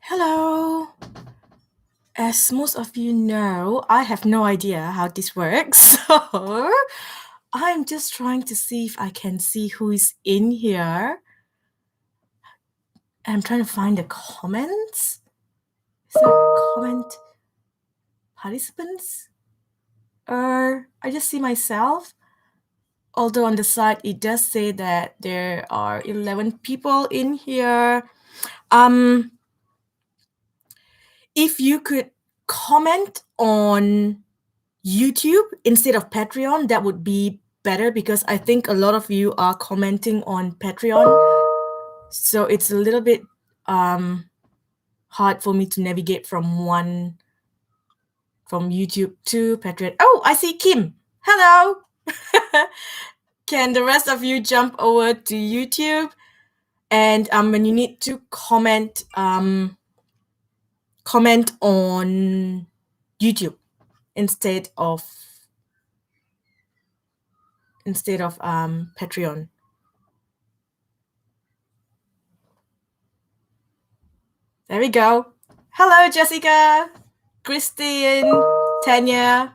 Hello. As most of you know, I have no idea how this works. So I'm just trying to see if I can see who is in here. I'm trying to find the comments. Is there comment participants? I just see myself. Although on the side it does say that there are 11 people in here. If you could comment on YouTube instead of Patreon, that would be better because I think a lot of you are commenting on Patreon. So it's a little bit hard for me to navigate from YouTube to Patreon. Oh, I see Kim. Hello. Can the rest of you jump over to YouTube? And when you need to comment on YouTube instead of Patreon. There we go. Hello, Jessica, Christine, Tanya.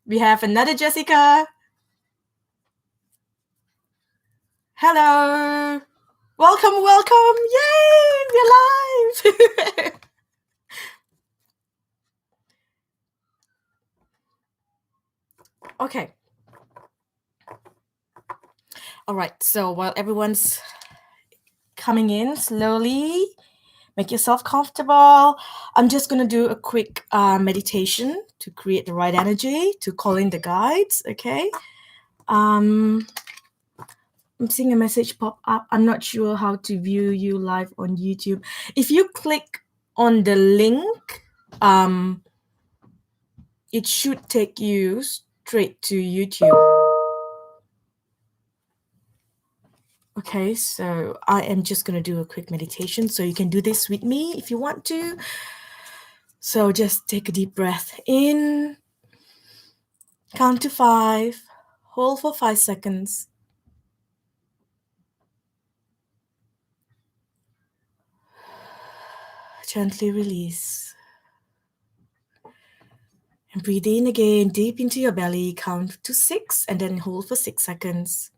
We have another Jessica. Hello. Welcome. Yay, we're live. Okay. All right, so while everyone's coming in slowly, make yourself comfortable. I'm just going to do a quick meditation to create the right energy, to call in the guides, okay? I'm seeing a message pop up. I'm not sure how to view you live on YouTube. If you click on the link, it should take you straight to YouTube. Okay, so I am just going to do a quick meditation. So you can do this with me if you want to. So just take a deep breath in, count to 5, hold for 5 seconds. Gently release. And breathe in again, deep into your belly, count to 6, and then hold for 6 seconds.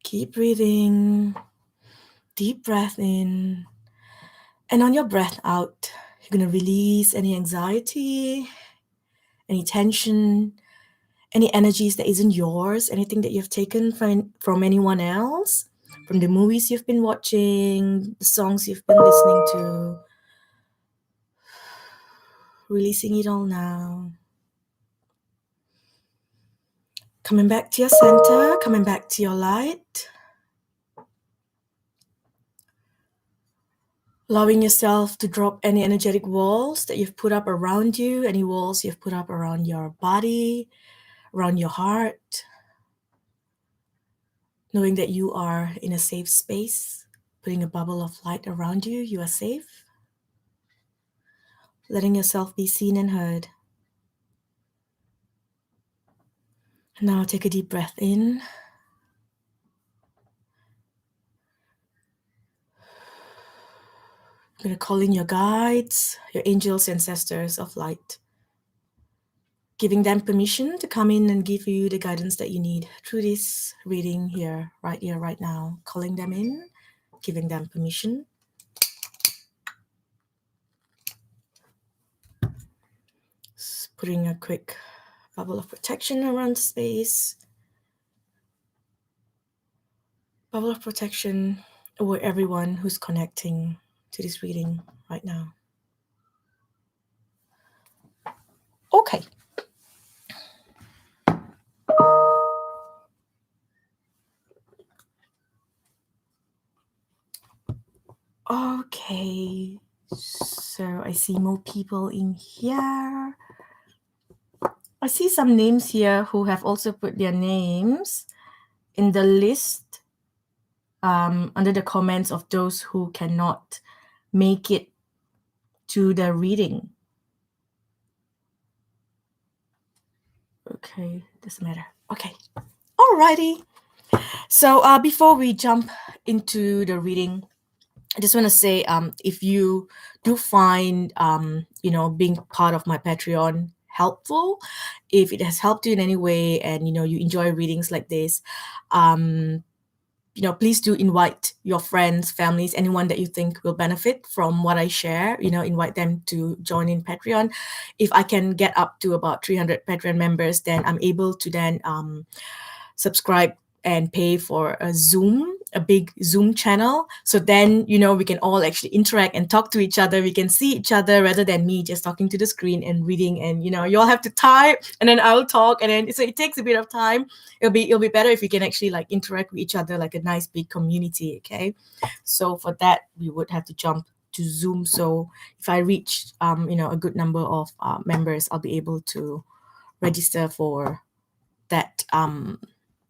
Keep breathing, deep breath in, and on your breath out, you're going to release any anxiety, any tension, any energies that isn't yours, anything that you've taken from anyone else, from the movies you've been watching, the songs you've been listening to. Releasing it all now. Coming back to your center, coming back to your light. Allowing yourself to drop any energetic walls that you've put up around you, any walls you've put up around your body, around your heart. Knowing that you are in a safe space, putting a bubble of light around you, you are safe. Letting yourself be seen and heard. Now take a deep breath in. I'm going to call in your guides, your angels, ancestors of light. Giving them permission to come in and give you the guidance that you need through this reading here, right now. Calling them in, giving them permission. Just putting a quick bubble of protection around the space. Bubble of protection over everyone who's connecting to this reading right now. Okay. Okay. So I see more people in here. I see some names here who have also put their names in the list. under the comments of those who cannot make it to the reading. Okay, doesn't matter. Okay, alrighty. So before we jump into the reading, I just want to say, if you do find, being part of my Patreon helpful, if it has helped you in any way, and you enjoy readings like this, please do invite your friends, families, anyone that you think will benefit from what I share. Invite them to join in Patreon. If I can get up to about 300 Patreon members, then I'm able to then subscribe and pay for a big Zoom channel. So then, we can all actually interact and talk to each other. We can see each other rather than me just talking to the screen and reading. And, you all have to type and then I'll talk. And then, so it takes a bit of time. It'll be better if we can actually like interact with each other like a nice big community. Okay. So for that, we would have to jump to Zoom. So if I reach, a good number of members, I'll be able to register for that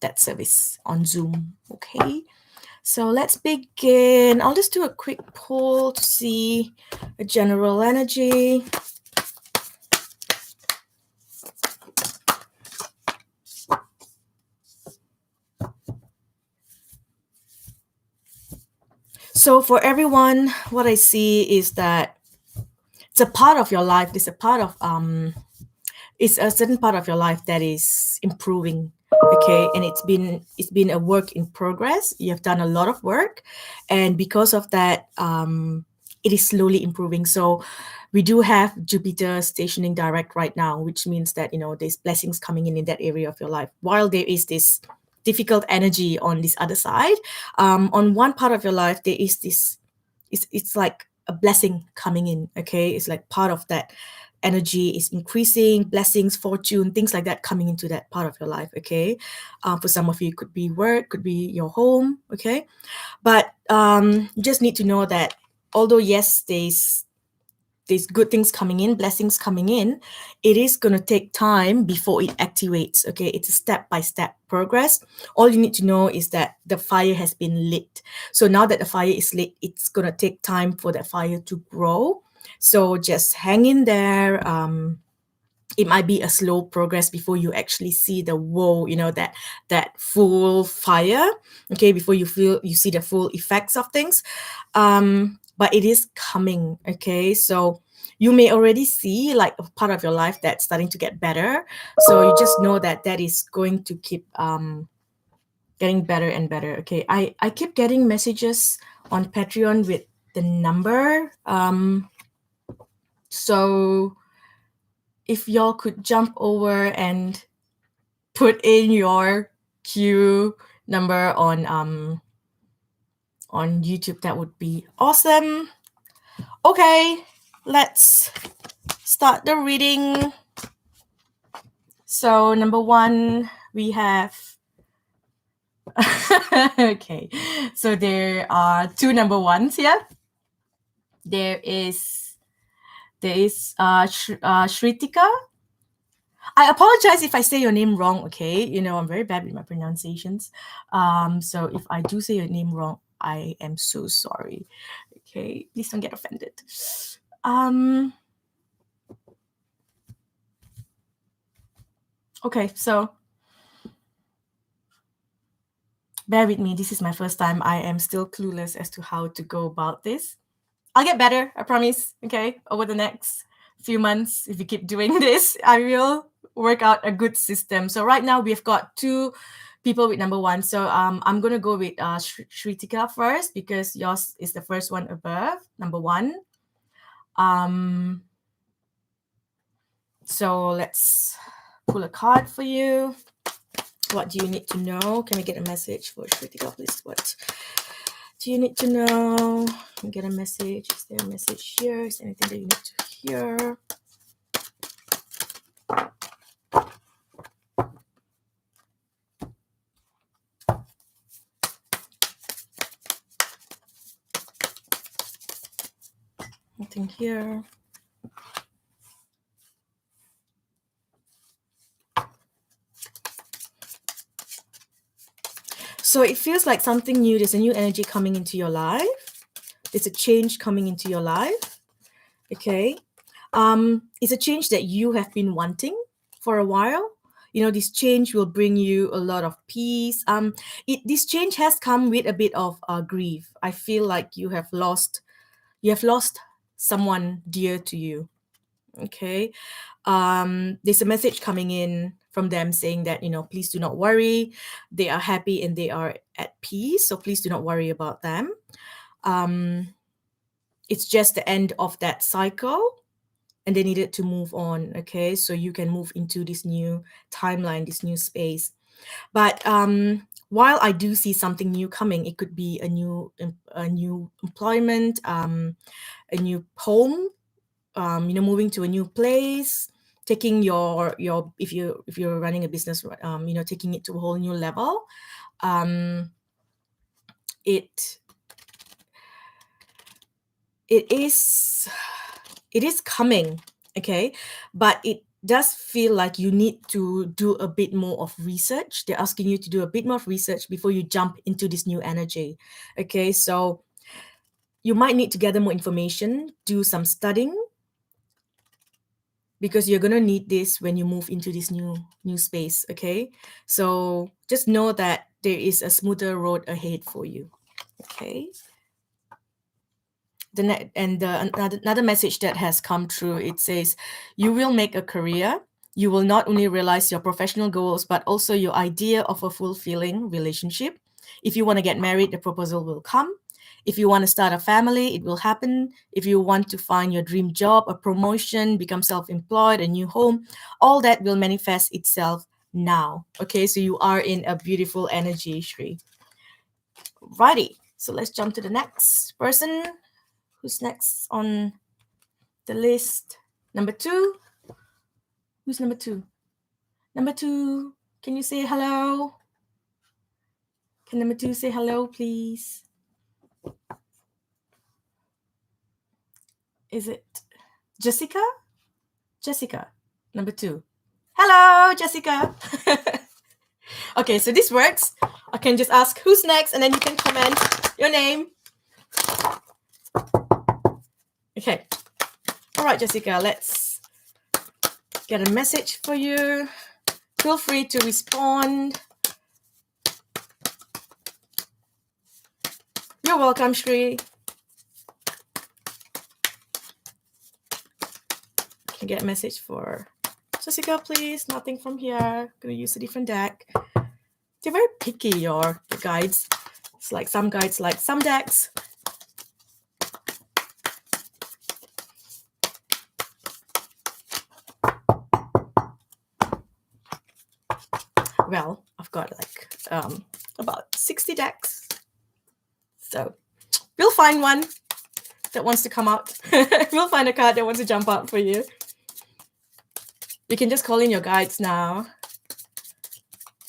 that service on Zoom. Okay, so let's begin. I'll just do a quick poll to see a general energy. So for everyone, what I see is that it's a part of your life. It's a part of it's a certain part of your life that is improving. Okay, and it's been a work in progress. You have done a lot of work, and because of that, it is slowly improving. So we do have Jupiter stationing direct right now, which means that there's blessings coming in that area of your life, while there is this difficult energy on this other side. On one part of your life, there is this, it's like a blessing coming in. Okay, it's like part of that energy is increasing, blessings, fortune, things like that coming into that part of your life. Okay, for some of you, it could be work, could be your home. Okay, but you just need to know that although yes, there's good things coming in, blessings coming in, it is going to take time before it activates. Okay, it's a step-by-step progress. All you need to know is that the fire has been lit. So now that the fire is lit, it's going to take time for that fire to grow. So just hang in there. It might be a slow progress before you actually see the whoa, that full fire. Okay, before you see the full effects of things. But it is coming. Okay, so you may already see like a part of your life that's starting to get better. So you just know that is going to keep getting better and better. Okay, I keep getting messages on Patreon with the number. So if y'all could jump over and put in your queue number on YouTube, that would be awesome. Okay, let's start the reading. So number one, we have okay, so there are two number ones here. There is Shritika. I apologize if I say your name wrong. Okay, I'm very bad with my pronunciations. So if I do say your name wrong, I am so sorry. Okay, please don't get offended. Okay, so bear with me. This is my first time. I am still clueless as to how to go about this. I'll get better, I promise. Okay, over the next few months, if you keep doing this, I will work out a good system. So right now we've got two people with number one. So I'm gonna go with Shritika first because yours is the first one above number one. So let's pull a card for you. What do you need to know? Can we get a message for Shritika, please? What do you need to know? Can we get a message? Is there a message here? Is there anything that you need to hear? Nothing here. So it feels like something new. There's a new energy coming into your life. There's a change coming into your life. Okay. It's a change that you have been wanting for a while. This change will bring you a lot of peace. This change has come with a bit of grief. I feel like you have lost someone dear to you. Okay. There's a message coming in from them saying that, please do not worry. They are happy and they are at peace. So please do not worry about them. It's just the end of that cycle and they needed to move on. Okay. So you can move into this new timeline, this new space. But while I do see something new coming, it could be a new employment, a new home, moving to a new place, taking your if you're running a business, taking it to a whole new level. It is coming, okay, but it does feel like you need to do a bit more of research. They're asking you to do a bit more of research before you jump into this new energy. Okay, so you might need to gather more information, do some studying, because you're going to need this when you move into this new space. Okay, so just know that there is a smoother road ahead for you. Okay, another message that has come through, it says you will make a career. You will not only realize your professional goals but also your idea of a fulfilling relationship. If you want to get married, the proposal will come. If you want to start a family, it will happen. If you want to find your dream job, a promotion, become self-employed, a new home, all that will manifest itself now. Okay, so you are in a beautiful energy, Shri. Righty, so let's jump to the next person. Who's next on the list? Number 2. Who's number 2? Number 2, can you say hello? Can number 2 say hello, please? Is it Jessica? Jessica, number 2. Hello, Jessica. Okay, so this works. I can just ask who's next and then you can comment your name. Okay. All right, Jessica, let's get a message for you. Feel free to respond. You're welcome, Shri. Can I get a message for Jessica, please? Nothing from here. I'm going to use a different deck. They're very picky, the guides. It's like some guides like some decks. Well, I've got like about 60 decks. So we'll find one that wants to come out. We'll find a card that wants to jump out for you. You can just call in your guides now.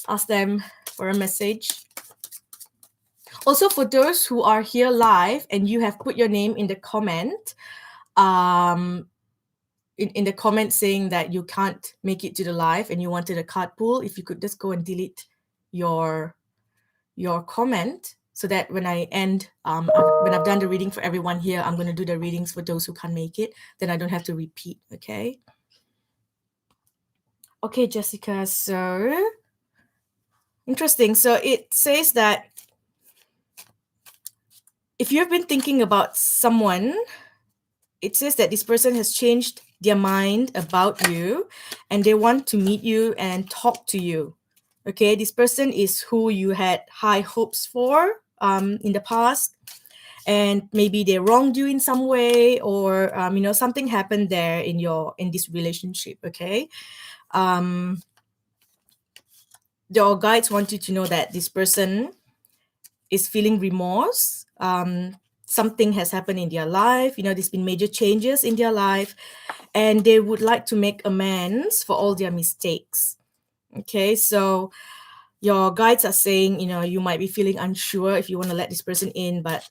Ask them for a message. Also, for those who are here live and you have put your name in the comment, in the comment saying that you can't make it to the live and you wanted a card pool, if you could just go and delete your comment, so that when I end, when I've done the reading for everyone here, I'm going to do the readings for those who can't make it. Then I don't have to repeat, okay? Okay, Jessica, so interesting. So it says that if you've been thinking about someone, it says that this person has changed their mind about you and they want to meet you and talk to you. Okay, this person is who you had high hopes for in the past, and maybe they wronged you in some way, or something happened there in this relationship. Okay, your guides want you to know that this person is feeling remorse. Something has happened in their life. There's been major changes in their life, and they would like to make amends for all their mistakes. Okay, so your guides are saying, you might be feeling unsure if you want to let this person in, but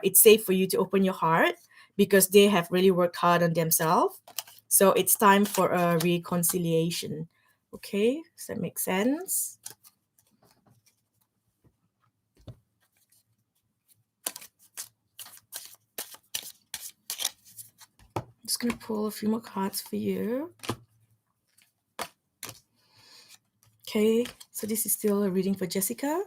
it's safe for you to open your heart because they have really worked hard on themselves. So it's time for a reconciliation. Okay, does that make sense? just going to pull a few more cards for you. Okay, so this is still a reading for Jessica.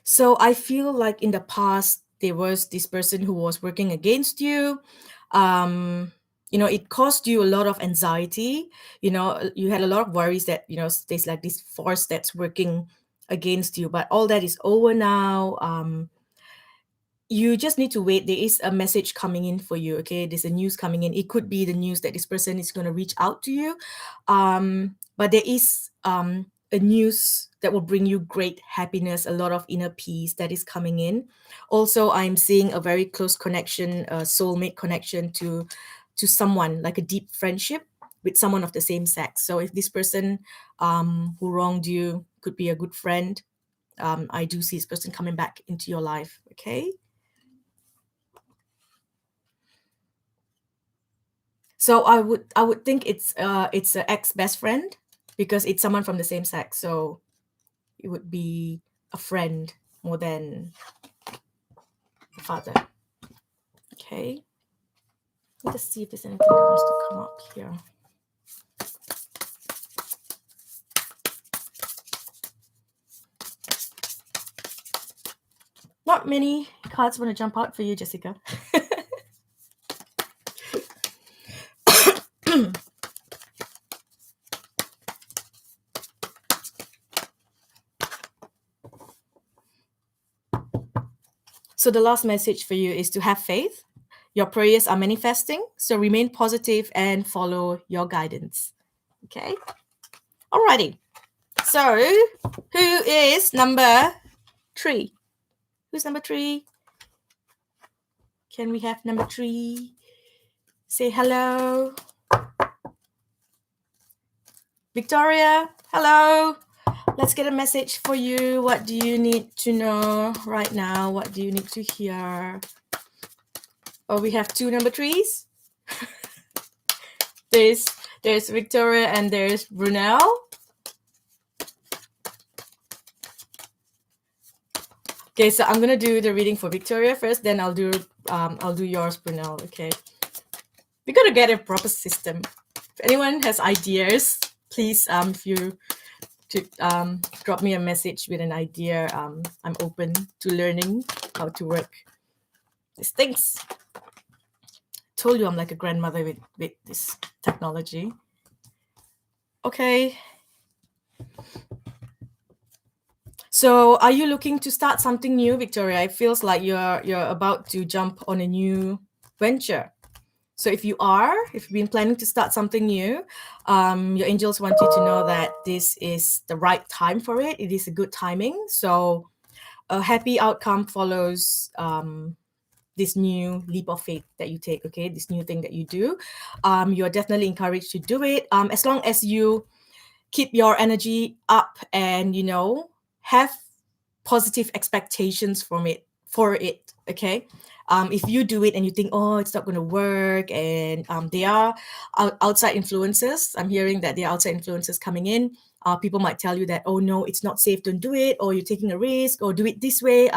So I feel like in the past, there was this person who was working against you. It caused you a lot of anxiety. You had a lot of worries that, there's like this force that's working against you, but all that is over now. You just need to wait. There is a message coming in for you. Okay, there's a news coming in. It could be the news that this person is going to reach out to you, but there is a news that will bring you great happiness, a lot of inner peace that is coming in. Also, I'm seeing a very close connection, a soulmate connection to someone, like a deep friendship with someone of the same sex. So if this person who wronged you could be a good friend, I do see this person coming back into your life. Okay. So I would think it's an ex best friend, because it's someone from the same sex. So it would be a friend more than a father. Okay. Let's see if there's anything that wants to come up here. Not many cards want to jump out for you, Jessica. So the last message for you is to have faith. Your prayers are manifesting, so remain positive and follow your guidance. Okay? Alrighty. So, who is number 3? Who's number 3? Can we have number 3? Say hello. Victoria, hello. Let's get a message for you. What do you need to know right now? What do you need to hear? Oh, we have 2 number 3s. There's Victoria and there's Brunel. Okay, so I'm gonna do the reading for Victoria first, then I'll do yours, Brunel. Okay. We gotta get a proper system. If anyone has ideas, please if you to drop me a message with an idea. I'm open to learning how to work these things. Told you I'm like a grandmother with this technology. Okay. So are you looking to start something new, Victoria? It feels like you're about to jump on a new venture. So if you've been planning to start something new, your angels want you to know that this is the right time for it. It is a good timing. So a happy outcome follows this new leap of faith that you take, okay? This new thing that you do. You're definitely encouraged to do it. As long as you keep your energy up and, have positive expectations for it, okay? If you do it and you think, oh, it's not going to work, and there are outside influences. I'm hearing that there are outside influences coming in. People might tell you that, oh, no, it's not safe, don't do it, or you're taking a risk, or do it this way.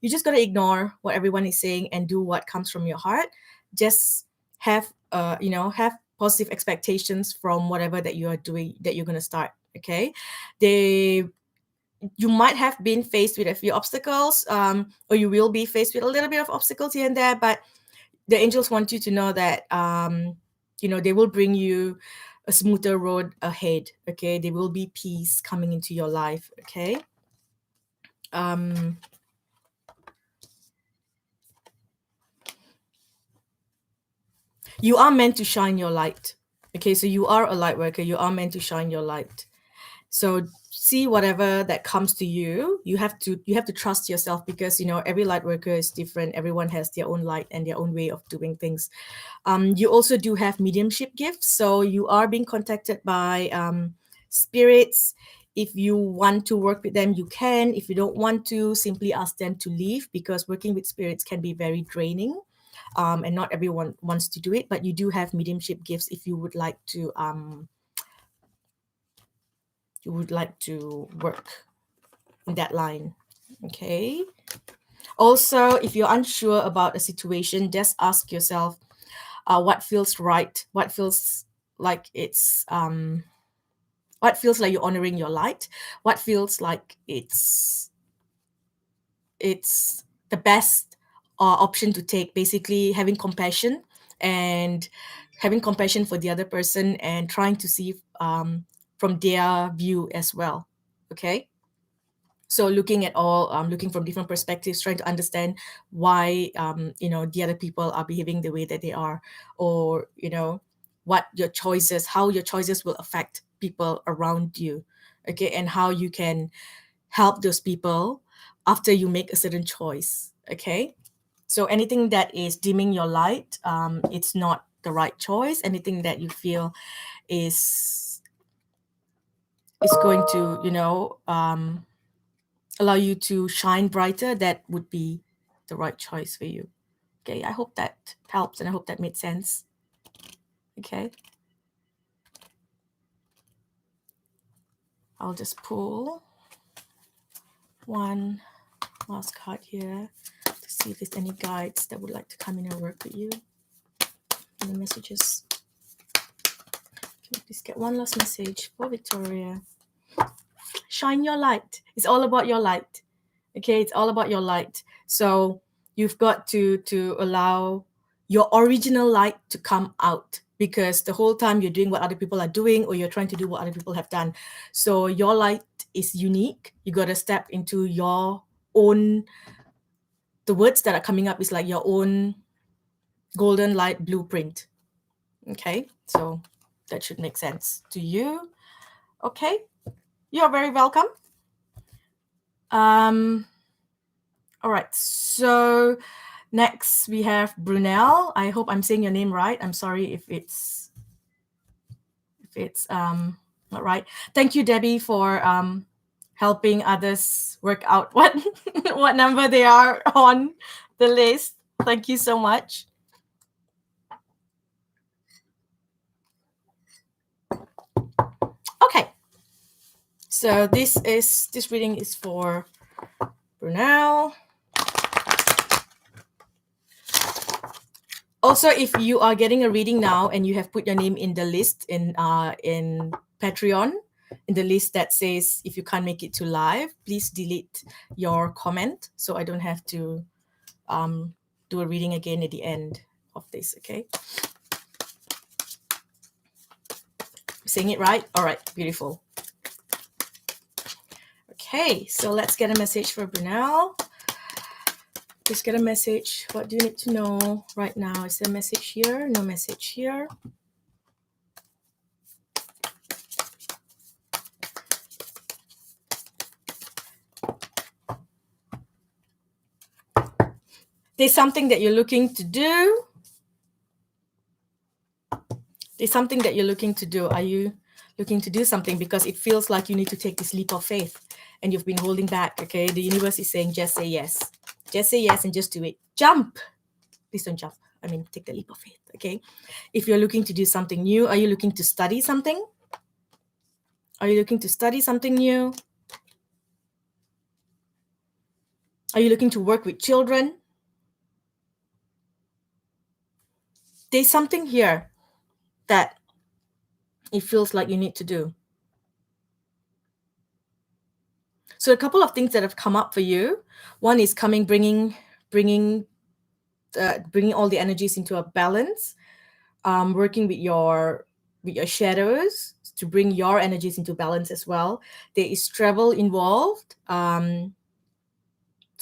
You just got to ignore what everyone is saying and do what comes from your heart. Just have positive expectations from whatever that you are doing, that you're going to start, okay? You might have been faced with a few obstacles, or you will be faced with a little bit of obstacles here and there, but the angels want you to know that, they will bring you a smoother road ahead, okay? There will be peace coming into your life, okay? You are meant to shine your light, okay? So you are a light worker. You are meant to shine your light. So see whatever that comes to you. You have to trust yourself, because every light worker is different. Everyone has their own light and their own way of doing things. You also do have mediumship gifts, so you are being contacted by spirits. If you want to work with them, you can. If you don't want to, simply ask them to leave, because working with spirits can be very draining. And not everyone wants to do it, but you do have mediumship gifts if you would like to you would like to work in that line. Okay. Also, if you're unsure about a situation, just ask yourself what feels right, what feels like you're honoring your light, what feels like it's the best option to take. Basically, and having compassion for the other person and trying to see from their view as well. Okay. So looking from different perspectives, trying to understand why the other people are behaving the way that they are, or how your choices will affect people around you. Okay, and how you can help those people after you make a certain choice. Okay, so anything that is dimming your light, it's not the right choice. Anything that you feel is going to allow you to shine brighter, that would be the right choice for you. Okay, I hope that helps and I hope that made sense. Okay, I'll just pull one last card here to see if there's any guides that would like to come in and work with you. Any messages? Can we please get one last message for Victoria? Shine your light. It's all about your light. Okay, it's all about your light. So you've got to allow your original light to come out, because the whole time you're doing what other people are doing, or you're trying to do what other people have done. So your light is unique. You got to step into your own, the words that are coming up is like your own golden light blueprint. Okay, so that should make sense to you. Okay, you're very welcome. All right, so next we have Brunel. I hope I'm saying your name right. I'm sorry if it's not right. Thank you, Debbie, for helping others work out what what number they are on the list. Thank you so much. Okay, so this reading is for Brunel. Also, if you are getting a reading now and you have put your name in the list in Patreon, in the list that says if you can't make it to live, please delete your comment so I don't have to do a reading again at the end of this. Okay, saying it right? All right, beautiful. Okay, so let's get a message for Brunel. Please get a message. What do you need to know right now? Is there a message here? No message here. There's something that you're looking to do. There's something that you're looking to do. Are you looking to do something? Because it feels like you need to take this leap of faith and you've been holding back. Okay, the universe is saying just say yes. Just say yes and just do it. Jump. Please don't jump. I mean, take the leap of faith. Okay, if you're looking to do something new, are you looking to study something? Are you looking to study something new? Are you looking to work with children? There's something here that it feels like you need to do. So a couple of things that have come up for you. One is bringing all the energies into a balance. Working with your shadows to bring your energies into balance as well. There is travel involved. So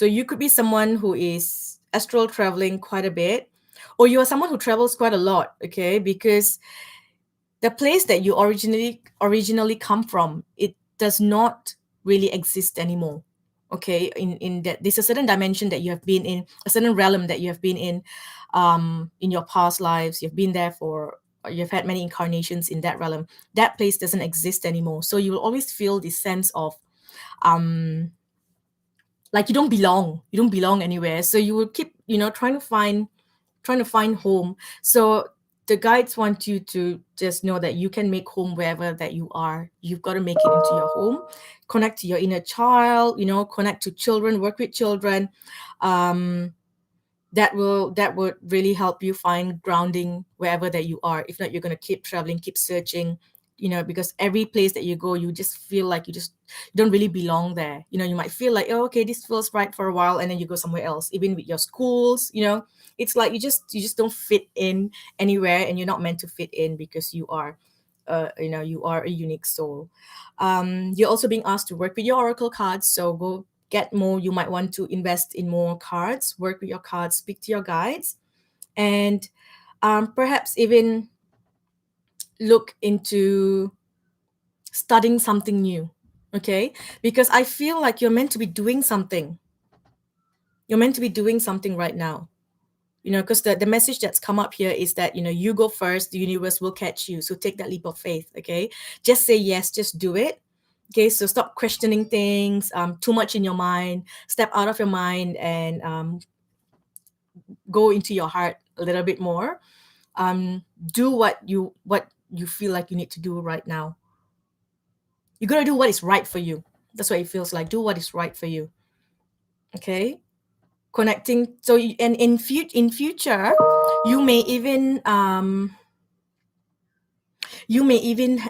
you could be someone who is astral traveling quite a bit, or you are someone who travels quite a lot. Okay, because the place that you originally come from, it does not really exist anymore. Okay, in that there's a certain dimension that you have been in, a certain realm that you have been in your past lives. You've been there you've had many incarnations in that realm. That place doesn't exist anymore. So you will always feel this sense of like you don't belong anywhere. So you will keep trying to find home. So the guides want you to just know that you can make home wherever that you are. You've got to make it into your home. Connect to your inner child, connect to children, work with children. Um, that would really help you find grounding wherever that you are. If not, you're going to keep traveling, keep searching, because every place that you go, you just feel like you don't really belong there. You might feel like, oh, okay, this feels right for a while, and then you go somewhere else. Even with your schools, it's like you just don't fit in anywhere, and you're not meant to fit in because you are a unique soul. You're also being asked to work with your oracle cards, so go get more. You might want to invest in more cards, work with your cards, speak to your guides, and perhaps even look into studying something new. Okay, because I feel like you're meant to be doing something. You're meant to be doing something right now. Because the message that's come up here is that, you go first, the universe will catch you. So take that leap of faith. Okay, just say yes, just do it. Okay, so stop questioning things too much in your mind. Step out of your mind and go into your heart a little bit more. Do what you feel like you need to do right now. You gotta do what is right for you. That's what it feels like. Do what is right for you. Okay, connecting. So and in future, you may even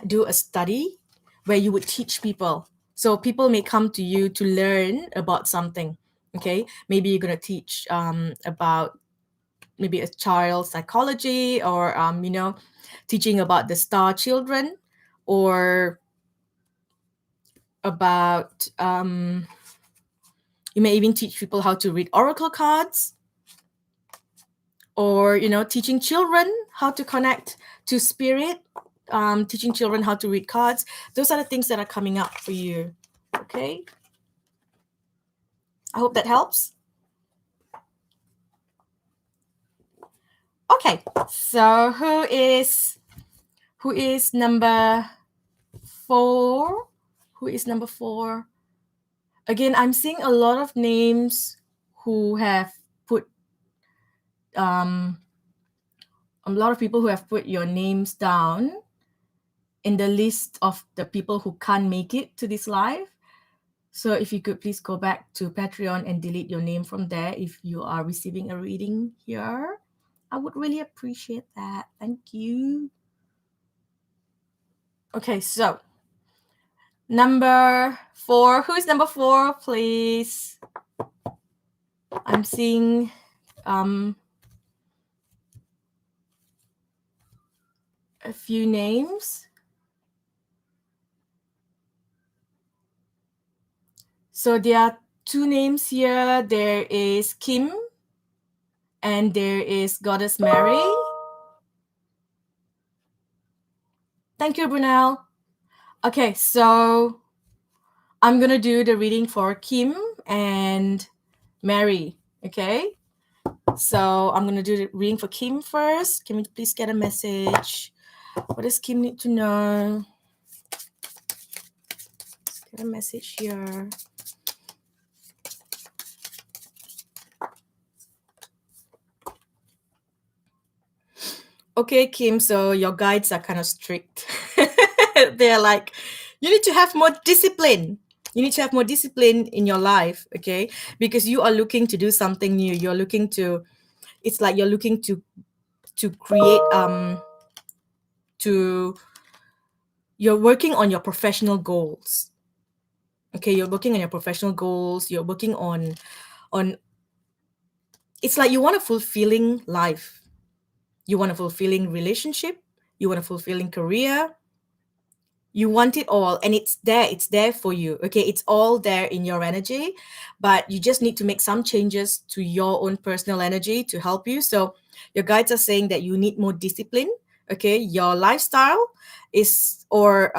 do a study where you would teach people. So people may come to you to learn about something. Okay, maybe you're gonna teach about maybe a child psychology, or teaching about the star children, or about you may even teach people how to read oracle cards, or teaching children how to connect to spirit, teaching children how to read cards. Those are the things that are coming up for you. Okay, I hope that helps. Okay, so who is number 4? Who is number 4? Again, I'm seeing a lot of names who have put a lot of people who have put your names down in the list of the people who can't make it to this live. So if you could please go back to Patreon and delete your name from there if you are receiving a reading here. I would really appreciate that. Thank you. Okay, so number 4. Who is number 4, please? I'm seeing a few names. So there are 2 names here. There is Kim and there is Goddess Mary. Thank you, Brunel. Okay, so I'm gonna do the reading for Kim and Mary. Okay, so I'm gonna do the reading for Kim first. Can we please get a message? What does Kim need to know? Let's get a message here. Okay, Kim, so your guides are kind of strict. They're like, you need to have more discipline. You need to have more discipline in your life, okay? Because you are looking to do something new. It's like you're looking to create you're working on your professional goals. Okay, you're working on your professional goals. You're working on it's like you want a fulfilling life. You want a fulfilling relationship. You want a fulfilling career. You want it all, and it's there for you. Okay, it's all there in your energy, but you just need to make some changes to your own personal energy to help you. So your guides are saying that you need more discipline. Okay, your lifestyle is or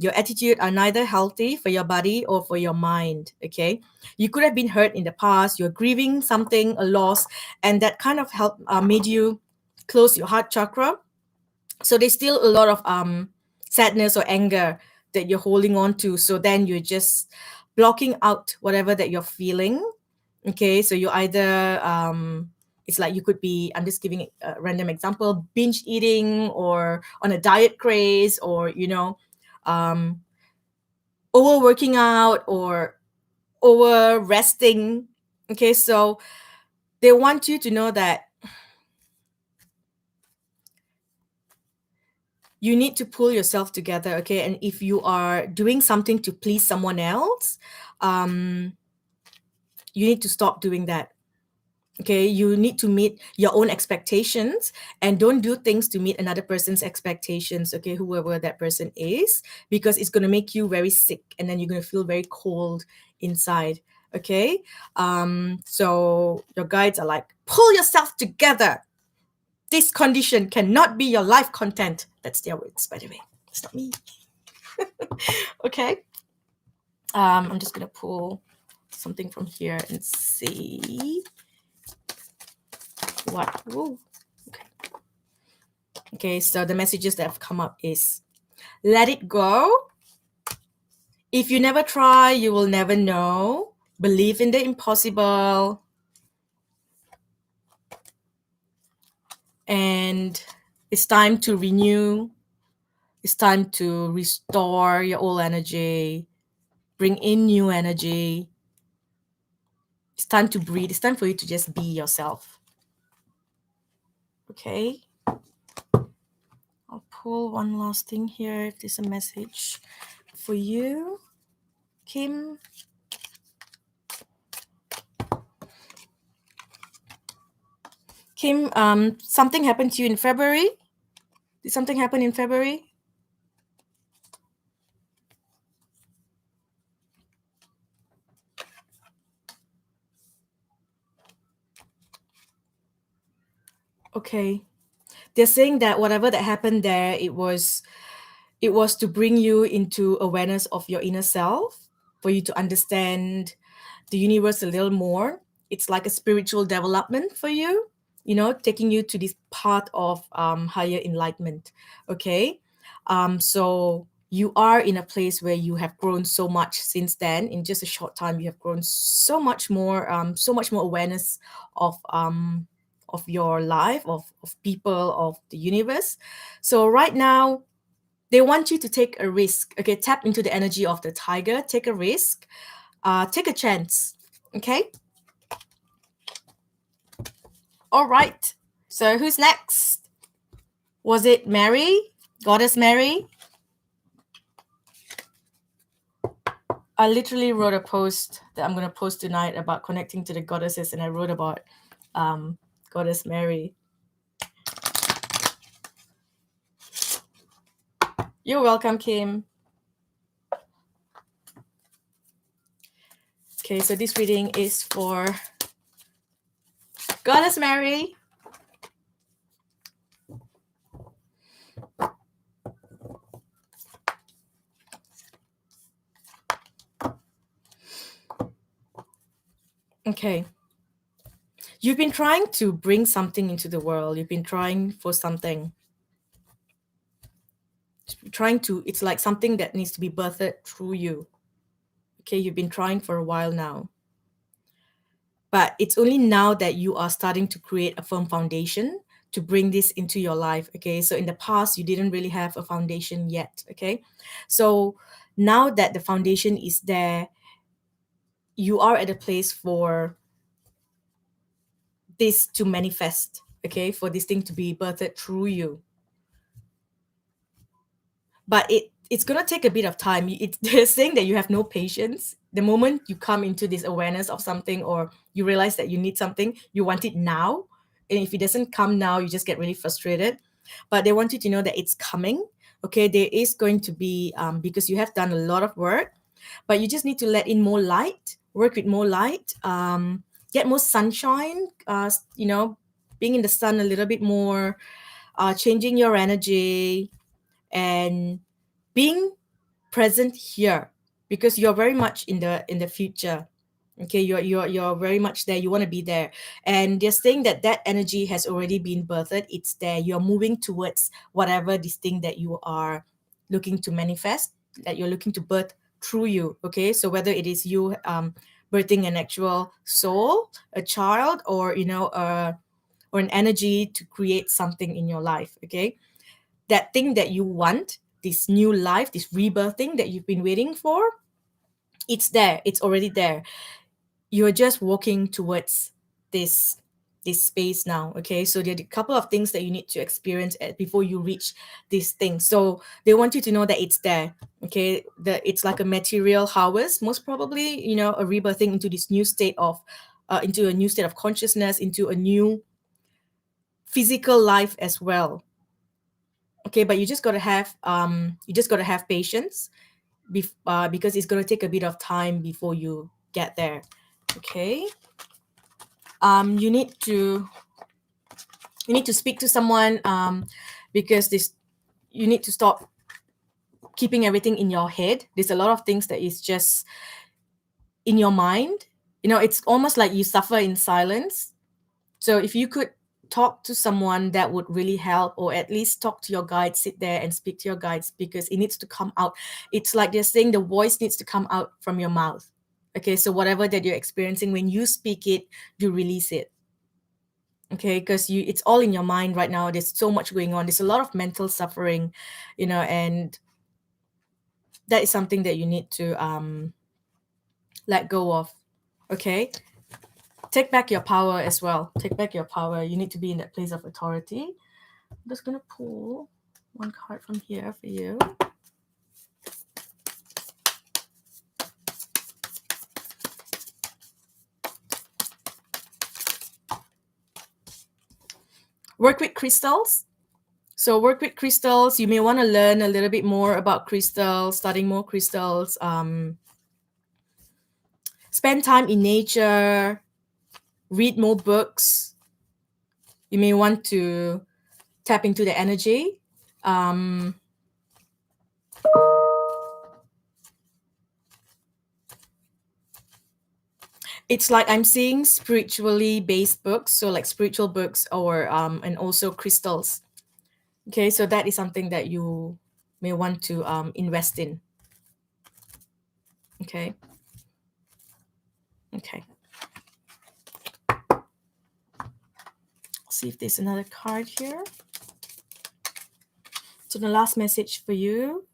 your attitude are neither healthy for your body or for your mind. Okay, you could have been hurt in the past. You're grieving something, a loss, and that kind of help made you close your heart chakra. So there's still a lot of sadness or anger that you're holding on to. So then you're just blocking out whatever that you're feeling. Okay, so you either It's like you could be, I'm just giving a random example, binge eating or on a diet craze, or, um, over working out or over resting. Okay, so they want you to know that you need to pull yourself together. Okay, and if you are doing something to please someone else, um, you need to stop doing that. Okay, you need to meet your own expectations and don't do things to meet another person's expectations. Okay, whoever that person is, because it's going to make you very sick and then you're going to feel very cold inside. Okay, so your guides are like, pull yourself together. This condition cannot be your life content. That's their words, by the way. It's not me. Okay, I'm just going to pull something from here and see what. Whoa. Okay. Okay, so the messages that have come up is, let it go. If you never try, you will never know. Believe in the impossible. And it's time to renew. It's time to restore your old energy. Bring in new energy. It's time to breathe. It's time for you to just be yourself. Okay. I'll pull one last thing here if there's a message for you. Kim. Kim, something happened to you in February? Did something happen in February? Okay. They're saying that whatever that happened there, it was to bring you into awareness of your inner self, for you to understand the universe a little more. It's like a spiritual development for you, taking you to this path of higher enlightenment. Okay. So you are in a place where you have grown so much since then. In just a short time, you have grown so much more awareness of your life, of people, of the universe. So right now, they want you to take a risk. Okay, tap into the energy of the tiger, take a risk, take a chance. Okay. All right. So who's next? Was it Mary? Goddess Mary? I literally wrote a post that I'm going to post tonight about connecting to the goddesses, and I wrote about Goddess Mary. You're welcome, Kim. Okay, so this reading is for Goddess Mary. Okay. You've been trying to bring something into the world. You've been trying for something. It's like something that needs to be birthed through you. Okay, you've been trying for a while now. But it's only now that you are starting to create a firm foundation to bring this into your life. Okay, so in the past, you didn't really have a foundation yet. Okay, so now that the foundation is there, you are at a place for this to manifest. Okay, for this thing to be birthed through you. But it's gonna take a bit of time. They're saying that you have no patience. The moment you come into this awareness of something, or you realize that you need something, you want it now. And if it doesn't come now, you just get really frustrated. But they want you to know that it's coming. Okay, there is going to be, because you have done a lot of work, but you just need to let in more light, work with more light, get more sunshine. Being in the sun a little bit more, changing your energy, and being present here, because you're very much in the future. Okay, you're very much there. You want to be there, and they're saying that that energy has already been birthed. It's there. You're moving towards whatever this thing that you are looking to manifest, that you're looking to birth through you. Okay, so whether it is you birthing an actual soul, a child, or or an energy to create something in your life. Okay, that thing that you want, this new life, this rebirth thing that you've been waiting for, it's there, it's already there. You're just walking towards this this space now. Okay, so there are a couple of things that you need to experience before you reach this thing. So they want you to know that it's there. Okay, that it's like a material harvest, most probably, a rebirthing into this new state of into a new state of consciousness, into a new physical life as well. Okay, but you just got to have patience, because it's going to take a bit of time before you get there. Okay, you need to speak to someone, because this you need to stop keeping everything in your head. There's a lot of things that is just in your mind. It's almost like you suffer in silence. So if you could talk to someone, that would really help, or at least talk to your guides, sit there and speak to your guides, because it needs to come out. It's like they're saying the voice needs to come out from your mouth. Okay, so whatever that you're experiencing, when you speak it, you release it. Okay, because it's all in your mind right now. There's so much going on. There's a lot of mental suffering, and that is something that you need to let go of. Okay, take back your power as well. Take back your power. You need to be in that place of authority. I'm just gonna pull one card from here for you. Work with crystals. So work with crystals. You may want to learn a little bit more about crystals, studying more crystals. Spend time in nature. Read more books. You may want to tap into the energy. It's like I'm seeing spiritually based books, so like spiritual books, or and also crystals. Okay, so that is something that you may want to invest in. Okay. Okay. See if there's another card here. So the last message for you,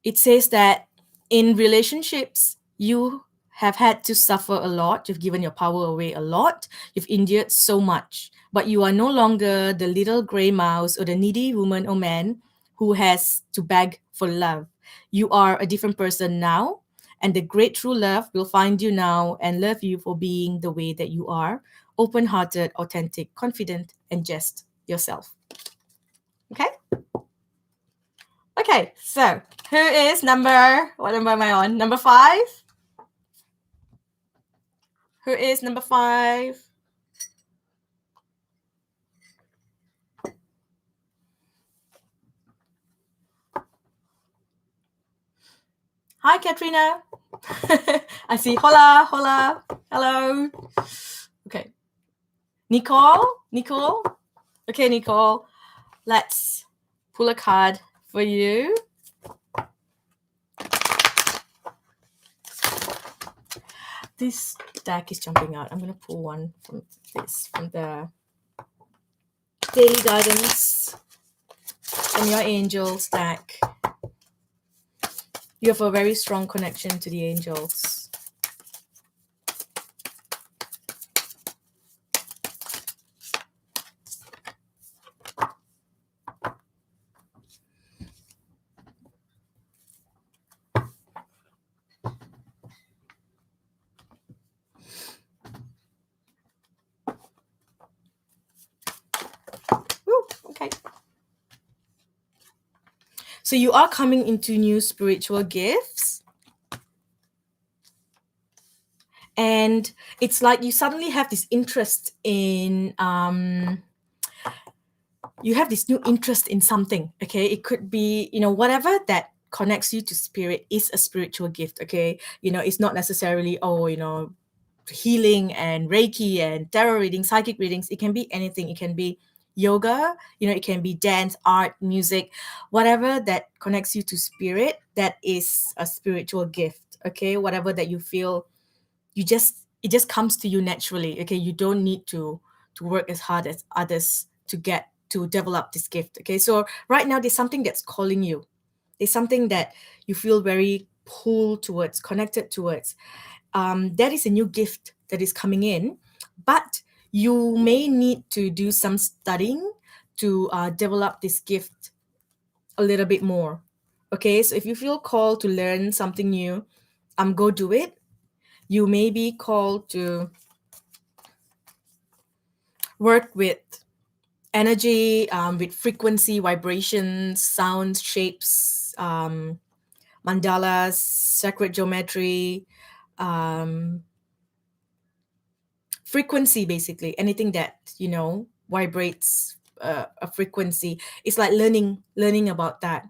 it says that in relationships, you have had to suffer a lot. You've given your power away a lot. You've endured so much, but you are no longer the little gray mouse or the needy woman or man who has to beg for love. You are a different person now, and the great true love will find you now and love you for being the way that you are, open-hearted, authentic, confident, and just yourself. Okay? Okay, so who is what number am I on? Number 5? Who is number 5? Hi, Katrina. I see. Hola, hola. Hello. Okay. Nicole. Okay, Nicole. Let's pull a card for you. This deck is jumping out. I'm going to pull one from the Daily Guidance from your Angels deck. You have a very strong connection to the angels. Ooh, okay. So you are coming into new spiritual gifts. And it's like you suddenly have this interest in, you have this new interest in something, okay? It could be, whatever that connects you to spirit is a spiritual gift, okay? It's not necessarily, healing and Reiki and tarot readings, psychic readings. It can be anything. It can be yoga, it can be dance, art, music, whatever that connects you to spirit, that is a spiritual gift, okay? Whatever that you feel, it just comes to you naturally, okay? You don't need to to work as hard as others to get to develop this gift. Okay, so right now there's something that's calling you. There's something that you feel very pulled towards, connected towards. That is a new gift that is coming in, but you may need to do some studying to develop this gift a little bit more. Okay, so if you feel called to learn something new, go do it. You may be called to work with energy, with frequency, vibrations, sounds, shapes, mandalas, sacred geometry, um, frequency, basically anything that vibrates a frequency. It's like learning about that.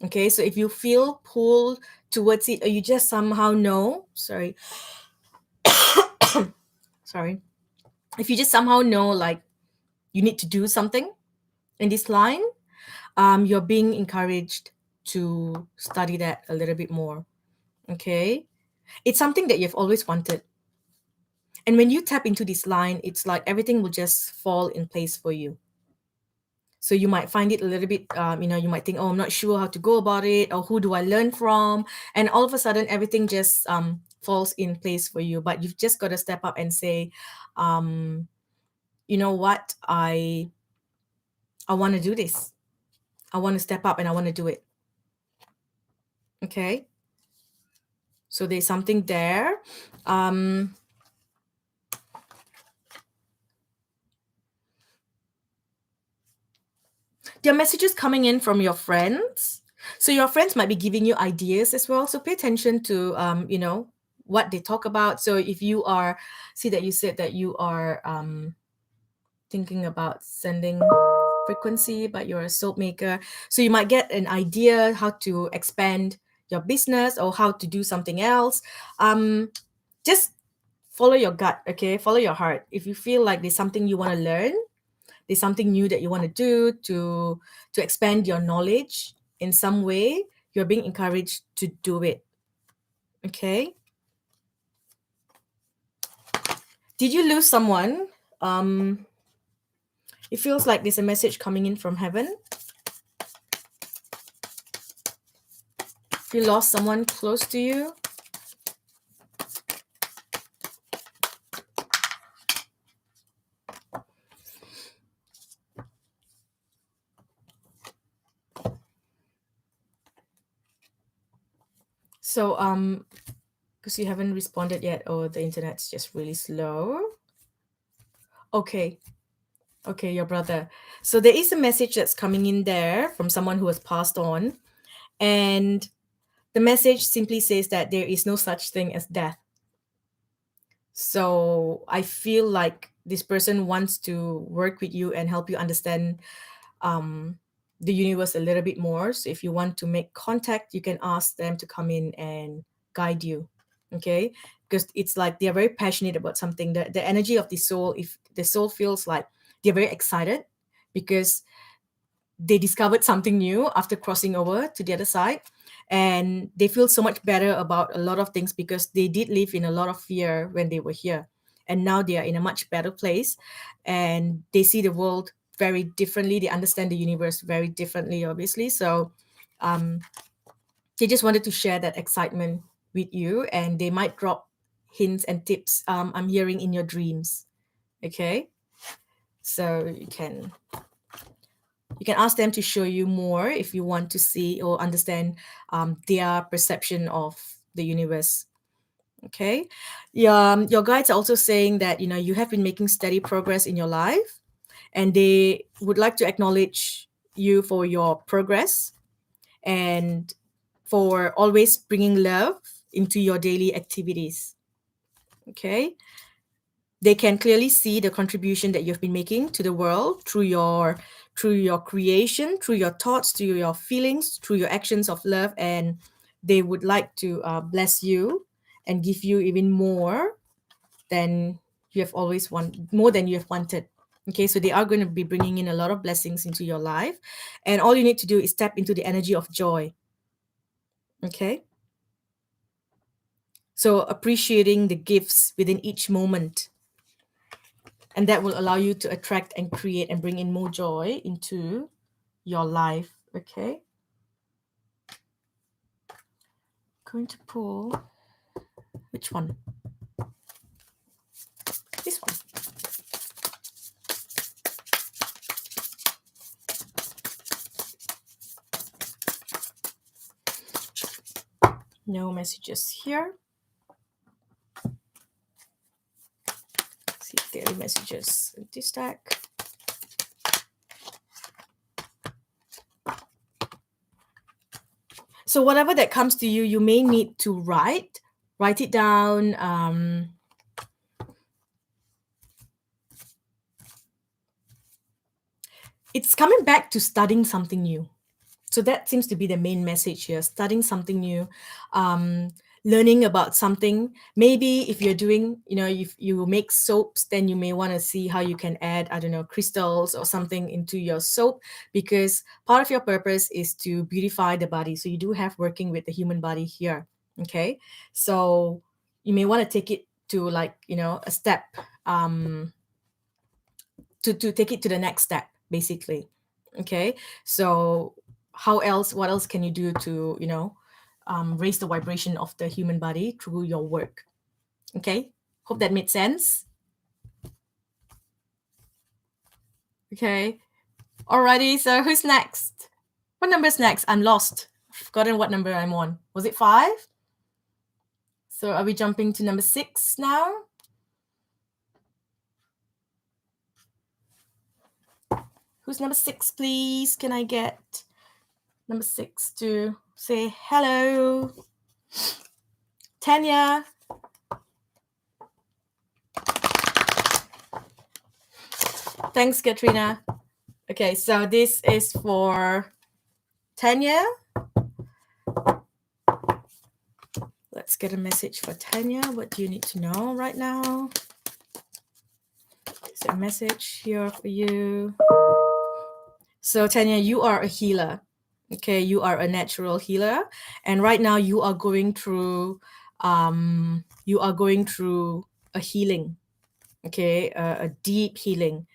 Okay, so if you feel pulled towards it, or you just somehow know, sorry, if you just somehow know, like, you need to do something in this line, you're being encouraged to study that a little bit more. Okay, it's something that you've always wanted, and when you tap into this line, it's like everything will just fall in place for you. So you might find it a little bit, you might think, oh, I'm not sure how to go about it, or who do I learn from? And all of a sudden, everything just falls in place for you. But you've just got to step up and say, you know what? I want to do this. I want to step up and I want to do it. Okay. So there's something there. There are messages coming in from your friends. So your friends might be giving you ideas as well. So pay attention to, what they talk about. So if you are, see that you said that you are thinking about sending frequency, but you're a soap maker. So you might get an idea how to expand your business or how to do something else. Just follow your gut, okay? Follow your heart. If you feel like there's something you want to learn, there's something new that you want to do to expand your knowledge in some way, you're being encouraged to do it. Okay, did you lose someone? It feels like there's a message coming in from heaven. If you lost someone close to you, so because you haven't responded yet, or the internet's just really slow. Okay, your brother. So there is a message that's coming in there from someone who has passed on, and the message simply says that there is no such thing as death. So I feel like this person wants to work with you and help you understand um, the universe a little bit more. So if you want to make contact, you can ask them to come in and guide you. Okay, because it's like they're very passionate about something. The energy of the soul, if the soul feels like they're very excited because they discovered something new after crossing over to the other side, and they feel so much better about a lot of things because they did live in a lot of fear when they were here, and now they are in a much better place, and they see the world very differently. They understand the universe very differently, obviously. So they just wanted to share that excitement with you, and they might drop hints and tips, I'm hearing, in your dreams. Okay, so you can ask them to show you more if you want to see or understand their perception of the universe. Okay, your guides are also saying that you have been making steady progress in your life, and they would like to acknowledge you for your progress and for always bringing love into your daily activities. Okay, they can clearly see the contribution that you've been making to the world through your creation, through your thoughts, through your feelings, through your actions of love, and they would like to bless you and give you even more than you have always wanted, more than you have wanted. Okay, so they are going to be bringing in a lot of blessings into your life, and all you need to do is tap into the energy of joy. Okay, so appreciating the gifts within each moment. and that will allow you to attract and create and bring in more joy into your life. Okay, going to pull which one? This one. No messages here. Let's see if there are any messages in this stack. So whatever that comes to you, you may need to write it down. It's coming back to studying something new. So that seems to be the main message here, studying something new, learning about something. Maybe if you're doing, if you make soaps, then you may want to see how you can add, I don't know, crystals or something into your soap, because part of your purpose is to beautify the body. So you do have working with the human body here. Okay. So you may want to take it to a step, to take it to the next step, basically. Okay. So what else can you do to raise the vibration of the human body through your work? Okay, hope that made sense. Okay, alrighty, so who's next? What number is next? I'm lost. I've forgotten what number I'm on. Was it 5? So are we jumping to number 6 now? Who's number 6, please? Can I get number 6 to say hello? Tanja. Thanks, Katrina. Okay, so this is for Tanja. Let's get a message for Tanja. What do you need to know right now? There's a message here for you. So Tanja, you are a healer. Okay, you are a natural healer, and right now you are going through a healing. Okay, a deep healing.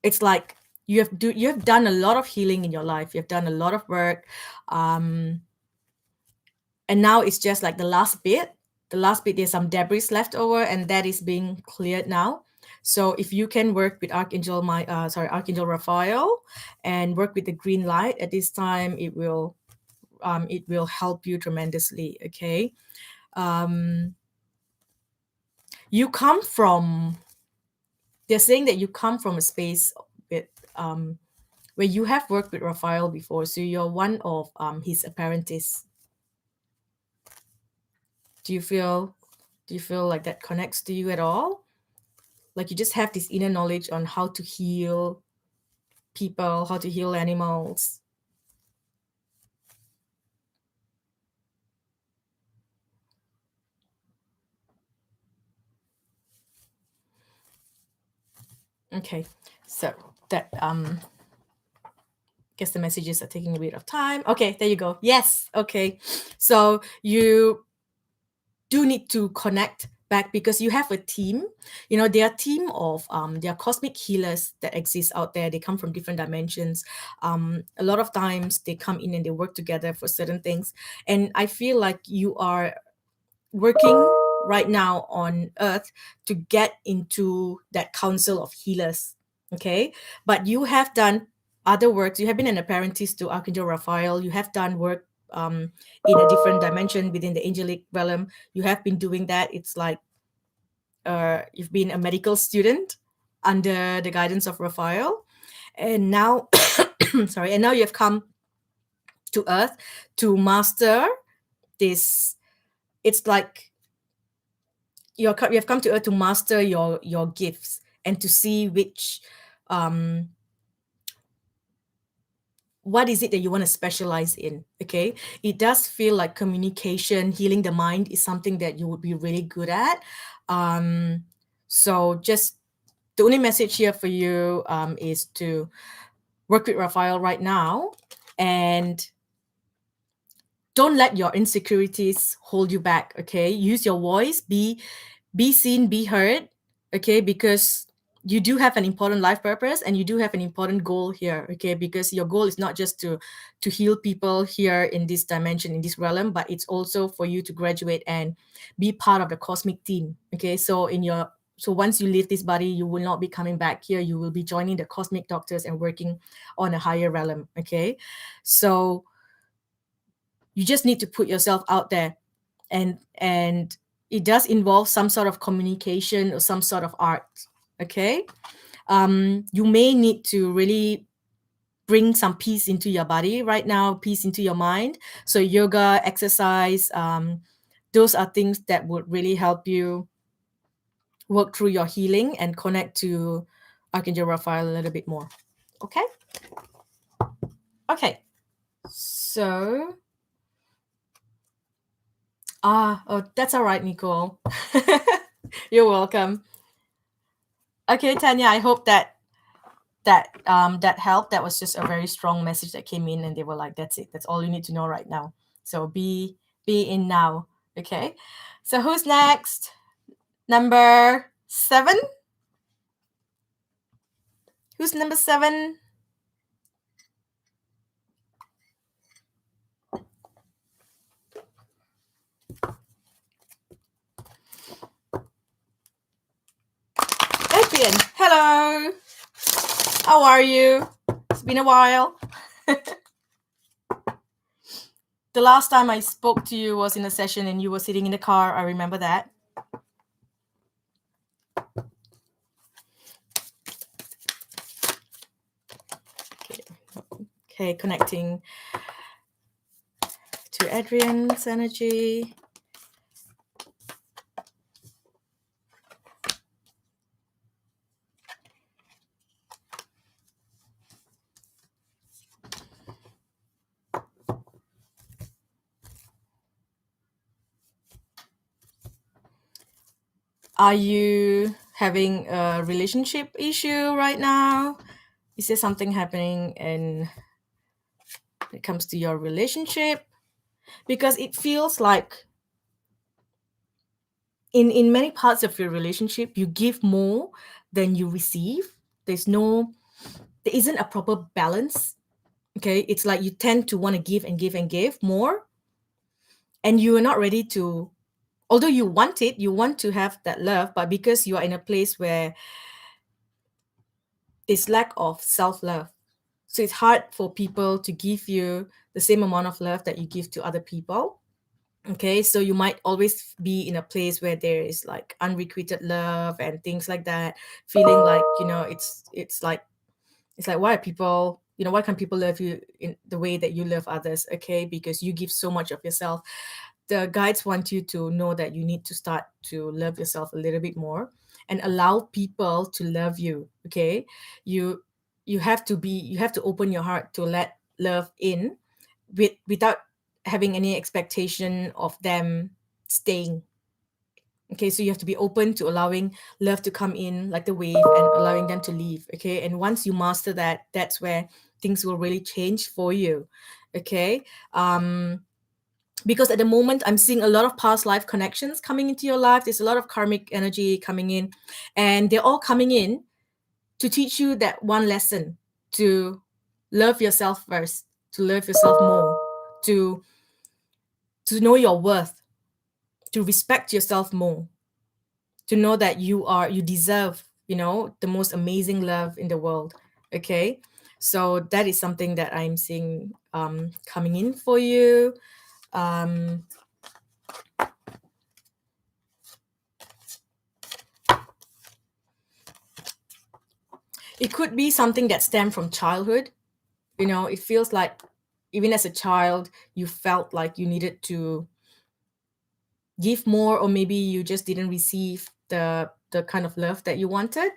It's like you have done a lot of healing in your life. You have done a lot of work, and now it's just like the last bit. There's some debris left over, and that is being cleared now. So if you can work with Archangel Raphael and work with the green light at this time, it will help you tremendously. Okay. You come from, they're saying that you come from a space with where you have worked with Raphael before, so you're one of his apprentices. Do you feel like that connects to you at all? Like you just have this inner knowledge on how to heal people, how to heal animals. Okay, so that guess the messages are taking a bit of time. Okay, there you go. Yes. Okay, so you do need to connect back because you have a team. There are a team of there are cosmic healers that exist out there. They come from different dimensions. A lot of times they come in and they work together for certain things, and I feel like you are working right now on earth to get into that council of healers. Okay, but you have done other works. You have been an apprentice to Archangel Raphael. You have done work in a different dimension within the angelic realm. You have been doing that. It's like you've been a medical student under the guidance of Raphael, and now sorry, and now you have come to earth to master this. It's like you have come to earth to master your gifts and to see which what is it that you want to specialize in. Okay, it does feel like communication, healing the mind is something that you would be really good at. So just the only message here for you is to work with Raphael right now, and don't let your insecurities hold you back. Okay, use your voice, be seen, be heard. Okay, because you do have an important life purpose, and you do have an important goal here, okay? Because your goal is not just to heal people here in this dimension, in this realm, but it's also for you to graduate and be part of the cosmic team, okay? So once you leave this body, you will not be coming back here. You will be joining the cosmic doctors and working on a higher realm, okay? So you just need to put yourself out there, and it does involve some sort of communication or some sort of art, okay? You may need to really bring some peace into your body right now, peace into your mind. So yoga, exercise, those are things that would really help you work through your healing and connect to Archangel Raphael a little bit more. Okay? Okay. So, oh, that's all right, Nicole. You're welcome. Okay, Tanya, I hope that helped. That was just a very strong message that came in, and they were like, that's it, that's all you need to know right now. So be in now. Okay, so who's next? Number 7. Who's number 7? Adrian, hello, how are you? It's been a while. The last time I spoke to you was in a session and you were sitting in the car. I remember that. Okay, connecting to Adrian's energy. Are you having a relationship issue right now? Is there something happening when it comes to your relationship? Because it feels like in many parts of your relationship, you give more than you receive. There isn't a proper balance. Okay, it's like you tend to want to give and give and give more, and you are not ready to, although you want it, you want to have that love, but because you are in a place where there's lack of self-love, so it's hard for people to give you the same amount of love that you give to other people. Okay, so you might always be in a place where there is like unrequited love and things like that, feeling like, it's like why are people, why can't people love you in the way that you love others? Okay, because you give so much of yourself. The guides want you to know that you need to start to love yourself a little bit more and allow people to love you. Okay, you have to open your heart to let love in, without having any expectation of them staying. Okay, so you have to be open to allowing love to come in like the wave and allowing them to leave. Okay, and once you master that, that's where things will really change for you. Okay, because at the moment I'm seeing a lot of past life connections coming into your life. There's a lot of karmic energy coming in, and they're all coming in to teach you that one lesson: to love yourself first, to love yourself more, to know your worth, to respect yourself more, to know that you deserve, the most amazing love in the world. Okay, so that is something that I'm seeing coming in for you. It could be something that stemmed from childhood. It feels like even as a child you felt like you needed to give more, or maybe you just didn't receive the kind of love that you wanted.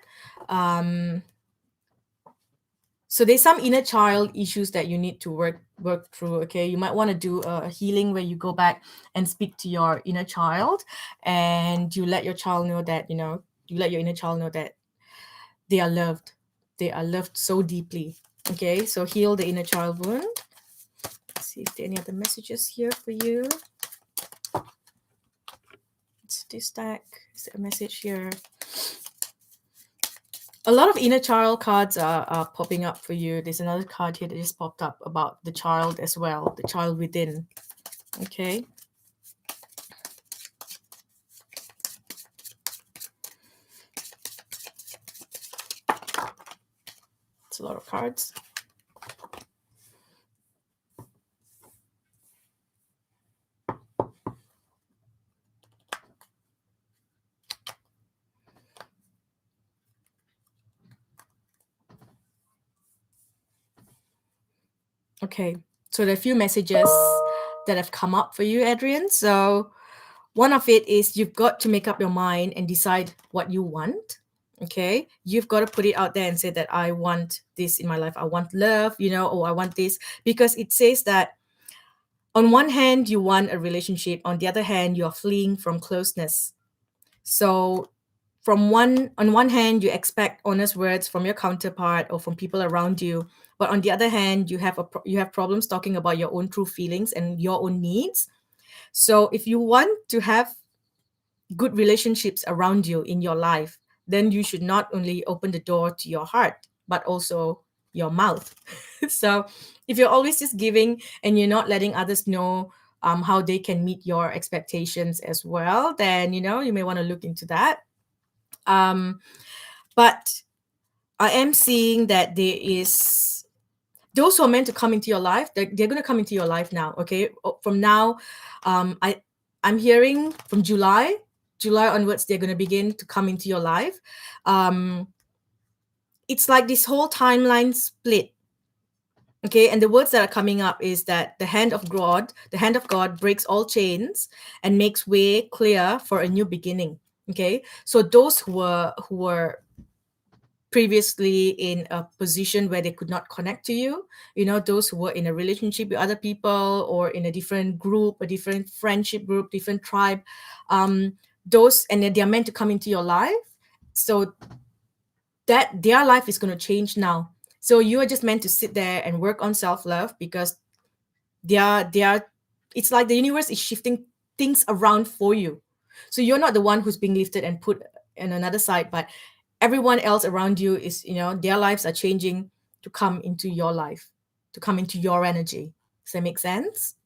So there's some inner child issues that you need to work through. Okay, you might want to do a healing where you go back and speak to your inner child, and you let your child know that, you let your inner child know that they are loved. They are loved so deeply. Okay, so heal the inner child wound. Let's see if there are any other messages here for you. It's this stack. Is there a message here? A lot of inner child cards are popping up for you. There's another card here that just popped up about the child as well, the child within. Okay. It's a lot of cards. Okay, so there are a few messages that have come up for you, Adrian. So one of it is you've got to make up your mind and decide what you want. Okay, you've got to put it out there and say that I want this in my life. I want love, or I want this, because it says that on one hand you want a relationship, on the other hand you're fleeing from closeness. So on one hand you expect honest words from your counterpart or from people around you, but on the other hand you have problems talking about your own true feelings and your own needs. So if you want to have good relationships around you in your life, then you should not only open the door to your heart but also your mouth. So if you're always just giving and you're not letting others know how they can meet your expectations as well, then you may want to look into that. But I am seeing that there is those who are meant to come into your life. They're going to come into your life now. Okay, from now, I'm hearing from July onwards, they're going to begin to come into your life. It's like this whole timeline split. Okay, and the words that are coming up is that the hand of God breaks all chains and makes way clear for a new beginning. Okay, so those who were previously in a position where they could not connect to you, those who were in a relationship with other people or in a different group, a different friendship group, different tribe, those, and then they are meant to come into your life. So that their life is going to change now. So you are just meant to sit there and work on self-love, because they are it's like the universe is shifting things around for you. So you're not the one who's being lifted and put in another side, but everyone else around you is, their lives are changing to come into your life, to come into your energy. Does that make sense?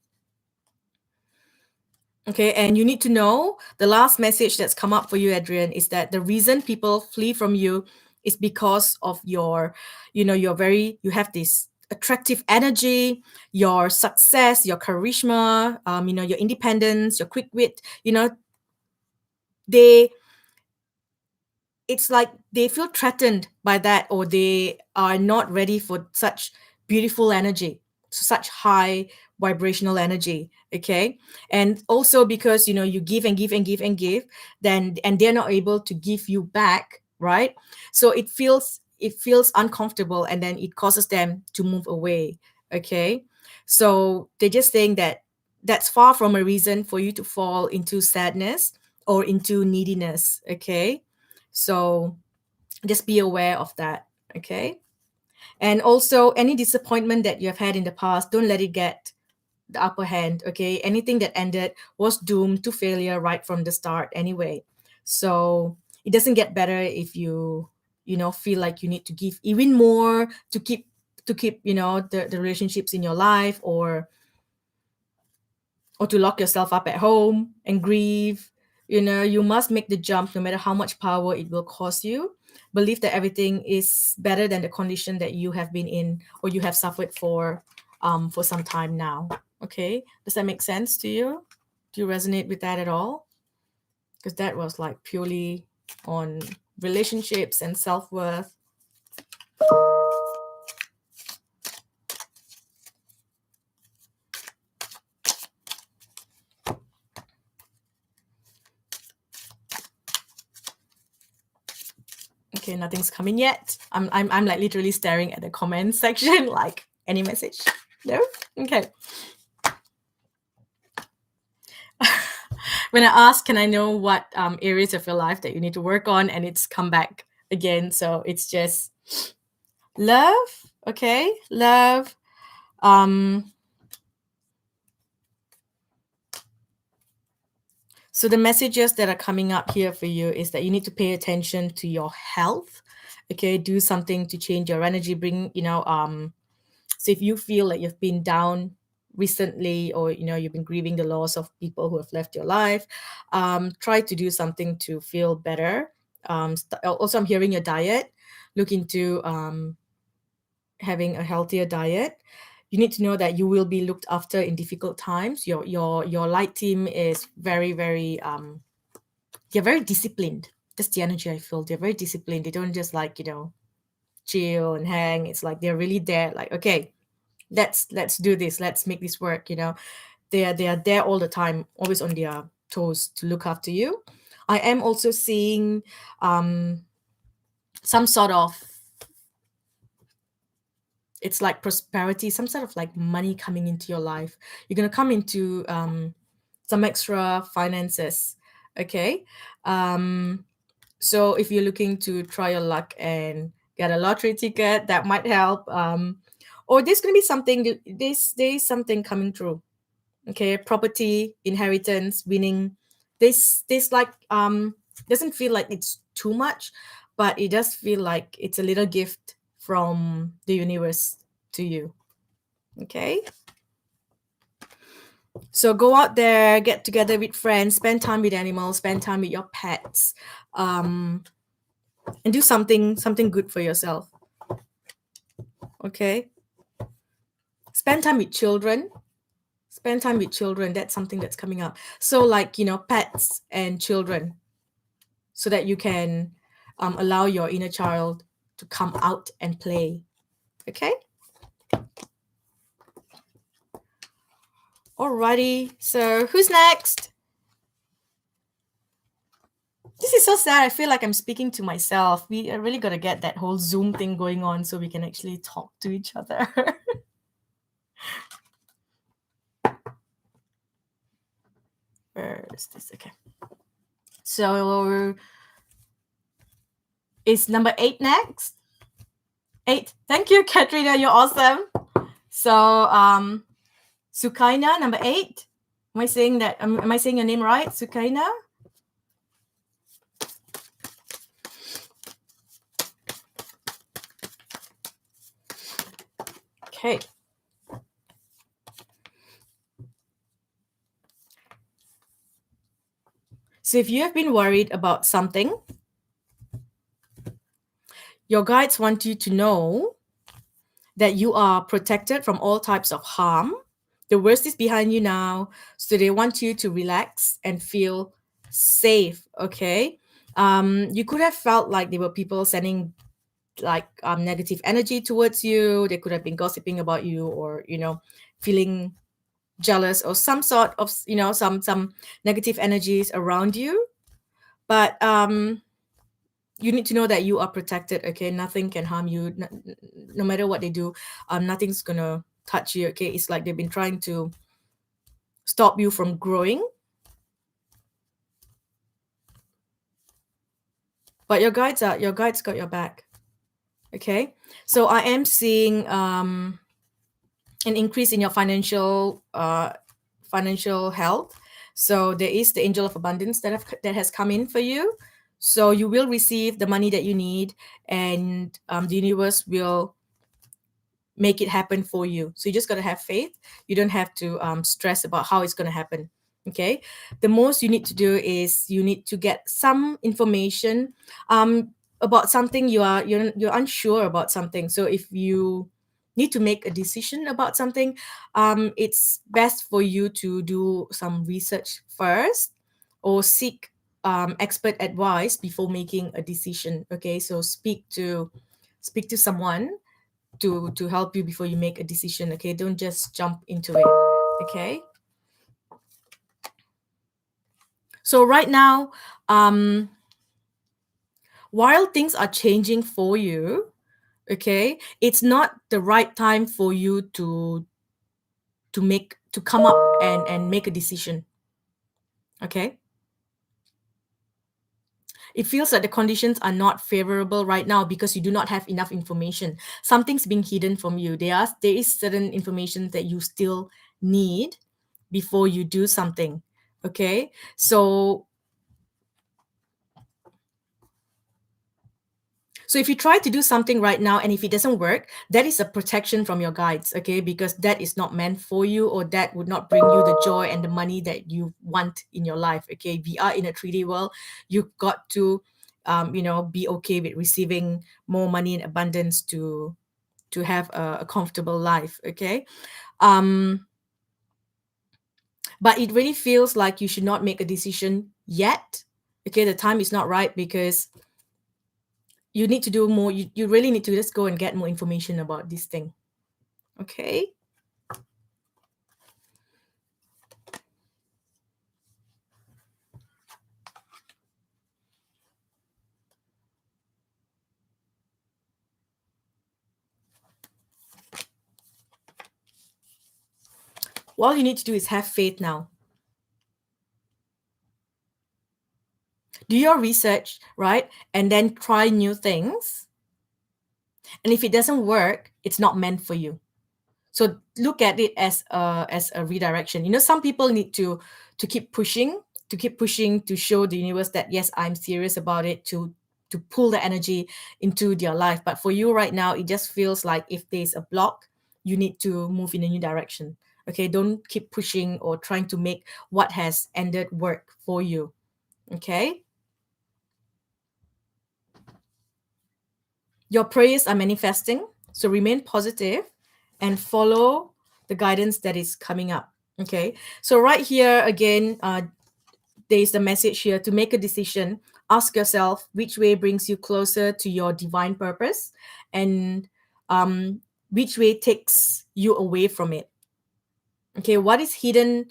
Okay, and you need to know the last message that's come up for you, Adrian, is that the reason people flee from you is because of you have this attractive energy, your success, your charisma, your independence, your quick wit. They it's like they feel threatened by that, or they are not ready for such beautiful energy, such high vibrational energy. Okay, and also because you give and give and give and give, then and they're not able to give you back, right? So it feels uncomfortable, and then it causes them to move away. Okay, so they're just saying that that's far from a reason for you to fall into sadness or into neediness. Okay, so just be aware of that. Okay. And also, any disappointment that you have had in the past, don't let it get the upper hand. Okay. Anything that ended was doomed to failure right from the start anyway. So it doesn't get better if feel like you need to give even more to keep the relationships in your life, or to lock yourself up at home and grieve. You must make the jump no matter how much power it will cost you. Believe that everything is better than the condition that you have been in or you have suffered for some time now. Okay, does that make sense to you? Do you resonate with that at all? Because that was like purely on relationships and self-worth. Okay, nothing's coming yet. I'm like literally staring at the comment section, like any message. No? Okay. When I ask, can I know what areas of your life that you need to work on, and it's come back again. So it's just love. Okay, love. So the messages that are coming up here for you is that you need to pay attention to your health. Okay, do something to change your energy. Bring, so if you feel like you've been down recently, or you've been grieving the loss of people who have left your life, try to do something to feel better. Also, I'm hearing your diet. Look into having a healthier diet. You need to know that you will be looked after in difficult times. Your light team is very, very they're very disciplined. That's the energy I feel. They're very disciplined. They don't just like, chill and hang. It's like they're really there, like, okay, let's do this, let's make this work. They are there all the time, always on their toes to look after you. I am also seeing some sort of, it's like prosperity, some sort of like money coming into your life. You're going to come into some extra finances. Okay. So if you're looking to try your luck and get a lottery ticket, that might help. Or there's going to be something, there's something coming through. Okay, property, inheritance, winning. This like doesn't feel like it's too much, but it does feel like it's a little gift from the universe to you. Okay, so go out there, get together with friends, spend time with animals, spend time with your pets, and do something good for yourself. Okay, spend time with children. Spend time with children. That's something that's coming up. So like, pets and children, so that you can allow your inner child to come out and play. Okay. Alrighty. So who's next? This is so sad. I feel like I'm speaking to myself. We are really got to get that whole Zoom thing going on so we can actually talk to each other. Where is this? Okay. So is number 8 next? 8. Thank you, Katrina. You're awesome. So Sukaina, number 8. Am I saying that? Am I saying your name right? Sukaina? Okay. So if you have been worried about something, your guides want you to know that you are protected from all types of harm. The worst is behind you now. So they want you to relax and feel safe. Okay. You could have felt like there were people sending like negative energy towards you. They could have been gossiping about you, or feeling jealous, or some sort of some negative energies around you. But you need to know that you are protected. Okay, nothing can harm you. No matter what they do, nothing's gonna touch you. Okay, it's like they've been trying to stop you from growing, but your guides got your back. Okay, so I am seeing an increase in your financial health. So there is the angel of abundance that has come in for you. So you will receive the money that you need, and the universe will make it happen for you. So you just got to have faith. You don't have to stress about how it's going to happen. Okay. The most you need to do is you need to get some information about something. You're unsure about something. So if you need to make a decision about something, it's best for you to do some research first, or seek expert advice before making a decision. Okay. So speak to someone to help you before you make a decision. Okay, don't just jump into it. Okay, so right now, while things are changing for you, okay, it's not the right time for you to come up and make a decision. Okay, it feels like the conditions are not favorable right now because you do not have enough information. Something's being hidden from you. There is certain information that you still need before you do something. Okay, so So if you try to do something right now and if it doesn't work, that is a protection from your guides, okay? Because that is not meant for you, or that would not bring you the joy and the money that you want in your life, okay? We are in a 3D world. You've got to, be okay with receiving more money in abundance to have a comfortable life, okay? Um, but it really feels like you should not make a decision yet, okay? The time is not right because you need to do more. You really need to just go and get more information about this thing. Okay. All you need to do is have faith now. Do your research, right? And then try new things. And if it doesn't work, it's not meant for you. So look at it as a redirection. Some people need to keep pushing, to show the universe that yes, I'm serious about it, to pull the energy into their life. But for you right now, it just feels like if there's a block, you need to move in a new direction. Okay, don't keep pushing or trying to make what has ended work for you. Okay. Your prayers are manifesting, so remain positive and follow the guidance that is coming up. Okay, so right here again, there's the message here to make a decision. Ask yourself which way brings you closer to your divine purpose, and which way takes you away from it. Okay, what is hidden?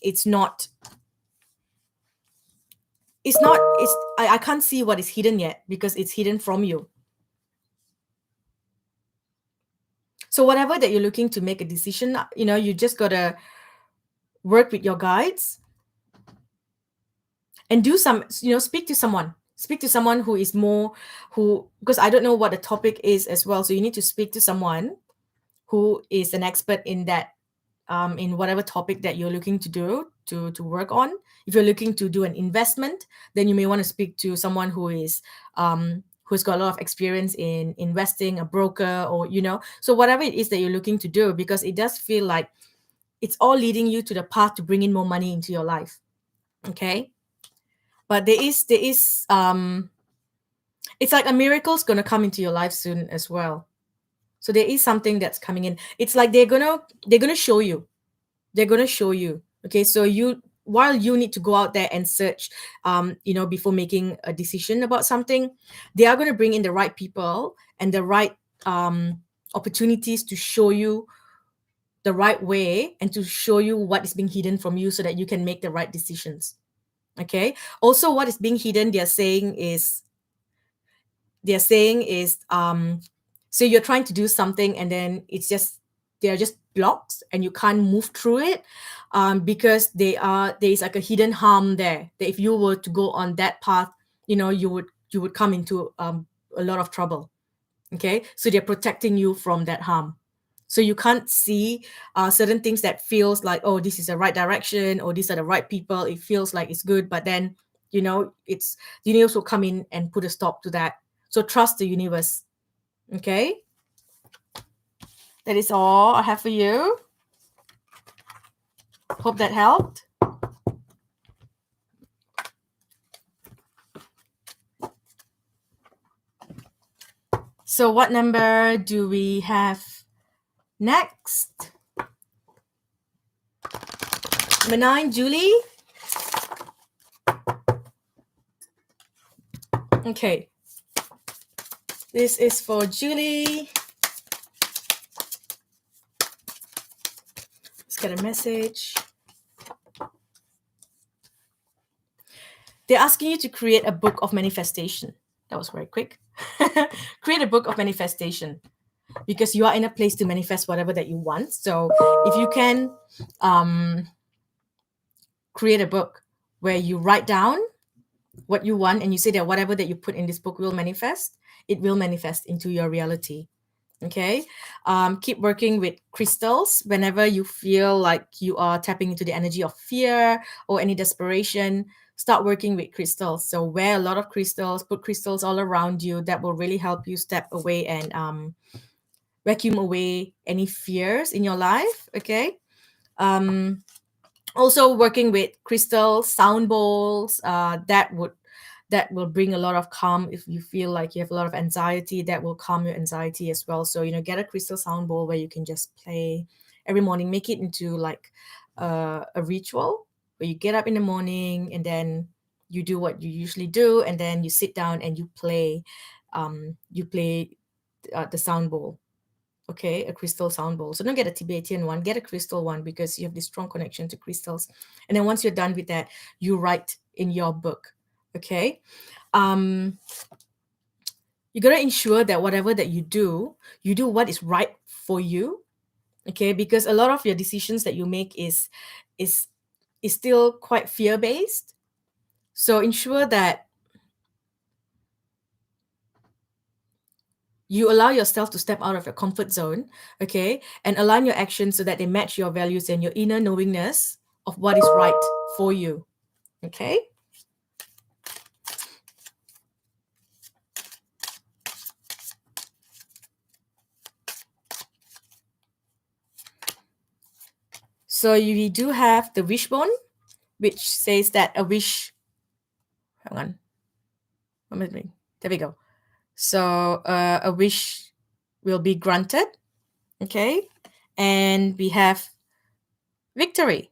It's not. It's not. It's. I can't see what is hidden yet because it's hidden from you. So whatever that you're looking to make a decision, you just gotta work with your guides and do some, speak to someone who is more, who, because I don't know what the topic is as well. So you need to speak to someone who is an expert in that, in whatever topic that you're looking to do, to work on. If you're looking to do an investment, then you may want to speak to someone who's got a lot of experience in investing, a broker, or so whatever it is that you're looking to do, because it does feel like it's all leading you to the path to bring in more money into your life. Okay. But there is it's like a miracle's gonna come into your life soon as well. So there is something that's coming in. It's like they're gonna show you. They're gonna show you. Okay, so while you need to go out there and search, before making a decision about something, they are gonna bring in the right people and the right opportunities to show you the right way and to show you what is being hidden from you so that you can make the right decisions. Okay. Also, what is being hidden, they're saying is so you're trying to do something and then there are just blocks and you can't move through it, because there is like a hidden harm there, that if you were to go on that path, you would come into a lot of trouble. Okay, so they're protecting you from that harm. So you can't see certain things that feels like, oh, this is the right direction, or these are the right people, it feels like it's good, but then it's the universe will come in and put a stop to that. So trust the universe. Okay, that is all I have for you. Hope that helped. So what number do we have next? Number 9, Julie. Okay, this is for Julie. Let's get a message. They're asking you to create a book of manifestation. That was very quick. Create a book of manifestation, because you are in a place to manifest whatever that you want. So if you can create a book where you write down what you want and you say that whatever that you put in this book will manifest, it will manifest into your reality. Okay. Keep working with crystals whenever you feel like you are tapping into the energy of fear or any desperation. start working with crystals. So wear a lot of crystals, put crystals all around you. That will really help you step away and vacuum away any fears in your life. Okay. Um, Also working with crystal sound bowls, that will bring a lot of calm. If you feel like you have a lot of anxiety, that will calm your anxiety as well. So get a crystal sound bowl where you can just play every morning. Make it into like a ritual where you get up in the morning and then you do what you usually do, and then you sit down and you play the sound bowl. Okay, a crystal sound bowl. So don't get a Tibetan one, get a crystal one, because you have this strong connection to crystals. And then once you're done with that, you write in your book. Okay. um you got to ensure that whatever that you do what is right for you. Okay, because a lot of your decisions that you make is is still quite fear based. So ensure that you allow yourself to step out of your comfort zone. Okay, and align your actions so that they match your values and your inner knowingness of what is right for you. Okay. So we do have the wishbone, which says that a wish. Hang on. One minute. There we go. So a wish will be granted. Okay, and we have victory.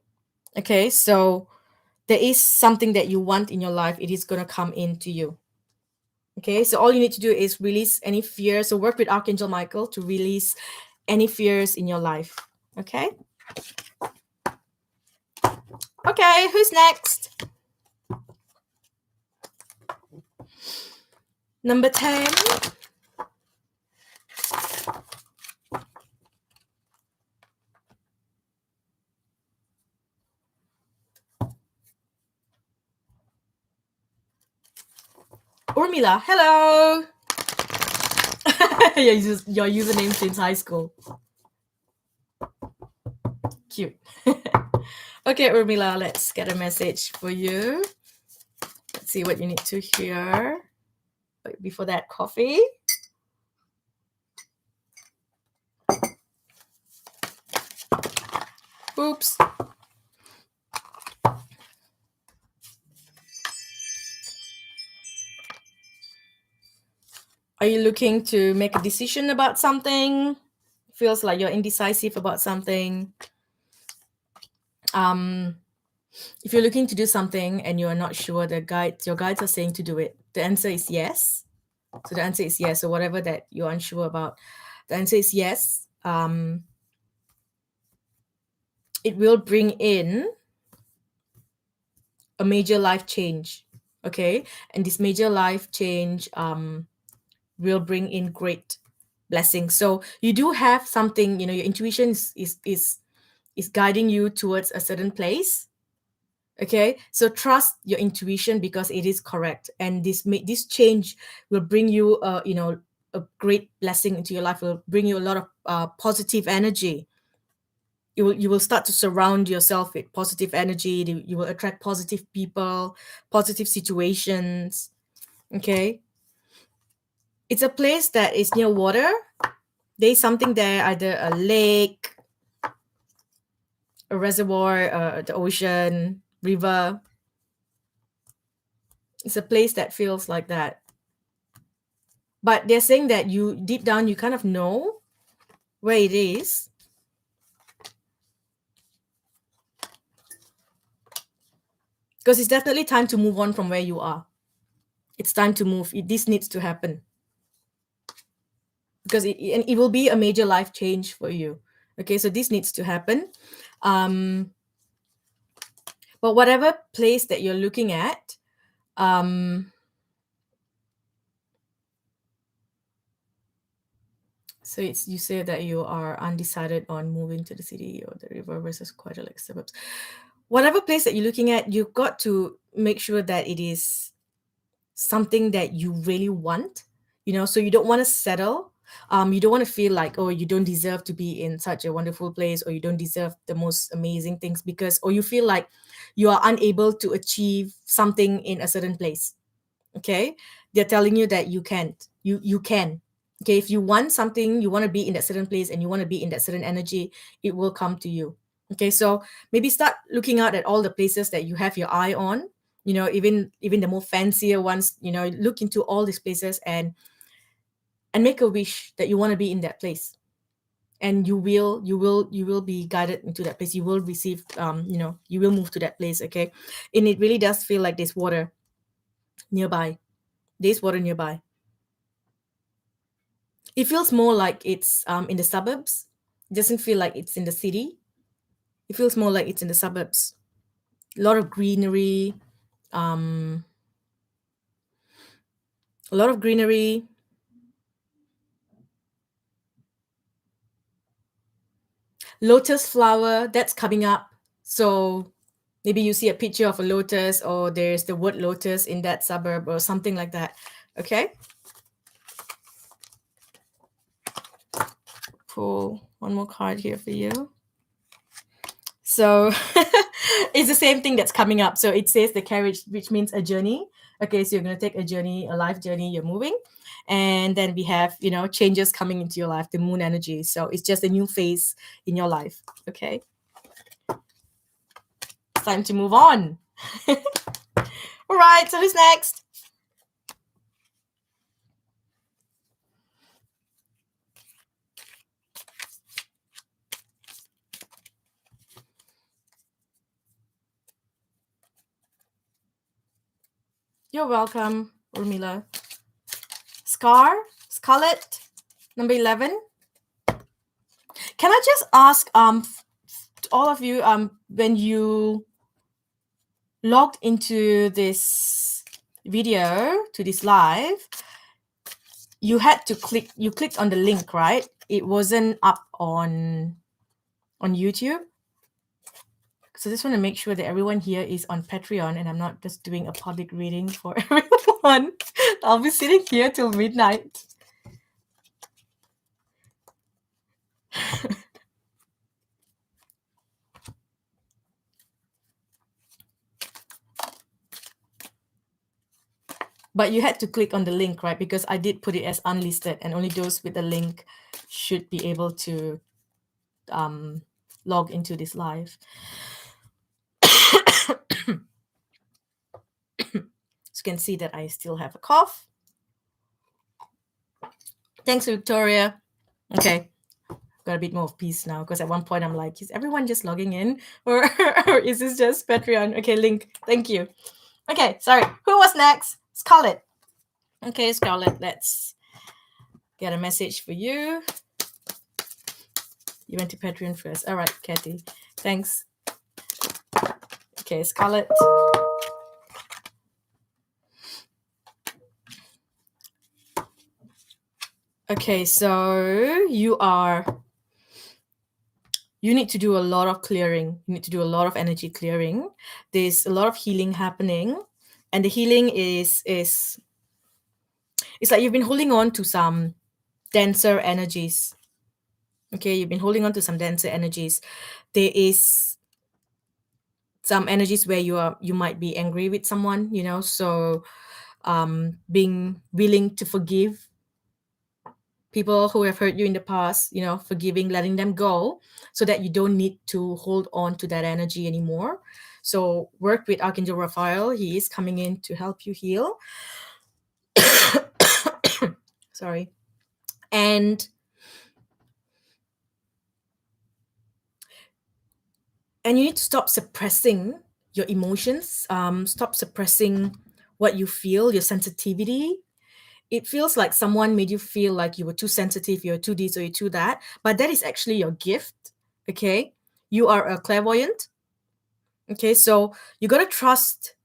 Okay, so there is something that you want in your life. It is gonna come into you. Okay, so all you need to do is release any fear. So work with Archangel Michael to release any fears in your life. Okay. Okay, who's next? Number 10. Urmila, hello. your username since high school. Cute. Okay, Urmila, let's get a message for you. Let's see what you need to hear. Wait, before that, coffee. Oops. Are you looking to make a decision about something? Feels like you're indecisive about something. If you're looking to do something and you're not sure, your guides are saying to do it. The answer is yes. So the answer is yes. So whatever that you're unsure about, the answer is yes. It will bring in a major life change. Okay, and this major life change will bring in great blessings. So you do have something, your intuition is guiding you towards a certain place. Okay, so trust your intuition because it is correct, and this change will bring you a great blessing into your life. Will bring you a lot of positive energy. You will start to surround yourself with positive energy. You will attract positive people, positive situations. Okay, it's a place that is near water. There's something there, either a lake, a reservoir, the ocean, river. It's a place that feels like that. But they're saying that you deep down you kind of know where it is. Because it's definitely time to move on from where you are. It's time to move. This needs to happen. Because it will be a major life change for you. Okay, so this needs to happen. But whatever place that you're looking at, so you say that you are undecided on moving to the city or the river versus quieter like suburbs. Whatever place that you're looking at, you've got to make sure that it is something that you really want, so you don't want to settle. You don't want to feel like, oh, you don't deserve to be in such a wonderful place, or you don't deserve the most amazing things, because, or you feel like you are unable to achieve something in a certain place. Okay, they're telling you that you can't. You can. Okay, if you want something, you want to be in that certain place, and you want to be in that certain energy, it will come to you. Okay, so maybe start looking out at all the places that you have your eye on. Even the more fancier ones. Look into all these places, and make a wish that you want to be in that place, and you will be guided into that place. You will receive, you will move to that place. Okay, and it really does feel like there's water nearby. There's water nearby. It feels more like it's in the suburbs. It doesn't feel like it's in the city. It feels more like it's in the suburbs. A lot of greenery. um a lot of greenery. Lotus flower, that's coming up. So maybe you see a picture of a lotus, or there's the word lotus in that suburb, or something like that. Okay, pull one more card here for you. So it's the same thing that's coming up. So it says the carriage, which means a journey. Okay, so you're going to take a journey, a life journey, you're moving. And then we have, changes coming into your life, the moon energy. So it's just a new phase in your life. Okay, it's time to move on. All right, so who's next? You're welcome, Rumila. Scarlett, number 11. Can I just ask all of you, when you logged into this video, to this live, you clicked on the link, right? It wasn't up on YouTube. So I just want to make sure that everyone here is on Patreon, and I'm not just doing a public reading for everyone. I'll be sitting here till midnight. But you had to click on the link, right? Because I did put it as unlisted, and only those with the link should be able to log into this live. So you can see that I still have a cough. Thanks, Victoria. Okay, got a bit more of peace now, because at one point I'm like, is everyone just logging in, or is this just Patreon? Okay, link. Thank you. Okay, sorry. Who was next? Scarlett. Okay, Scarlett, let's get a message for you. You went to Patreon first. All right, Kathy. Thanks. Okay, Scarlett. Okay, so you need to do a lot of clearing. You need to do a lot of energy clearing. There's a lot of healing happening, and the healing is it's like you've been holding on to some denser energies. Okay, you've been holding on to some denser energies. There is some energies where you might be angry with someone, so being willing to forgive people who have hurt you in the past, forgiving, letting them go, so that you don't need to hold on to that energy anymore. So work with Archangel Raphael. He is coming in to help you heal. Sorry. And you need to stop suppressing your emotions. Stop suppressing what you feel, your sensitivity. It feels like someone made you feel like you were too sensitive, you're too this or you're too that, but that is actually your gift. Okay, you are a clairvoyant. Okay, so you got to trust,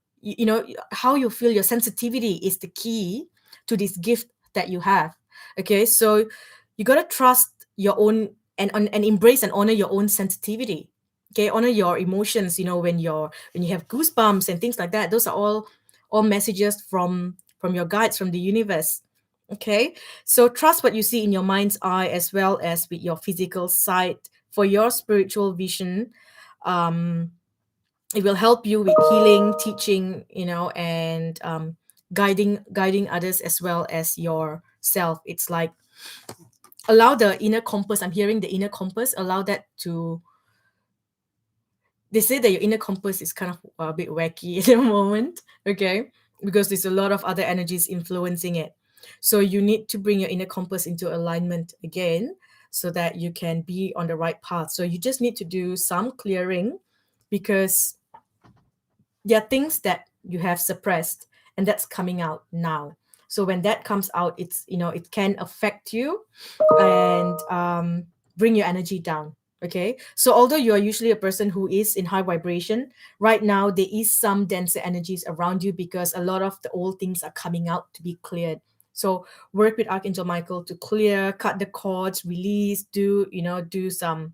how you feel. Your sensitivity is the key to this gift that you have. Okay, so you got to trust your own, and embrace and honor your own sensitivity. Okay, honor your emotions. When you have goosebumps and things like that, those are all messages from your guides, from the universe. Okay, so trust what you see in your mind's eye as well as with your physical sight for your spiritual vision. Um, it will help you with healing, teaching, and guiding others as well as yourself. It's like allow the inner compass. I'm hearing the inner compass. Allow that to. They say that your inner compass is kind of a bit wacky at the moment, okay? Because there's a lot of other energies influencing it. So you need to bring your inner compass into alignment again so that you can be on the right path. So you just need to do some clearing because there are things that you have suppressed and that's coming out now. So when that comes out, it can affect you and bring your energy down. Okay, so although you are usually a person who is in high vibration, right now there is some denser energies around you because a lot of the old things are coming out to be cleared. So work with Archangel Michael to clear, cut the cords, release, do some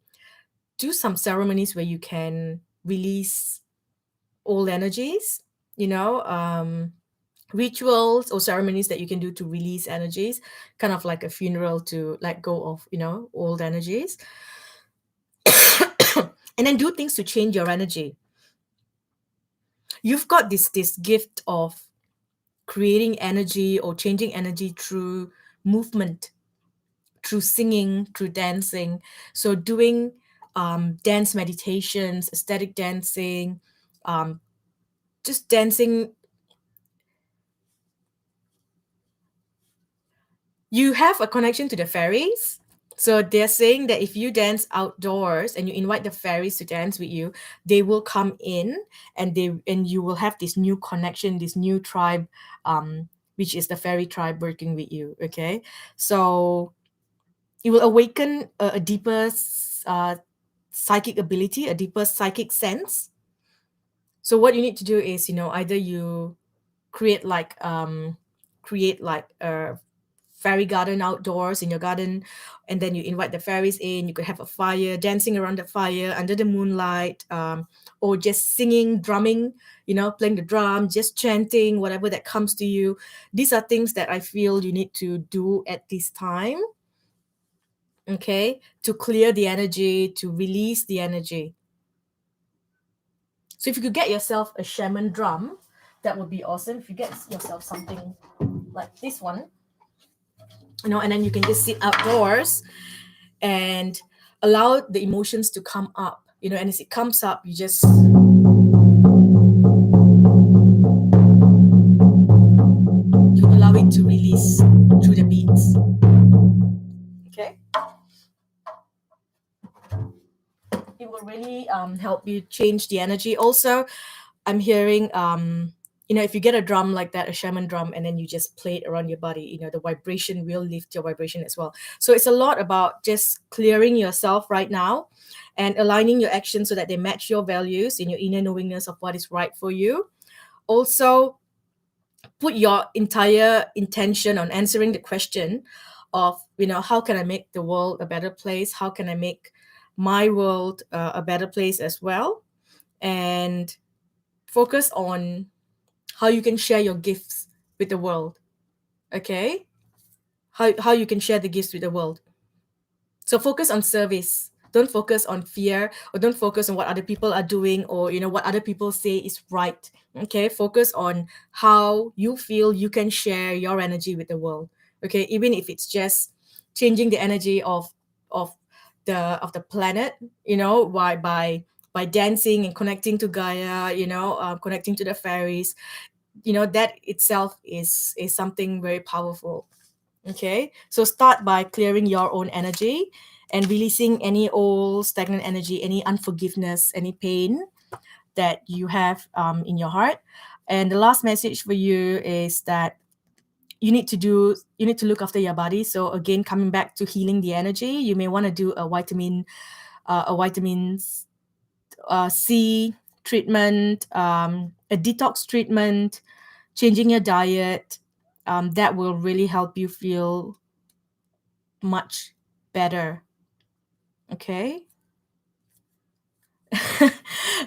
ceremonies where you can release old energies, you know um rituals or ceremonies that you can do to release energies, kind of like a funeral to let go of old energies. And then do things to change your energy. You've got this gift of creating energy or changing energy through movement, through singing, through dancing. So doing dance meditations, aesthetic dancing, um, just dancing. You have a connection to the fairies. So they're saying that if you dance outdoors and you invite the fairies to dance with you, they will come in and you will have this new connection, this new tribe, which is the fairy tribe working with you. Okay, so it will awaken a deeper psychic ability, a deeper psychic sense. So what you need to do is, either you create like a fairy garden outdoors in your garden, and then you invite the fairies in. You could have a fire, dancing around the fire under the moonlight, or just singing, drumming, playing the drum, just chanting, whatever that comes to you. These are things that I feel you need to do at this time, okay, to clear the energy, to release the energy. So if you could get yourself a shaman drum, that would be awesome. If you get yourself something like this one, and then you can just sit outdoors and allow the emotions to come up, and as it comes up, you allow it to release through the beats. Okay, it will really help you change the energy. Also, I'm hearing if you get a drum like that, a shaman drum, and then you just play it around your body, the vibration will lift your vibration as well. So it's a lot about just clearing yourself right now and aligning your actions so that they match your values and your inner knowingness of what is right for you. Also, put your entire intention on answering the question of, how can I make the world a better place? How can I make my world a better place as well? And focus on how you can share your gifts with the world. Okay, how you can share the gifts with the world. So focus on service. Don't focus on fear, or don't focus on what other people are doing, or what other people say is right. Okay, focus on how you feel you can share your energy with the world. Okay, even if it's just changing the energy of the planet, by dancing and connecting to Gaia, connecting to the fairies, that itself is something very powerful. Okay, so start by clearing your own energy and releasing any old stagnant energy, any unforgiveness, any pain that you have in your heart. And the last message for you is that you need to look after your body. So again, coming back to healing the energy, you may want to do a vitamins C treatment, a detox treatment, changing your diet. That will really help you feel much better. Okay.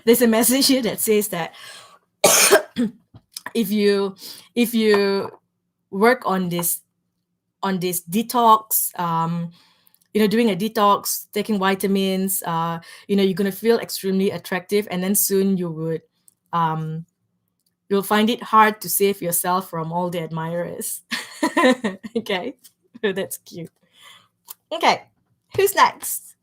There's a message here that says that if you if you work on this on this detox, doing a detox, taking vitamins, you're going to feel extremely attractive. And then soon um, you'll find it hard to save yourself from all the admirers. Okay. That's cute. Okay. Who's next?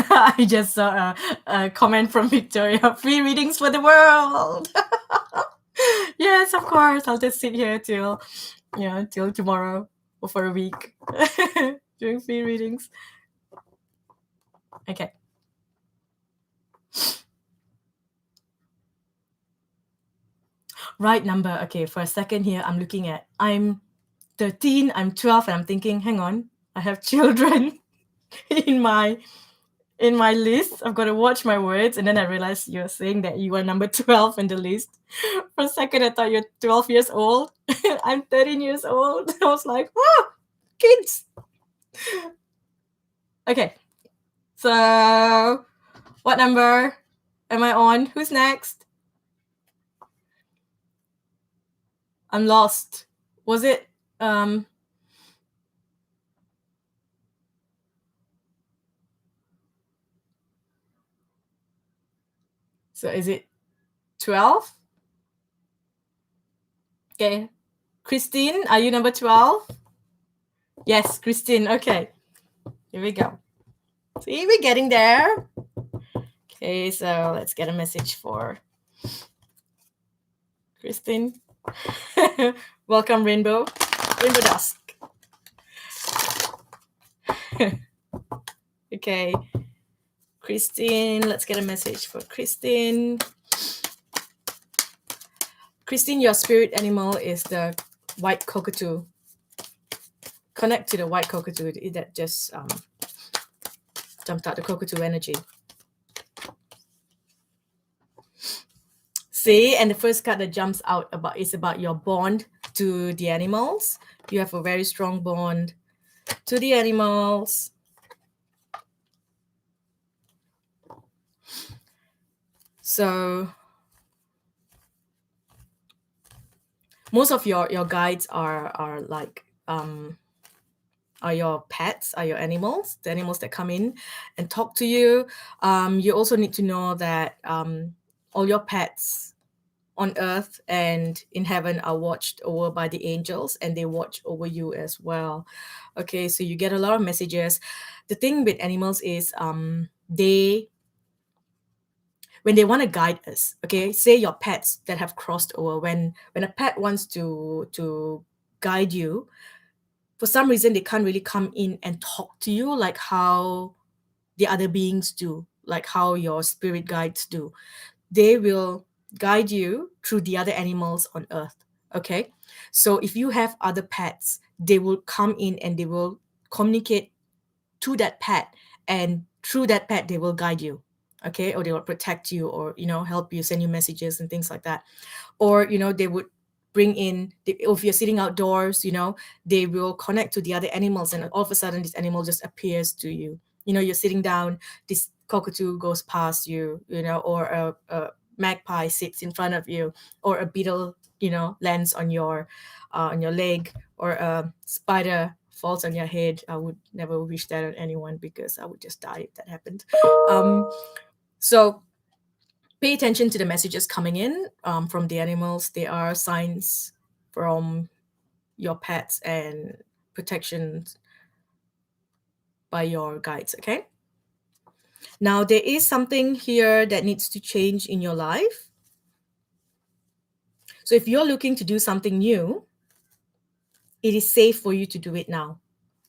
I just saw a comment from Victoria. Free readings for the world. Yes, of course. I'll just sit here till tomorrow or for a week doing free readings. Okay. Right number. Okay, for a second here, I'm 13, I'm 12, and I'm thinking, hang on, I have children in my list. I've got to watch my words. And then I realized you're saying that you are number 12 in the list. For a second, I thought you're 12 years old. I'm 13 years old. I was like, wow, kids. Okay. So, what number am I on? Who's next? I'm lost. Was it so is it 12? Okay. Christine, are you number 12? Yes, Christine. Okay. Here we go. See, we're getting there. Okay, so let's get a message for Christine. Welcome, Rainbow Dusk. Okay, Christine, let's get a message for Christine. Christine, your spirit animal is the white cockatoo. Connect to the white cockatoo that just jumped out, the cockatoo energy. See, and the first card that jumps out is about your bond to the animals. You have a very strong bond to the animals. So most of your guides are like are your pets, are your animals, the animals that come in and talk to you. You also need to know that all your pets on earth and in heaven are watched over by the angels, and they watch over you as well. Okay, so you get a lot of messages. The thing with animals is they when they want to guide us, okay, say your pets that have crossed over, when a pet wants to guide you, for some reason they can't really come in and talk to you like how the other beings do, like how your spirit guides do. They will guide you through the other animals on earth. Okay, so if you have other pets, they will come in and they will communicate to that pet, and through that pet they will guide you. Okay, or they will protect you, or help you, send you messages and things like that. Or they would bring in if you're sitting outdoors, they will connect to the other animals, and all of a sudden this animal just appears to you. You're sitting down, this cockatoo goes past you, or a magpie sits in front of you, or a beetle lands on your leg, or a spider falls on your head. I would never wish that on anyone, because I would just die if that happened. So pay attention to the messages coming in from the animals. They are signs from your pets and protections by your guides. Okay, now there is something here that needs to change in your life. So if you're looking to do something new, it is safe for you to do it now.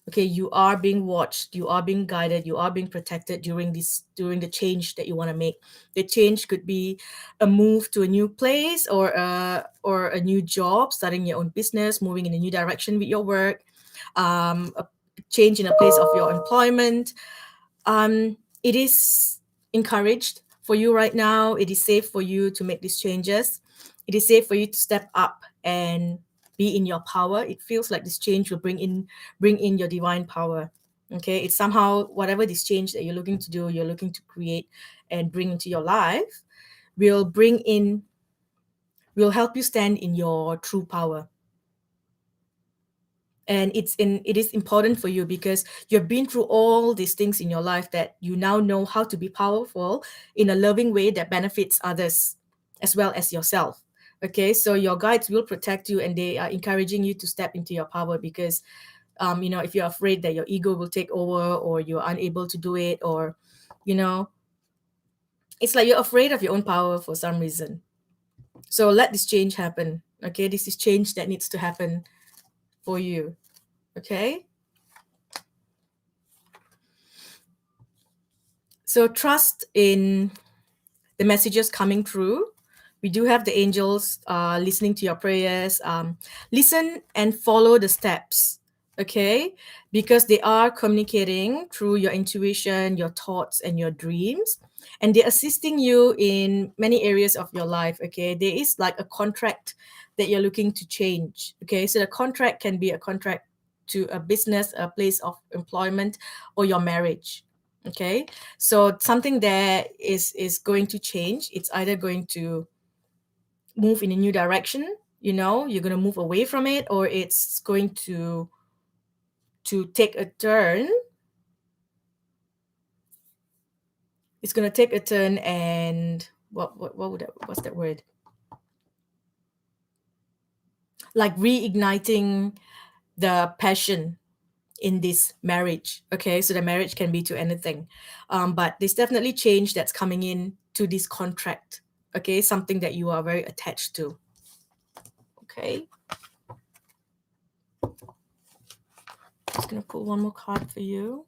Okay, you are being watched, you are being guided, you are being protected during the change that you want to make. The change could be a move to a new place, or a new job, starting your own business, moving in a new direction with your work, a change in a place of your employment. It is encouraged for you right now. It is safe for you to make these changes. It is safe for you to step up and be in your power. It feels like this change will bring in your divine power. Okay, it's somehow whatever this change that you're looking to do, you're looking to create and bring into your life, will bring in, will help you stand in your true power. And it is important for you because you've been through all these things in your life that you now know how to be powerful in a loving way that benefits others as well as yourself. Okay, so your guides will protect you and they are encouraging you to step into your power because if you're afraid that your ego will take over or you're unable to do it, or you know it's like you're afraid of your own power for some reason. So let this change happen. Okay, this is change that needs to happen for you. Okay, so trust in the messages coming through. We do have the angels listening to your prayers. Listen and follow the steps, okay? Because they are communicating through your intuition, your thoughts, and your dreams. And they're assisting you in many areas of your life, okay? There is like a contract that you're looking to change, okay? So the contract can be a contract to a business, a place of employment, or your marriage. Okay, so something there is going to change. It's either going to move in a new direction, you're going to move away from it, or it's going to take a turn. It's going to take a turn, and what's that word, like reigniting the passion in this marriage. Okay, so the marriage can be to anything, but there's definitely change that's coming in to this contract. Okay, something that you are very attached to. Okay, just gonna pull one more card for you.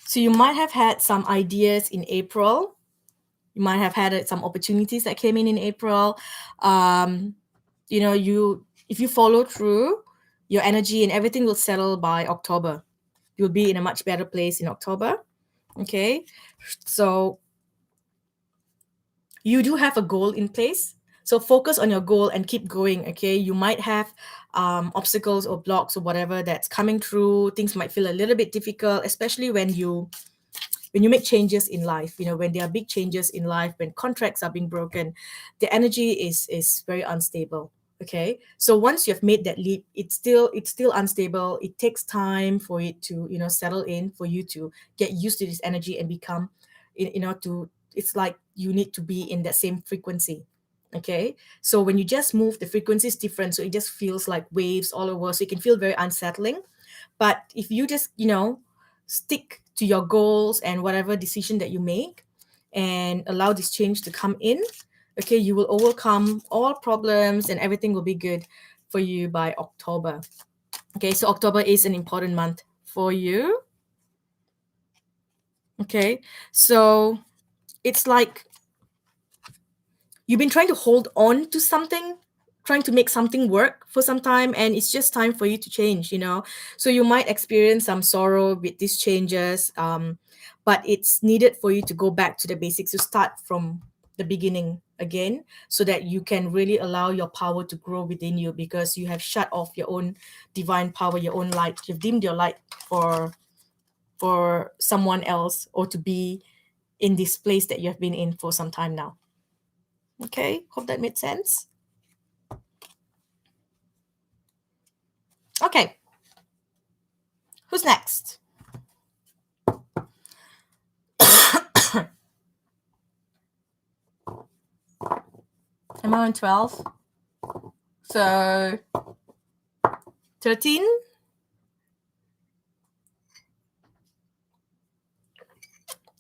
So you might have had some ideas in April. You might have had some opportunities that came in April. You if you follow through, your energy and everything will settle by October. You'll be in a much better place in October. Okay, so you do have a goal in place. So focus on your goal and keep going. Okay, you might have obstacles or blocks or whatever that's coming through. Things might feel a little bit difficult, especially when you make changes in life. When there are big changes in life, when contracts are being broken, the energy is very unstable. Okay, so once you've made that leap, it's still unstable. It takes time for it to settle in, for you to get used to this energy and become to it's like you need to be in that same frequency. Okay, so when you just move, the frequency is different, so it just feels like waves all over, so it can feel very unsettling. But if you just stick to your goals and whatever decision that you make and allow this change to come in, okay, you will overcome all problems and everything will be good for you by October. Okay, so October is an important month for you. Okay, so it's like you've been trying to hold on to something, trying to make something work for some time, and it's just time for you to change. So you might experience some sorrow with these changes, but it's needed for you to go back to the basics, to start from the beginning again, so that you can really allow your power to grow within you, because you have shut off your own divine power, your own light. You've dimmed your light for someone else, or to be in this place that you have been in for some time now. Okay, hope that made sense. Okay, who's next? Am I on 12? So 13?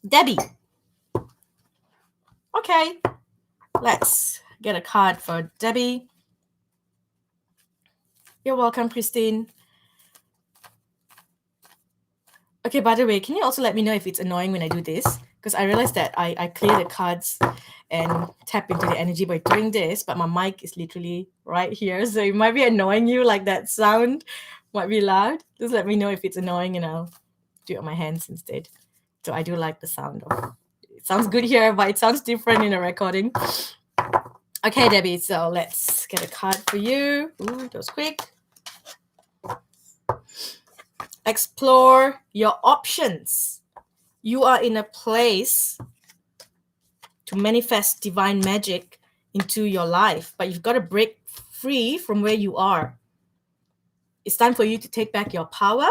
Debbie. Okay, let's get a card for Debbie. You're welcome, Christine. Okay, by the way, can you also let me know if it's annoying when I do this? Because I realized that I clear the cards and tap into the energy by doing this, but my mic is literally right here, so it might be annoying you, like that sound might be loud. Just let me know if it's annoying and I'll do it on my hands instead. So I do like the sound of it. Sounds good here, but it sounds different in a recording. Okay, Debbie, so let's get a card for you. Ooh, that was quick. Explore your options. You are in a place to manifest divine magic into your life, but you've got to break free from where you are. It's time for you to take back your power,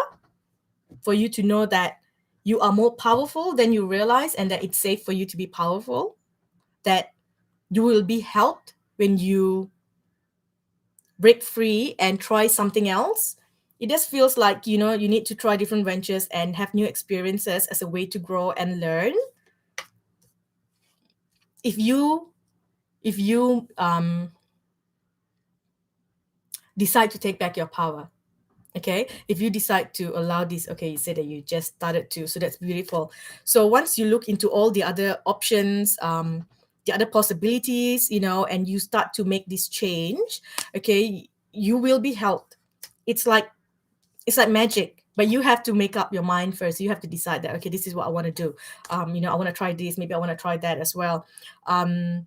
for you to know that you are more powerful than you realize, and that it's safe for you to be powerful, that you will be helped when you break free and try something else. It just feels like, you know, you need to try different ventures and have new experiences as a way to grow and learn. If you decide to take back your power, okay, if you decide to allow this, okay, you said that you just started to, so that's beautiful. So once you look into all the other options, the other possibilities, you know, and you start to make this change, okay, you will be helped. It's like magic, but you have to make up your mind first. You have to decide that, okay, this is what I want to do. You know, I want to try this, maybe I want to try that as well. You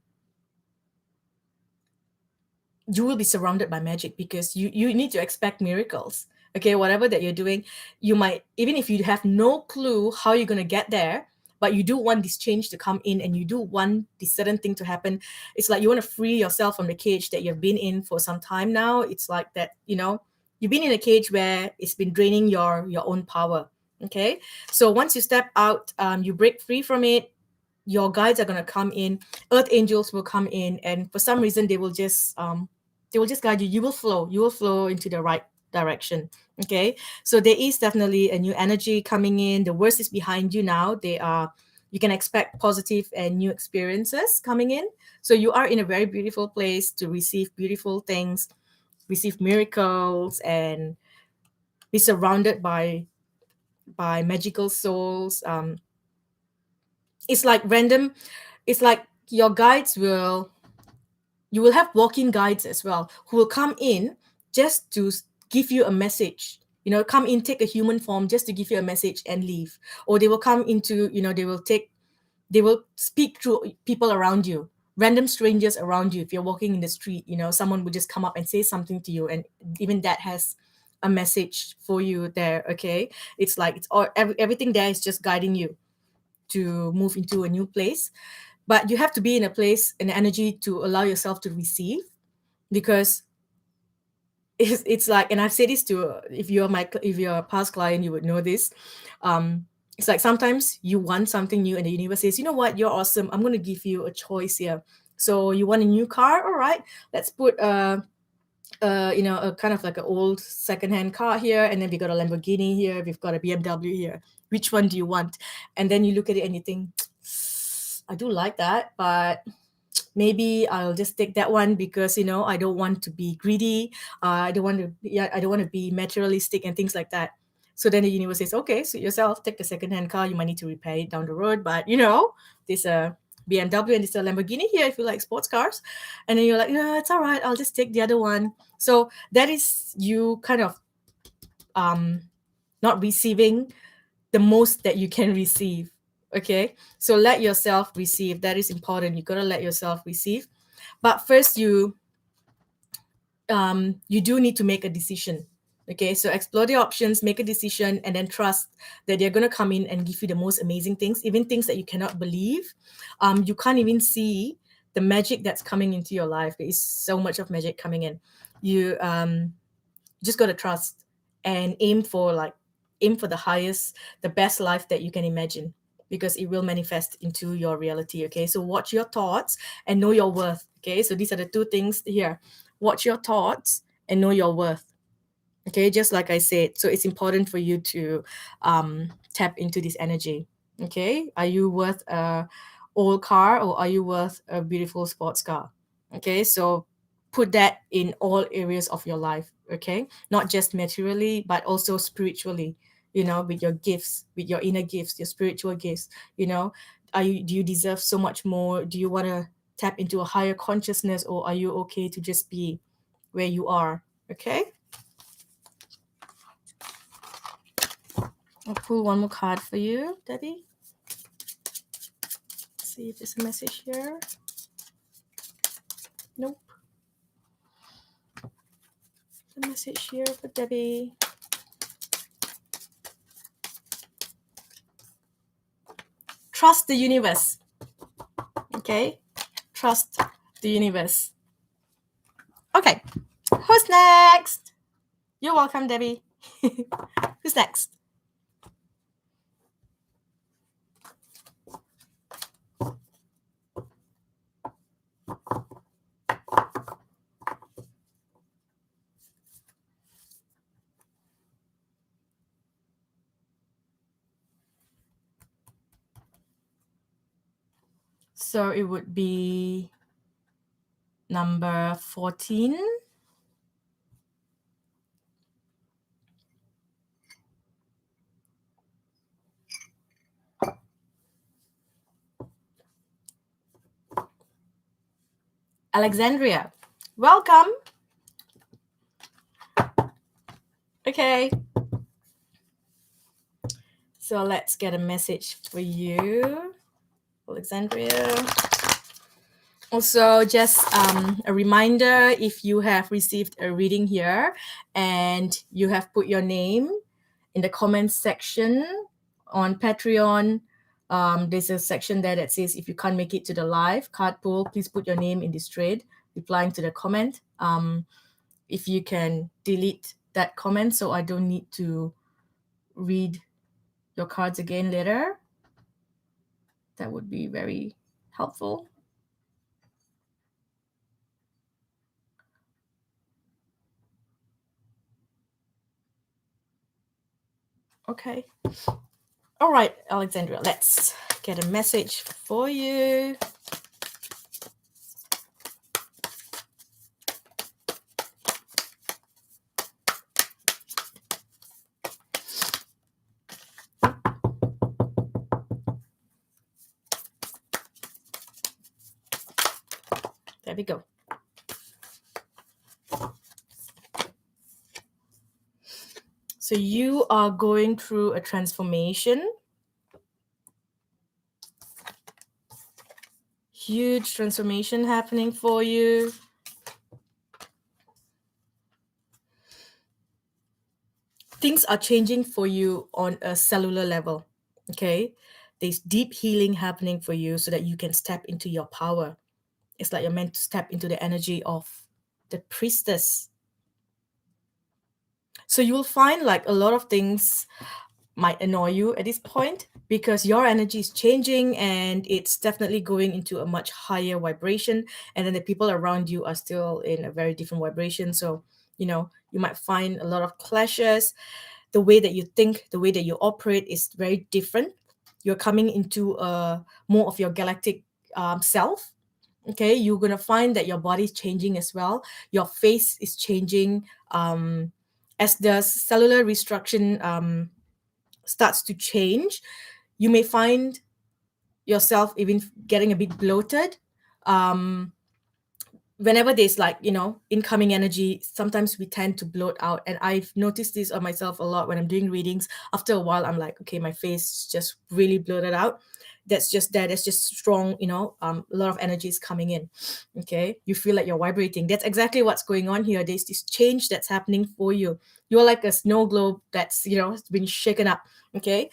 will be surrounded by magic, because you need to expect miracles. Okay, whatever that you're doing, you might, even if you have no clue how you're going to get there, but you do want this change to come in, and you do want this certain thing to happen. It's like you want to free yourself from the cage that you've been in for some time now. It's like that, you know, you've been in a cage where it's been draining your own power. Okay, so once you step out, you break free from it, your guides are going to come in, earth angels will come in, and for some reason they will just guide you. You will flow into the right direction. Okay, so there is definitely a new energy coming in. The worst is behind you now. You can expect positive and new experiences coming in. So you are in a very beautiful place to receive beautiful things, receive miracles, and be surrounded by magical souls. It's like random. It's like your guides will you will have walking guides as well, who will come in just to give you a message, you know, come in, take a human form just to give you a message and leave. Or they will come into, you know, they will speak to people around you, random strangers around you. If you're walking in the street, you know, someone would just come up and say something to you, and even that has a message for you there. Okay, it's like it's all everything there is just guiding you to move into a new place. But you have to be in a place and energy to allow yourself to receive, because it's like, and I've said this to, if you're a past client, you would know this. It's like sometimes you want something new, and the universe says, you know what, you're awesome, I'm going to give you a choice here. So you want a new car, all right, let's put you know, a kind of like an old secondhand car here, and then we got a Lamborghini here, we've got a BMW here. Which one do you want? And then you look at it and you think, I do like that, but maybe I'll just take that one, because, you know, I don't want to be greedy. I don't want to. Yeah, I don't want to be materialistic and things like that. So then the universe says, okay, suit yourself. Take the second-hand car. You might need to repair it down the road, but you know, there's a BMW and there's a Lamborghini here if you like sports cars. And then you're like, no, it's all right. I'll just take the other one. So that is you kind of not receiving the most that you can receive. Okay, so let yourself receive. That is important. You got to let yourself receive. But first you do need to make a decision. Okay, so explore the options, make a decision, and then trust that they're going to come in and give you the most amazing things, even things that you cannot believe. You can't even see the magic that's coming into your life. There is so much of magic coming in. You just got to trust and aim for the highest, the best life that you can imagine, because it will manifest into your reality. Okay, so watch your thoughts and know your worth. Okay, so these are the two things here. Watch your thoughts and know your worth. Okay, just like I said, so it's important for you to tap into this energy. Okay, are you worth a old car, or are you worth a beautiful sports car? Okay, so put that in all areas of your life. Okay, not just materially but also spiritually, you know, with your gifts, with your inner gifts, your spiritual gifts. You know, do you deserve so much more? Do you want to tap into a higher consciousness, or are you okay to just be where you are? Okay, I'll pull one more card for you, Daddy. see if there's a message here. Nope. The message here for Debbie. Trust the universe. Okay? Trust the universe. Okay. Who's next? You're welcome, Debbie. Who's next? So it would be number 14. Alexandria. Welcome. Okay. So let's get a message for you, Alexandria. Also, just a reminder, if you have received a reading here and you have put your name in the comments section on Patreon, there's a section there that says if you can't make it to the live card pull, please put your name in this thread, replying to the comment. If you can delete that comment so I don't need to read your cards again later, that would be very helpful. Okay. All right, Alexandria, let's get a message for you. There we go. So you are going through a transformation. Huge transformation happening for you. Things are changing for you on a cellular level, okay? There's deep healing happening for you so that you can step into your power. It's like you're meant to step into the energy of the priestess. So you will find like a lot of things might annoy you at this point because your energy is changing and it's definitely going into a much higher vibration, and then the people around you are still in a very different vibration. So you might find a lot of clashes. The way that you think, the way that you operate is very different. You're coming into more of your galactic self. Okay, you're gonna find that your body's changing as well. Your face is changing as the cellular restriction starts to change. You may find yourself even getting a bit bloated. Whenever there's like incoming energy, sometimes we tend to bloat out, and I've noticed this on myself a lot when I'm doing readings. After a while I'm like, okay, my face just really bloated out. That's just strong, a lot of energy is coming in. Okay, you feel like you're vibrating. That's exactly what's going on here. There's this change that's happening for you. You're like a snow globe that's been shaken up. Okay,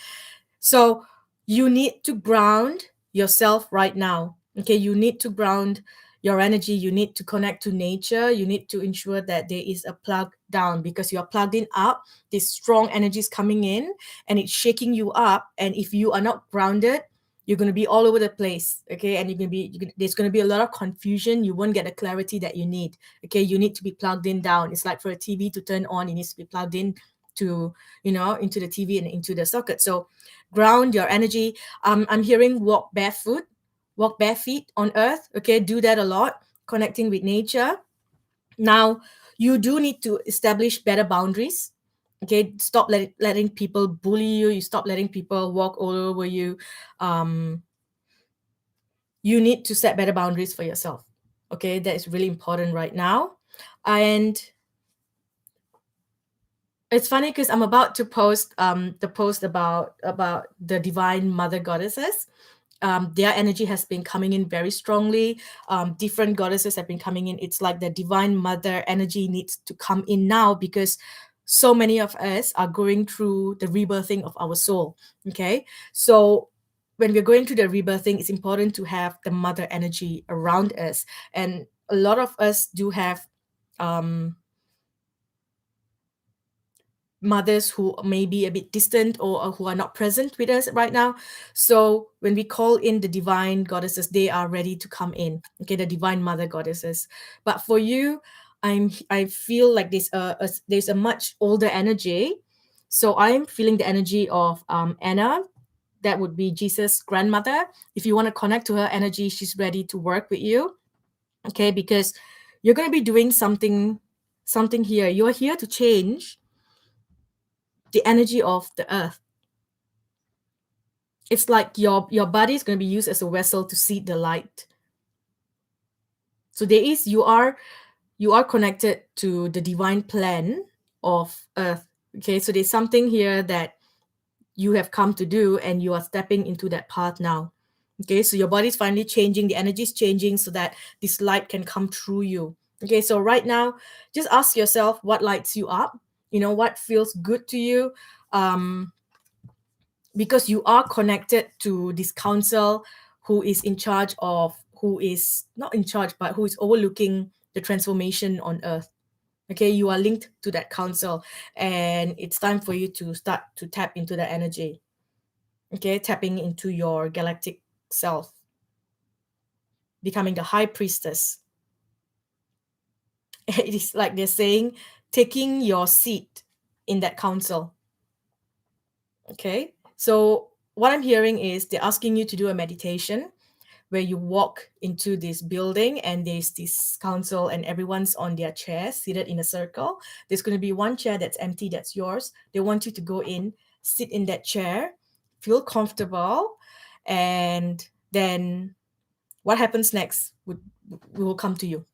so you need to ground yourself right now. Okay, you need to ground your energy. You need to connect to nature. You need to ensure that there is a plug down, because you're plugged in up. This strong energy is coming in and it's shaking you up. And if you are not grounded, you're going to be all over the place. Okay, and there's going to be a lot of confusion. You won't get the clarity that you need. Okay, you need to be plugged in down. It's like for a TV to turn on, it needs to be plugged in to into the TV and into the socket. So ground your energy. I'm hearing walk bare feet on earth. Okay, do that a lot, connecting with nature. Now you do need to establish better boundaries. Okay, stop letting people bully you. You stop letting people walk all over you. You need to set better boundaries for yourself. Okay, that is really important right now. And it's funny because I'm about to post the post about the divine mother goddesses. their energy has been coming in very strongly. Different goddesses have been coming in. It's like the divine mother energy needs to come in now, because so many of us are going through the rebirthing of our soul. Okay, so when we're going through the rebirthing, it's important to have the mother energy around us. And a lot of us do have mothers who may be a bit distant, or who are not present with us right now. So when we call in the divine goddesses, they are ready to come in. Okay, the divine mother goddesses. But for you, I feel like there's a much older energy. So I'm feeling the energy of Anna. That would be Jesus' grandmother. If you want to connect to her energy, she's ready to work with you. Okay, because you're going to be doing something here. You're here to change the energy of the earth. It's like your body is going to be used as a vessel to seed the light. So you are connected to the divine plan of earth. Okay, so there's something here that you have come to do, and you are stepping into that path now. Okay, so your body's finally changing, the energy is changing, so that this light can come through you. Okay, so right now, just ask yourself what lights you up, what feels good to you. Because you are connected to this council who is in charge of, who is not in charge, but who is overlooking the transformation on earth. Okay, you are linked to that council, and it's time for you to start to tap into that energy. Okay, tapping into your galactic self, becoming the high priestess. It is like they're saying, taking your seat in that council. Okay, so what I'm hearing is they're asking you to do a meditation where you walk into this building, and there's this council, and everyone's on their chairs seated in a circle. There's going to be one chair that's empty, that's yours. They want you to go in, sit in that chair, feel comfortable, and then what happens next will come to you.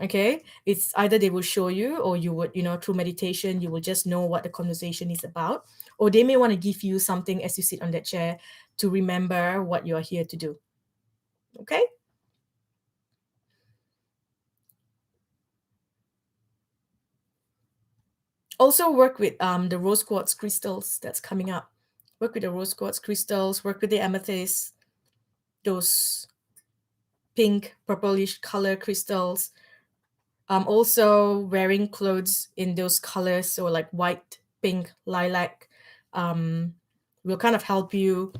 Okay, it's either they will show you, or you would, through meditation, you will just know what the conversation is about, or they may want to give you something as you sit on that chair to remember what you're here to do. Okay, also work with the rose quartz crystals that's coming up. Work with the rose quartz crystals, work with the amethyst, those pink purplish color crystals. Also wearing clothes in those colors, so like white, pink, lilac, will kind of help you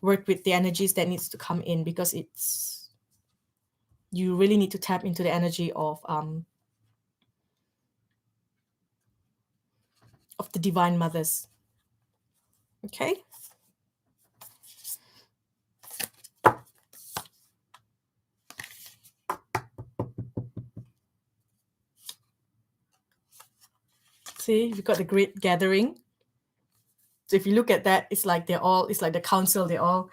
work with the energies that needs to come in, because you really need to tap into the energy of the divine mothers. Okay, see, you've got the great gathering. So if you look at that, it's like the council, they're all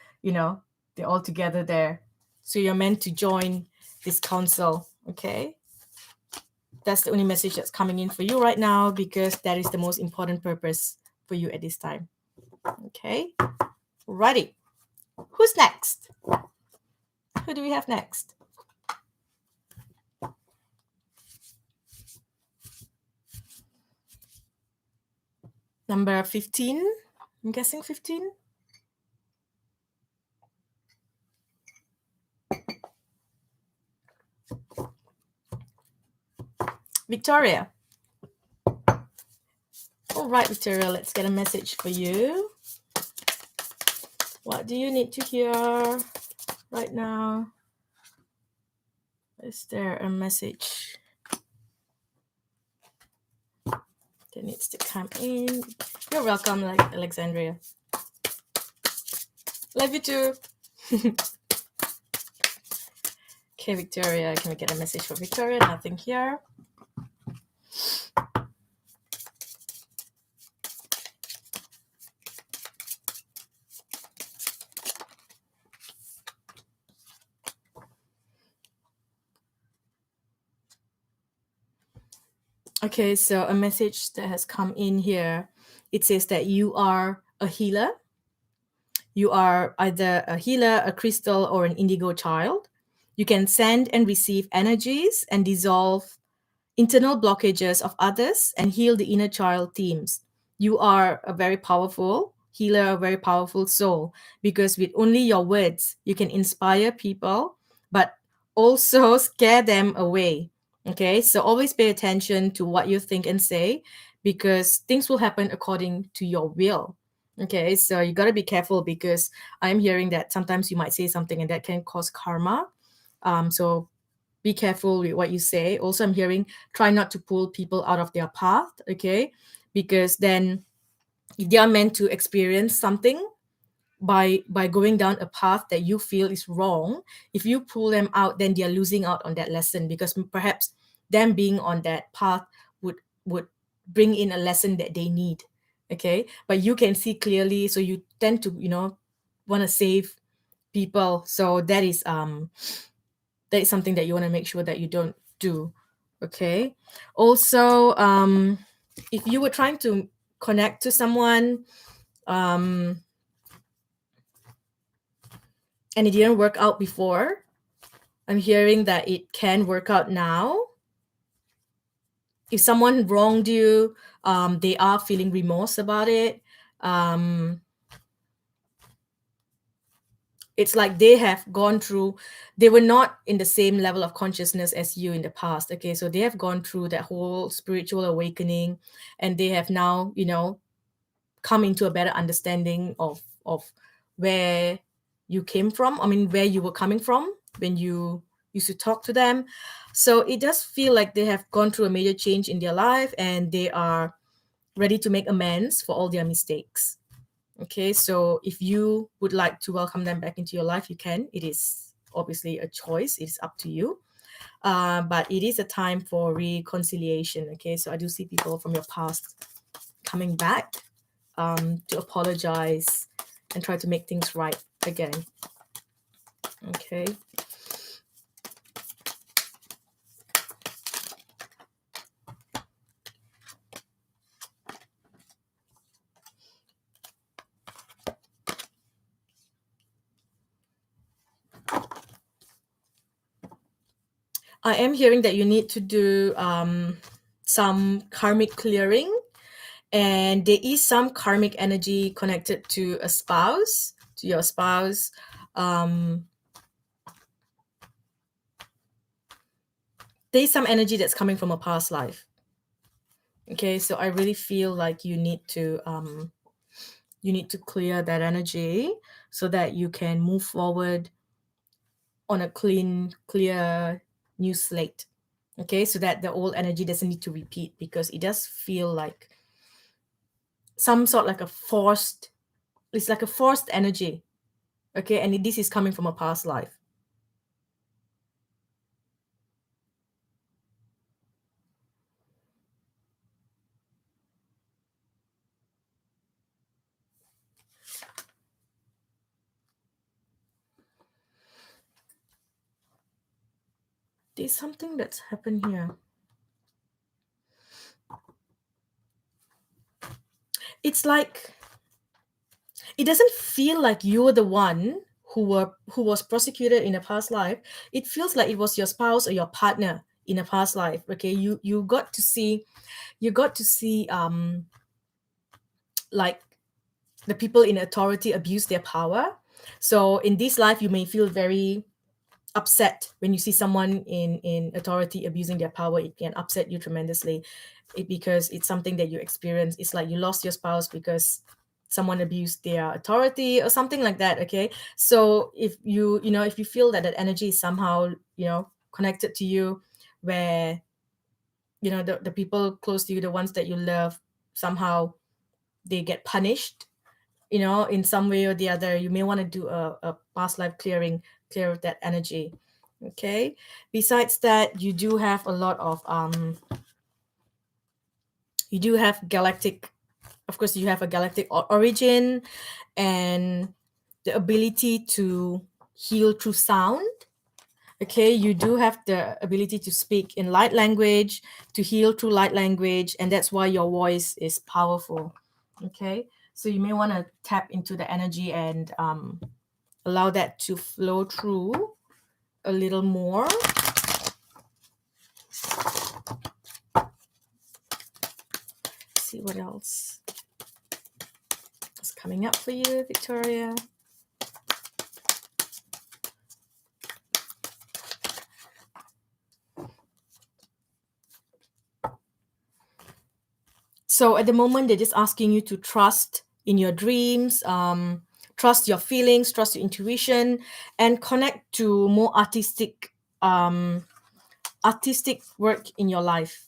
together there. So you're meant to join this council. Okay, that's the only message that's coming in for you right now, because that is the most important purpose for you at this time. Okay, righty. Who's next? Who do we have next? Number 15. I'm guessing 15. Victoria. All right, Victoria, let's get a message for you. What do you need to hear right now? Is there a message that needs to come in? You're welcome, Alexandria. Love you too. Okay, Victoria, can we get a message for Victoria? Nothing here. Okay, so a message that has come in here. It says that you are a healer. You are either a healer, a crystal, or an indigo child. You can send and receive energies and dissolve internal blockages of others and heal the inner child themes. You are a very powerful healer, a very powerful soul, because with only your words, you can inspire people, but also scare them away. Okay, so always pay attention to what you think and say, because things will happen according to your will. Okay, so you got to be careful, because I'm hearing that sometimes you might say something and that can cause karma. So be careful with what you say. Also, I'm hearing try not to pull people out of their path, okay? Because then if they are meant to experience something by going down a path that you feel is wrong, if you pull them out, then they are losing out on that lesson, because perhaps them being on that path would bring in a lesson that they need, okay? But you can see clearly, so you tend to, want to save people. So that is something that you want to make sure that you don't do. Okay. Also, if you were trying to connect to someone, and it didn't work out before, I'm hearing that it can work out now. If someone wronged you, they are feeling remorse about it. It's like they have gone through, they were not in the same level of consciousness as you in the past. Okay, so they have gone through that whole spiritual awakening, and they have now, come into a better understanding of where you came from. I mean, where you were coming from when you used to talk to them. So it does feel like they have gone through a major change in their life, and they are ready to make amends for all their mistakes. Okay, so if you would like to welcome them back into your life, you can. It is obviously a choice, it's up to you. But it is a time for reconciliation. Okay, so I do see people from your past coming back to apologize and try to make things right again. Okay. I am hearing that you need to do some karmic clearing, and there is some karmic energy connected to a spouse, to your spouse. There's some energy that's coming from a past life. Okay, so I really feel like you need to clear that energy so that you can move forward on a clear new slate. Okay, so that the old energy doesn't need to repeat, because it does feel like some sort like a forced, it's like a forced energy. Okay, and this is coming from a past life. There's something that's happened here. It's like it doesn't feel like you're the one who was prosecuted in a past life. It feels like it was your spouse or your partner in a past life. Okay, you got to see like the people in authority abuse their power. So in this life, you may feel very upset when you see someone in authority abusing their power. It can upset you tremendously, because it's something that you experience. It's like you lost your spouse because someone abused their authority or something like that. Okay, so if if you feel that energy is somehow connected to you, where the people close to you, the ones that you love, somehow they get punished, in some way or the other, you may want to do a past life clearing, clear that energy. Okay, besides that, you do have a lot of you do have galactic, of course you have a galactic origin, and the ability to heal through sound. Okay, you do have the ability to speak in light language, to heal through light language, and that's why your voice is powerful. Okay, So you may want to tap into the energy and allow that to flow through a little more. Let's see what else is coming up for you, Victoria. So at the moment, they're just asking you to trust in your dreams, trust your feelings, trust your intuition, and connect to more artistic work in your life.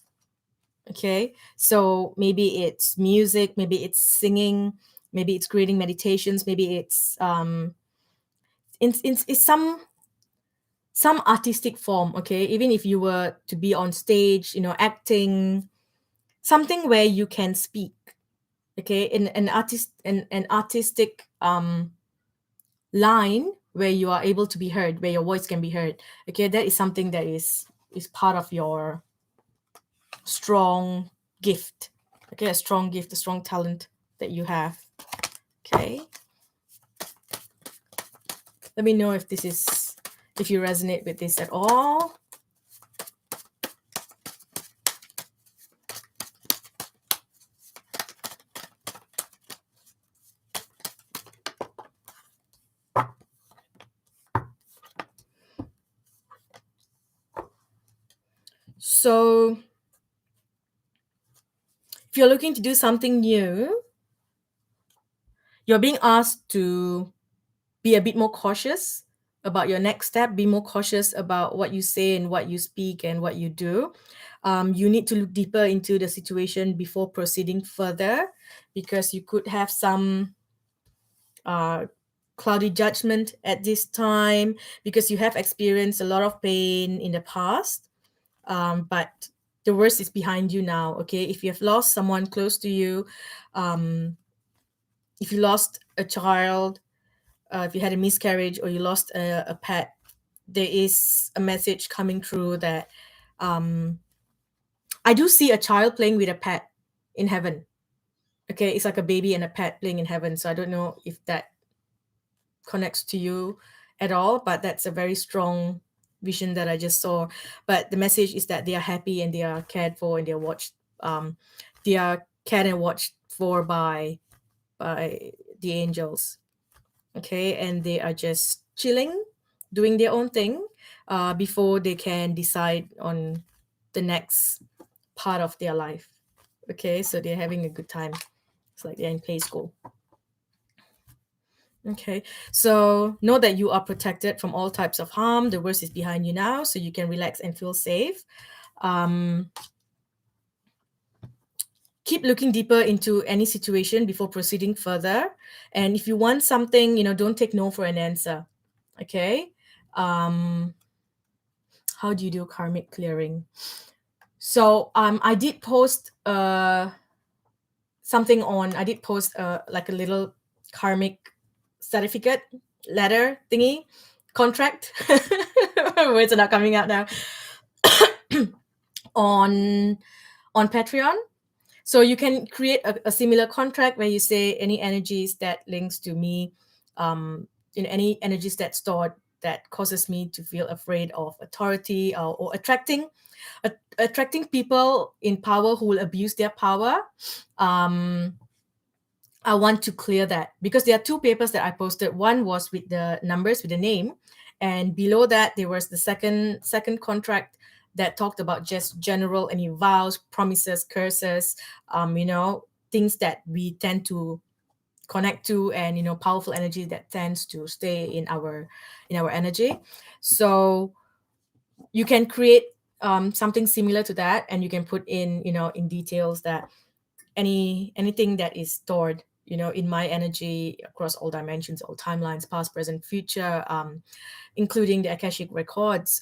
Okay, so maybe it's music, maybe it's singing, maybe it's creating meditations, maybe it's it's some artistic form. Okay, even if you were to be on stage, acting, something where you can speak. Okay, in an artistic line where you are able to be heard, where your voice can be heard. Okay, that is something that is part of your strong gift. Okay, a strong gift, a strong talent that you have. Okay, let me know if you resonate with this at all. So if you're looking to do something new, you're being asked to be a bit more cautious about your next step, be more cautious about what you say and what you speak and what you do. You need to look deeper into the situation before proceeding further, because you could have some cloudy judgment at this time, because you have experienced a lot of pain in the past. But the worst is behind you now. Okay, if you have lost someone close to you, if you lost a child, if you had a miscarriage, or you lost a pet, there is a message coming through that I do see a child playing with a pet in heaven. Okay, it's like a baby and a pet playing in heaven. So I don't know if that connects to you at all, but that's a very strong vision that I just saw. But the message is that they are happy and they are cared for and they are watched. They are cared and watched for by the angels. Okay, and they are just chilling, doing their own thing, before they can decide on the next part of their life. Okay, so they're having a good time. It's like they're in play school. Okay, so know that you are protected from all types of harm. The worst is behind you now, so you can relax and feel safe. Keep looking deeper into any situation before proceeding further. And if you want something, don't take no for an answer. Okay. How do you do karmic clearing? So I did post something on. I did post like a little karmic certificate letter thingy contract. Words are not coming out now. on Patreon. So you can create a similar contract where you say any energies that links to me, any energies that stored that causes me to feel afraid of authority, or attracting people in power who will abuse their power. I want to clear that, because there are two papers that I posted. One was with the numbers, with the name, and below that there was the second contract that talked about just general any vows, promises, curses, things that we tend to connect to, and powerful energy that tends to stay in our energy. So you can create something similar to that, and you can put in in details that anything that is stored in my energy across all dimensions, all timelines, past, present, future, including the Akashic records.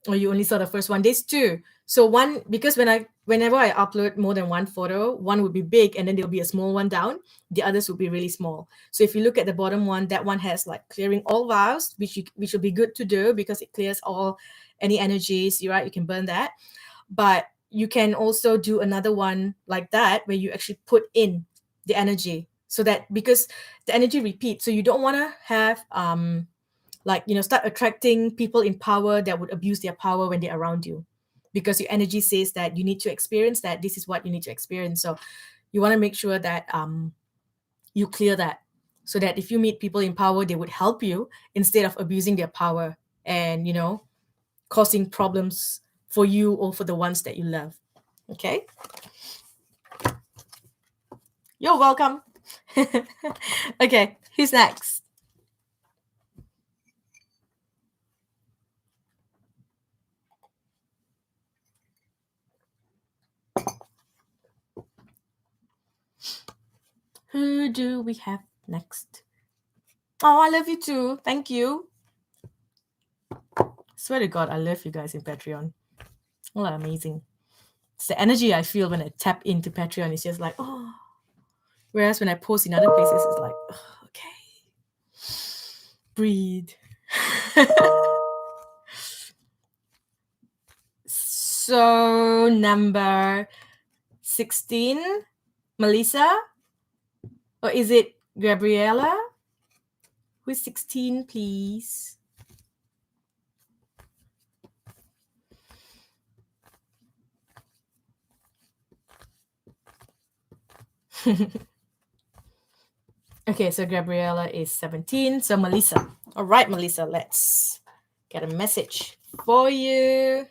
Or you only saw the first one. There's two. So one, because whenever I upload more than one photo, one would be big and then there'll be a small one down. The others will be really small. So if you look at the bottom one, that one has like clearing all vows, which will be good to do because it clears all any energies. You're right, you can burn that. But you can also do another one like that where you actually put in the energy, so that because the energy repeats, so you don't want to have start attracting people in power that would abuse their power when they're around you, because your energy says that you need to experience that, this is what you need to experience. So you want to make sure that you clear that, so that if you meet people in power, they would help you instead of abusing their power and causing problems for you or for the ones that you love. Okay, you're welcome. Okay, who's next? Who do we have next? Oh, I love you too. Thank you. Swear to God, I love you guys in Patreon. Well, amazing. It's the energy I feel when I tap into Patreon. It's just like, oh. Whereas when I post in other places, it's like, oh, okay, breathe. So, number 16, Melissa? Or is it Gabriella? Who's 16, please? Okay, so Gabriella is 17. So Melissa. All right, Melissa, let's get a message for you.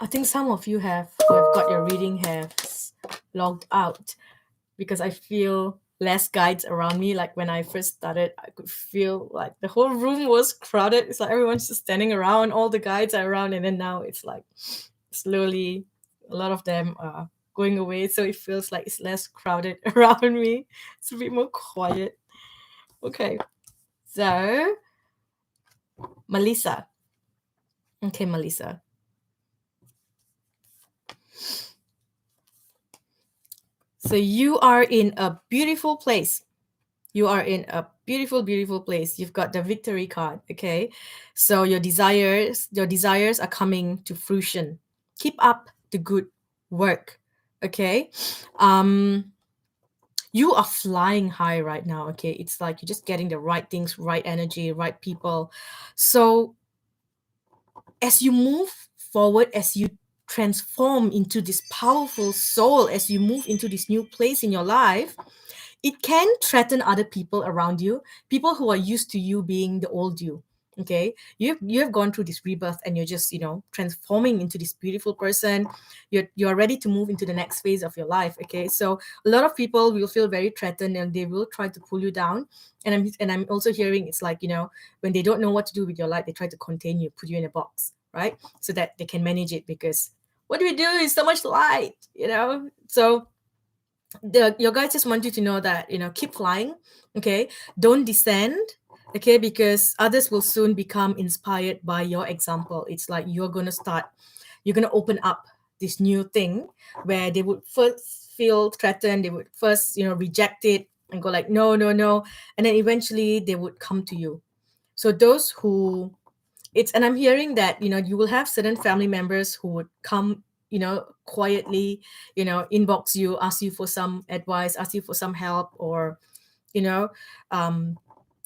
I think some of you who have got your reading have logged out, because I feel less guides around me. Like when I first started, I could feel like the whole room was crowded. It's like everyone's just standing around, all the guides are around, and then now it's like slowly a lot of them are going away. So it feels like it's less crowded around me. It's a bit more quiet. Okay. So Melissa. Okay, Melissa. So you are in a beautiful place. You are in a beautiful, beautiful place. You've got the victory card, okay? So your desires are coming to fruition. Keep up the good work, okay? You are flying high right now, okay? It's like you're just getting the right things, right energy, right people. So as you move forward, as you transform into this powerful soul, as you move into this new place in your life, it can threaten other people around you, people who are used to you being the old you. Okay, you have gone through this rebirth, and you're just transforming into this beautiful person. You're ready to move into the next phase of your life. Okay, so a lot of people will feel very threatened, and they will try to pull you down. And I'm also hearing it's like, when they don't know what to do with your life, they try to contain you, put you in a box, right? So that they can manage it, because what do we do? Is so much light, so your guys just want you to know that keep flying. Okay, don't descend. Okay, because others will soon become inspired by your example. It's like you're gonna open up this new thing where they would first feel threatened, they would first reject it and go like, no, no, no, and then eventually they would come to you. So those who and I'm hearing that you will have certain family members who would come quietly, inbox you, ask you for some advice, ask you for some help, or you know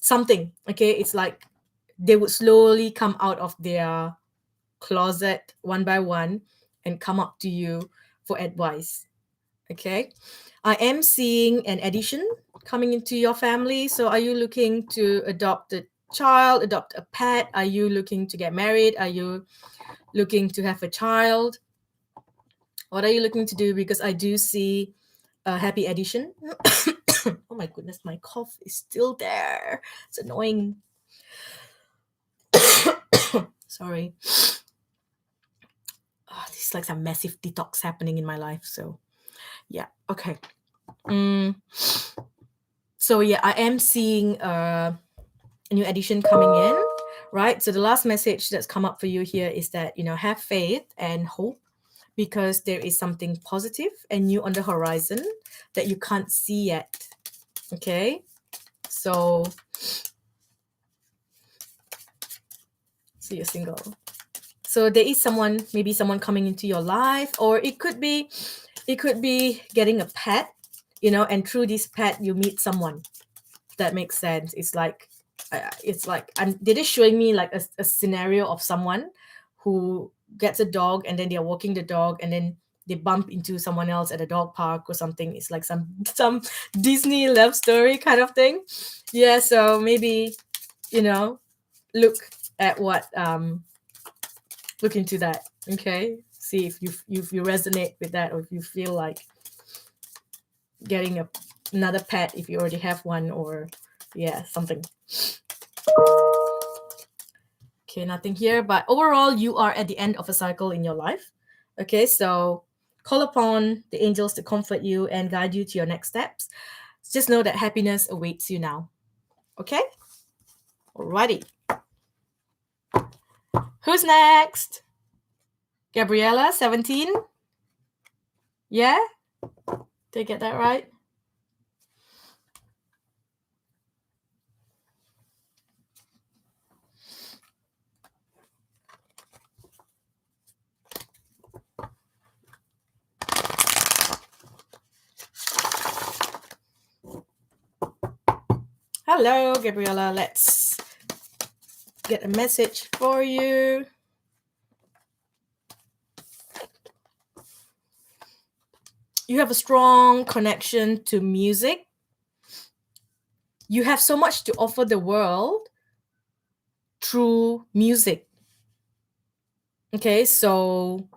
something. Okay, it's like they would slowly come out of their closet one by one and come up to you for advice. Okay, I am seeing an addition coming into your family. So are you looking to adopt a child, adopt a pet? Are you looking to get married? Are you looking to have a child? What are you looking to do? Because I do see a happy addition. Oh my goodness, my cough is still there. It's annoying. Sorry. Oh, this is like some massive detox happening in my life. So yeah, okay. So yeah, I am seeing a new addition coming in, right? So the last message that's come up for you here is that have faith and hope, because there is something positive and new on the horizon that you can't see yet. Okay, so you're single. So there is someone, maybe someone coming into your life, or it could be getting a pet, and through this pet you meet someone. That makes sense. It's like they're just showing me like a scenario of someone who gets a dog, and then they're walking the dog, and then they bump into someone else at a dog park or something. It's like some Disney love story kind of thing. Yeah, so maybe, look at what look into that. Okay, see if you resonate with that, or if you feel like getting another pet if you already have one, or yeah, something. Okay, nothing here, but overall you are at the end of a cycle in your life. Okay, so call upon the angels to comfort you and guide you to your next steps. Just know that happiness awaits you now. Okay, alrighty, who's next? Gabriella, 17. Yeah, did I get that right? Hello, Gabriella. Let's get a message for you. You have a strong connection to music. You have so much to offer the world through music. Okay, so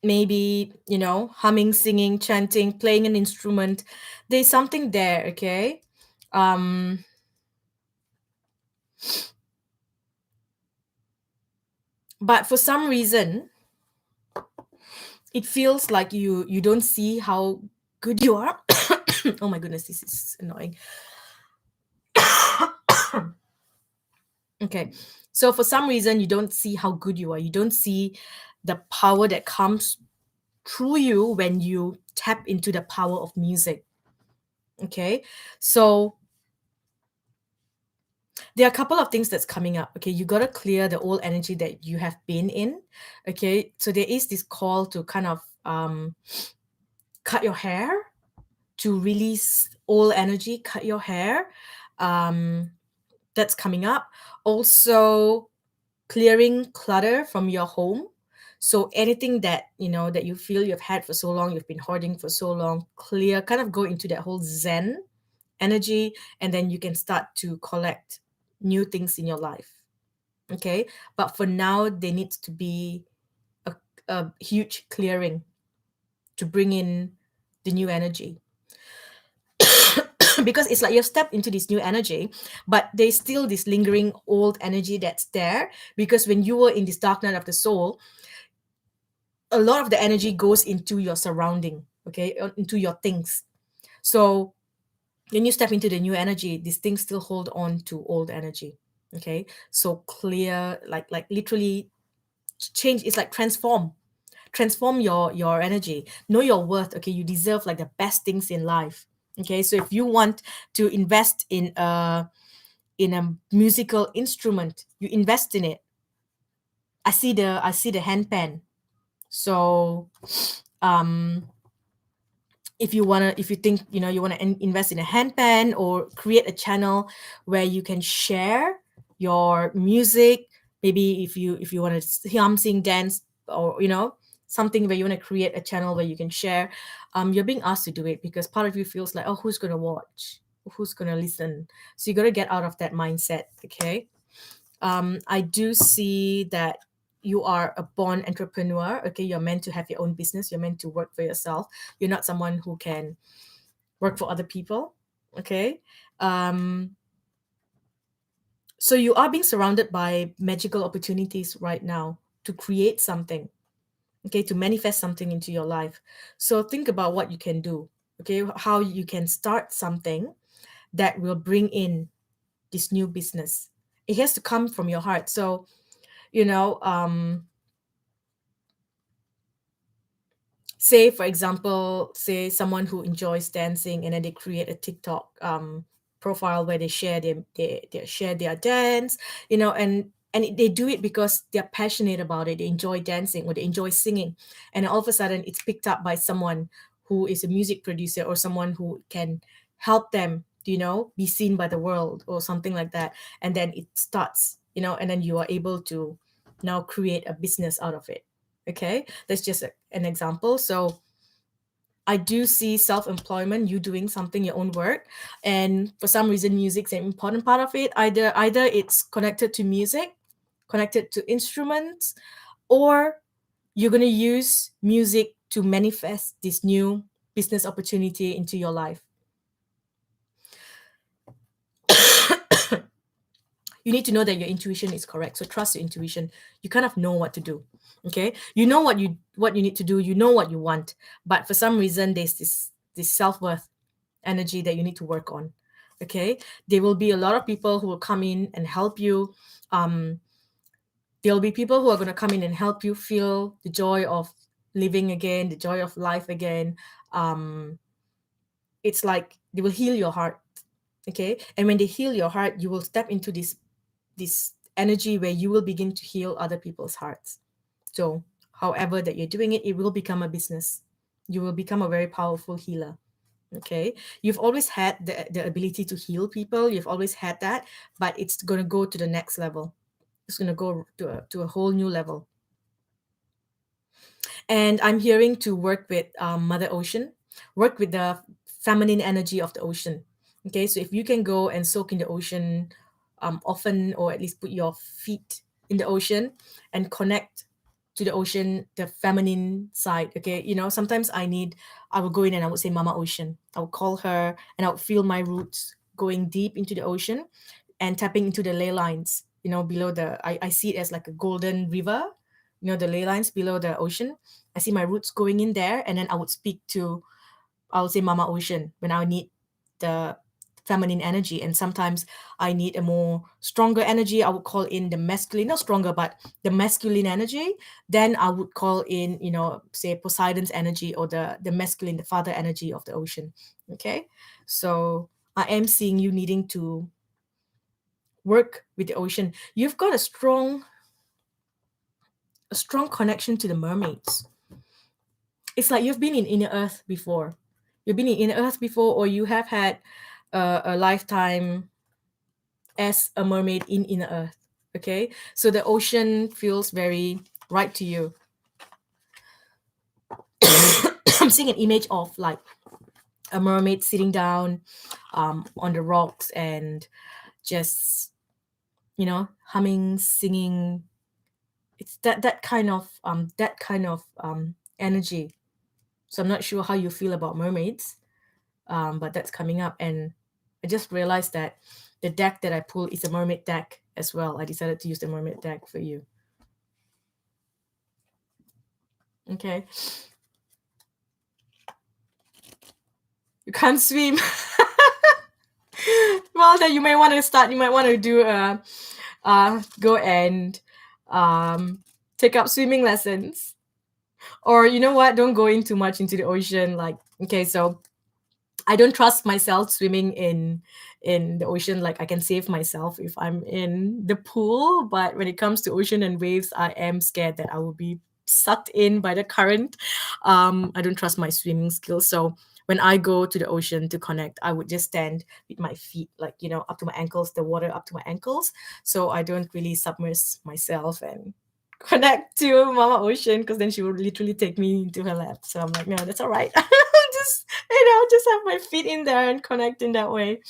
maybe, humming, singing, chanting, playing an instrument. There's something there, okay? Um, but for some reason, it feels like you don't see how good you are. Oh my goodness, this is annoying. Okay, so for some reason, you don't see how good you are. You don't see the power that comes through you when you tap into the power of music. Okay, so there are a couple of things that's coming up. Okay, you got to clear the old energy that you have been in. Okay, so there is this call to kind of cut your hair, to release old energy, cut your hair. That's coming up. Also, clearing clutter from your home. So anything that that you feel you've had for so long, you've been hoarding for so long, clear, kind of go into that whole zen energy, and then you can start to collect new things in your life. Okay, but for now there needs to be a, a huge clearing to bring in the new energy. Because it's like you've stepped into this new energy, but there's still this lingering old energy that's there, because when you were in this dark night of the soul, a lot of the energy goes into your surrounding, okay, into your things. So when you step into the new energy, these things still hold on to old energy. Okay, so clear, like literally change. It's like transform your energy. Know your worth. Okay, you deserve like the best things in life. Okay, so if you want to invest in a musical instrument, you invest in it. I see the handpan. So um if you think you want to invest in a handpan, or create a channel where you can share your music. Maybe if you want to hum, sing, dance, or something where you want to create a channel where you can share. You're being asked to do it, because part of you feels like, oh, who's going to watch, who's going to listen? So you got to get out of that mindset. Okay, I do see that you are a born entrepreneur. Okay, you're meant to have your own business. You're meant to work for yourself. You're not someone who can work for other people. Okay, um, so you are being surrounded by magical opportunities right now to create something. Okay, to manifest something into your life. So think about what you can do. Okay, how you can start something that will bring in this new business. It has to come from your heart. So you know um say for example, say someone who enjoys dancing, and then they create a TikTok profile where they share they share their dance, and they do it because they're passionate about it. They enjoy dancing or they enjoy singing, and all of a sudden it's picked up by someone who is a music producer or someone who can help them, be seen by the world or something like that. And then it starts, and then you are able to now create a business out of it. Okay, that's just an example. So I do see self-employment, you doing something, your own work, and for some reason music's an important part of it. Either it's connected to music, connected to instruments, or you're going to use music to manifest this new business opportunity into your life. You need to know that your intuition is correct. So trust your intuition. You kind of know what to do. Okay? You know what you need to do, you know what you want. But for some reason there's this self-worth energy that you need to work on. Okay? There will be a lot of people who will come in and help you. There'll be people who are going to come in and help you feel the joy of living again, the joy of life again. It's like they will heal your heart. Okay? And when they heal your heart, you will step into this energy where you will begin to heal other people's hearts. So however that you're doing it, it will become a business. You will become a very powerful healer. Okay, you've always had the ability to heal people, you've always had that, but it's going to go to the next level. It's going to go to a whole new level. And I'm hearing to work with Mother Ocean, work with the feminine energy of the ocean. Okay, so if you can go and soak in the ocean often, or at least put your feet in the ocean and connect to the ocean, the feminine side. Okay, sometimes I would go in and I would say Mama Ocean. I would call her and I would feel my roots going deep into the ocean and tapping into the ley lines, below I see it as like a golden river, the ley lines below the ocean. I see my roots going in there, and then I would say Mama Ocean when I need the feminine energy. And sometimes I need a more stronger energy. I would call in the masculine, not stronger, but the masculine energy. Then I would call in, say Poseidon's energy, or the masculine, the father energy of the ocean. Okay. So I am seeing you needing to work with the ocean. You've got a strong connection to the mermaids. It's like you've been in inner earth before. You've been in inner earth before, or you have had a lifetime as a mermaid in inner earth. Okay, so the ocean feels very right to you. I'm seeing an image of like a mermaid sitting down on the rocks and just humming, singing. It's that kind of energy. So I'm not sure how you feel about mermaids, but that's coming up. And I just realized that the deck that I pulled is a mermaid deck as well. I decided to use the mermaid deck for you. Okay. You can't swim. Well, then you might want to start. You might want to do go and take up swimming lessons. Or you know what? Don't go in too much into the ocean. Like, okay, so I don't trust myself swimming in the ocean. Like, I can save myself if I'm in the pool, but when it comes to ocean and waves, I am scared that I will be sucked in by the current. I don't trust my swimming skills. So when I go to the ocean to connect, I would just stand with my feet, like, up to my ankles, the water up to my ankles. So I don't really submerge myself and connect to Mama Ocean, because then she would literally take me into her lap. So I'm like, no, that's all right. Just have my feet in there and connect in that way.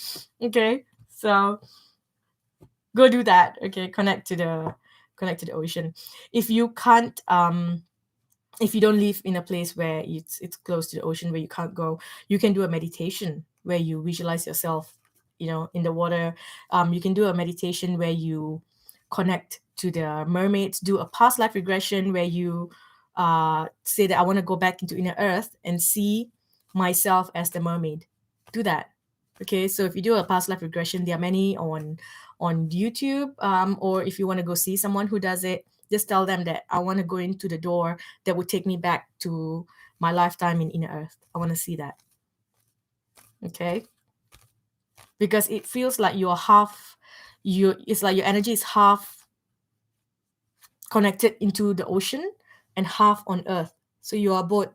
Okay, so go do that. Okay, connect to the ocean. If you can't, if you don't live in a place where it's close to the ocean, where you can't go, you can do a meditation where you visualize yourself, in the water. You can do a meditation where you connect to the mermaids. Do a past life regression where you say that I want to go back into inner earth and see myself as the mermaid. Do that. Okay, so if you do a past life regression, there are many on YouTube, or if you want to go see someone who does it, Just tell them that I want to go into the door that would take me back to my lifetime in inner earth. I want to see that. Okay? Because it feels like you're half, it's like your energy is half connected into the ocean and half on earth. So you are both.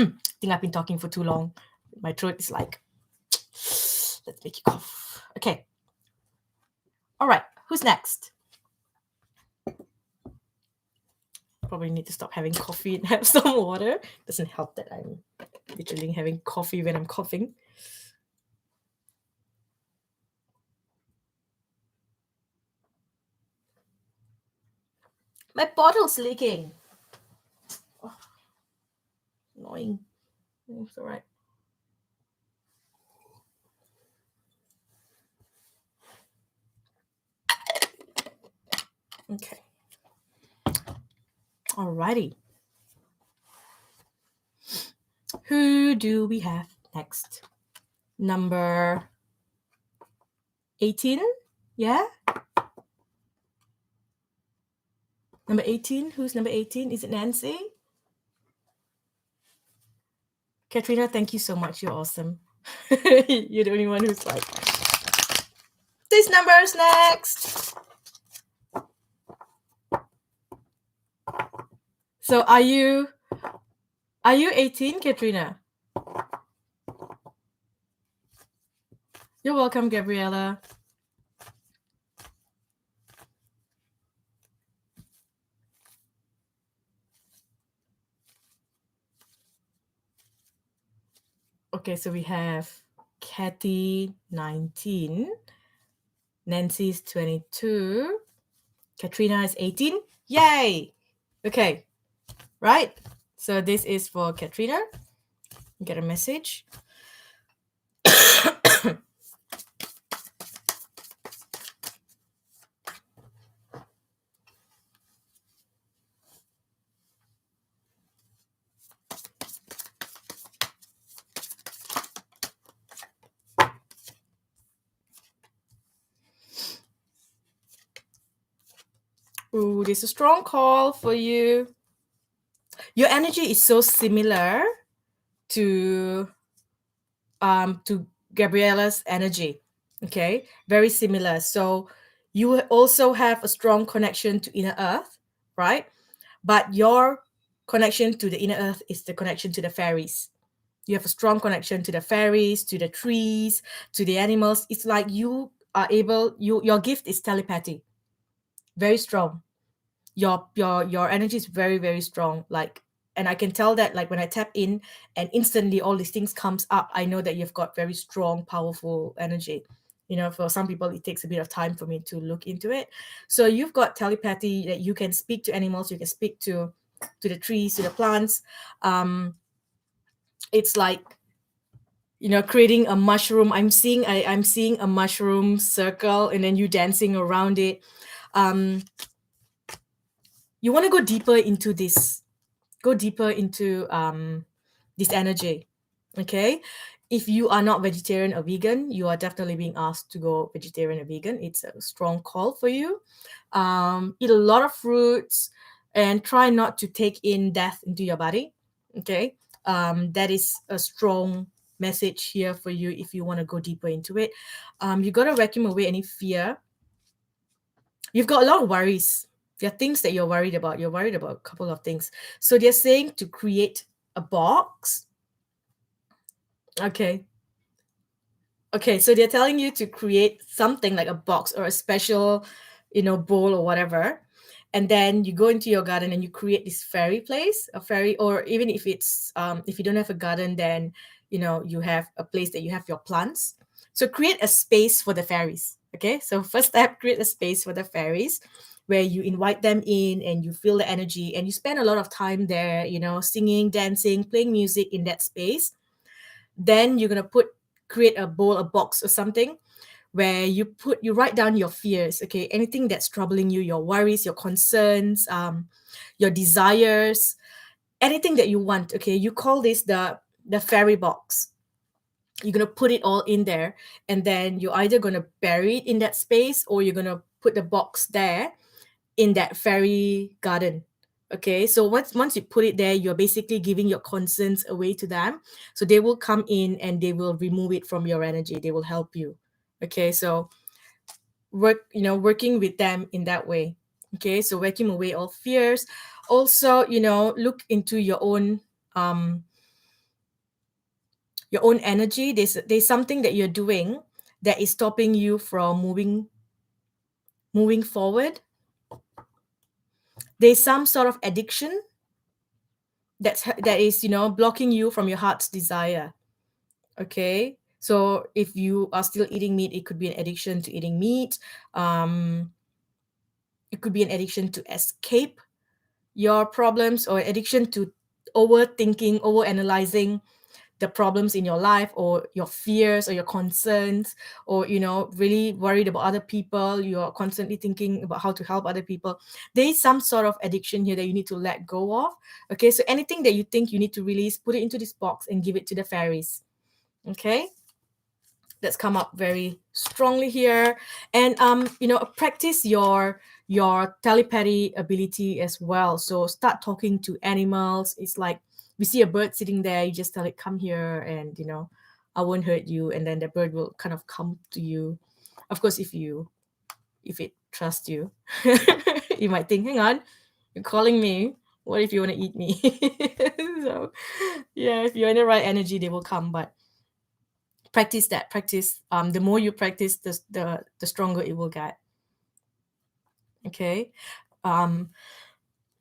I think I've been talking for too long. My throat is like, let's make you cough. Okay. All right. Who's next? Probably need to stop having coffee and have some water. Doesn't help that I'm literally having coffee when I'm coughing. My bottle's leaking. Oh, annoying. It's all right. Okay. Alrighty. Who do we have next? Number 18? Yeah? Number 18? Who's number 18? Is it Nancy? Katrina, thank you so much. You're awesome. You're the only one who's like, these numbers next. So are you 18, Katrina? You're welcome, Gabriella. Okay, so we have Kathy, 19. Nancy's 22. Katrina is 18. Yay! Okay, right? So this is for Katrina. Get a message. Ooh, this is a strong call for you. Your energy is so similar to Gabriella's energy. Okay, very similar. So you also have a strong connection to inner earth, right? But your connection to the inner earth is the connection to the fairies. You have a strong connection to the fairies, to the trees, to the animals. It's like you are able, your gift is telepathy. Very strong. Your energy is very, very strong. Like, and I can tell that, like, when I tap in and instantly all these things comes up, I know that you've got very strong, powerful energy. You know, for some people it takes a bit of time for me to look into it. So you've got telepathy that you can speak to animals, you can speak to the trees, to the plants. It's like, you know, creating a mushroom. I'm seeing a mushroom circle and then you dancing around it. You want to go deeper into this. Go deeper into this energy. Okay, if you are not vegetarian or vegan, you are definitely being asked to go vegetarian or vegan. It's a strong call for you. Eat a lot of fruits and try not to take in death into your body. Okay, that is a strong message here for you if you want to go deeper into it. You got to vacuum away any fear. You've got a lot of worries. There are things that you're worried about. You're worried about a couple of things. So they're saying to create a box. Okay. Okay, so they're telling you to create something like a box or a special, you know, bowl or whatever. And then you go into your garden and you create this fairy place, a fairy, or even if it's if you don't have a garden, then you know you have a place that you have your plants. So create a space for the fairies. Okay, so first step, create a space for the fairies where you invite them in and you feel the energy and you spend a lot of time there, you know, singing, dancing, playing music in that space. Then you're gonna create a bowl, a box or something where you write down your fears. Okay, anything that's troubling you, your worries, your concerns, your desires, anything that you want. Okay, you call this the fairy box. you're going to put it all in there, and then you're either going to bury it in that space, or you're going to put the box there in that fairy garden. Okay, so once you put it there, you're basically giving your concerns away to them, so they will come in and they will remove it from your energy. They will help you. Okay, so working with them in that way. Okay, so working away all fears. Also, look into um your own energy. There's something that you're doing that is stopping you from moving forward. There's some sort of addiction that is blocking you from your heart's desire. Okay, so if you are still eating meat, it could be an addiction to eating meat. It could be an addiction to escape your problems, or addiction to overthinking, overanalyzing the problems in your life, or your fears or your concerns, or really worried about other people. You're constantly thinking about how to help other people. There is some sort of addiction here that you need to let go of. Okay, so anything that you think you need to release, put it into this box and give it to the fairies. Okay, that's come up very strongly here. And practice your telepathy ability as well. So start talking to animals. It's like, we see a bird sitting there, you just tell it, come here, and I won't hurt you, and then the bird will kind of come to you. Of course, if it trusts you. You might think, hang on, you're calling me, what if you want to eat me? So yeah, if you're in the right energy, they will come. But practice. The more you practice, the stronger it will get. Okay.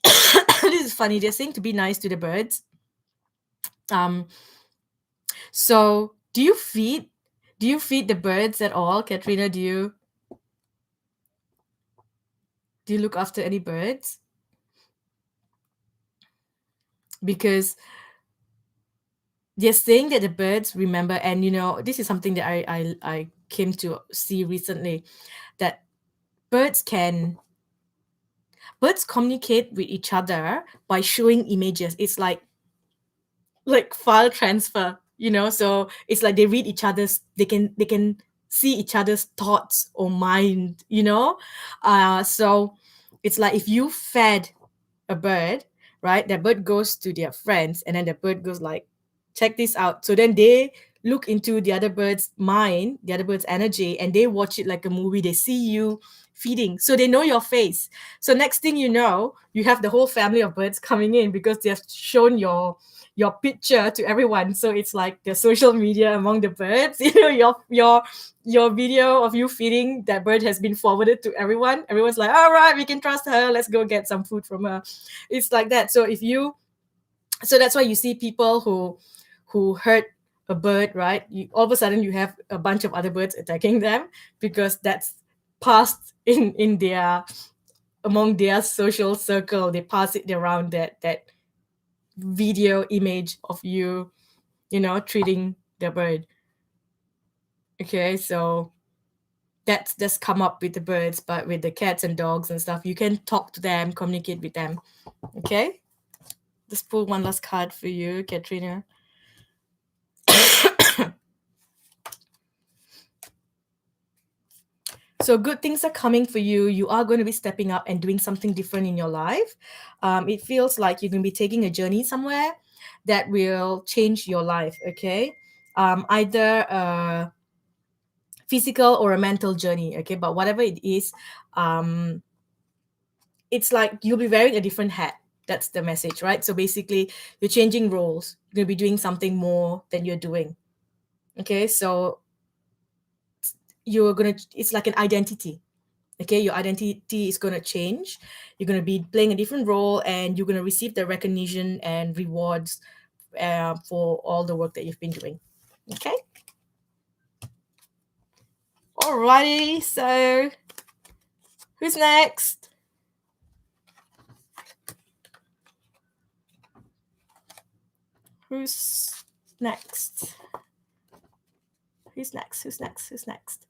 This is funny, they're saying to be nice to the birds. So do you feed the birds at all, Katrina? Do you look after any birds? Because they're saying that the birds remember, and this is something that I came to see recently, that birds communicate with each other by showing images. It's like file transfer, so it's like they read each other's, they can see each other's thoughts or mind. So it's like, if you fed a bird, right, that bird goes to their friends, and then the bird goes like, check this out. So then they look into the other bird's mind, the other bird's energy, and they watch it like a movie. They see you feeding, so they know your face. So next thing you know, you have the whole family of birds coming in, because they have shown your picture to everyone. So it's like the social media among the birds. Your video of you feeding that bird has been forwarded to everyone. Everyone's like, all right, we can trust her, let's go get some food from her. It's like that. So that's why you see people who hurt a bird, right? All of a sudden you have a bunch of other birds attacking them, because that's passed in their, among their social circle. They pass it around, that video image of you treating the bird. Okay, so that's come up with the birds. But with the cats and dogs and stuff, you can talk to them, communicate with them. Okay, just pull one last card for you, Katrina. So good things are coming for you. You are going to be stepping up and doing something different in your life. It feels like you're going to be taking a journey somewhere that will change your life. Okay, either a physical or a mental journey. Okay, but whatever it is, it's like you'll be wearing a different hat. That's the message, right? So basically, you're changing roles. You're going to be doing something more than you're doing. Okay, so it's like an identity. Okay, your identity is going to change. You're going to be playing a different role, and you're going to receive the recognition and rewards for all the work that you've been doing. Okay, alrighty, so who's next? Who's next? Who's next?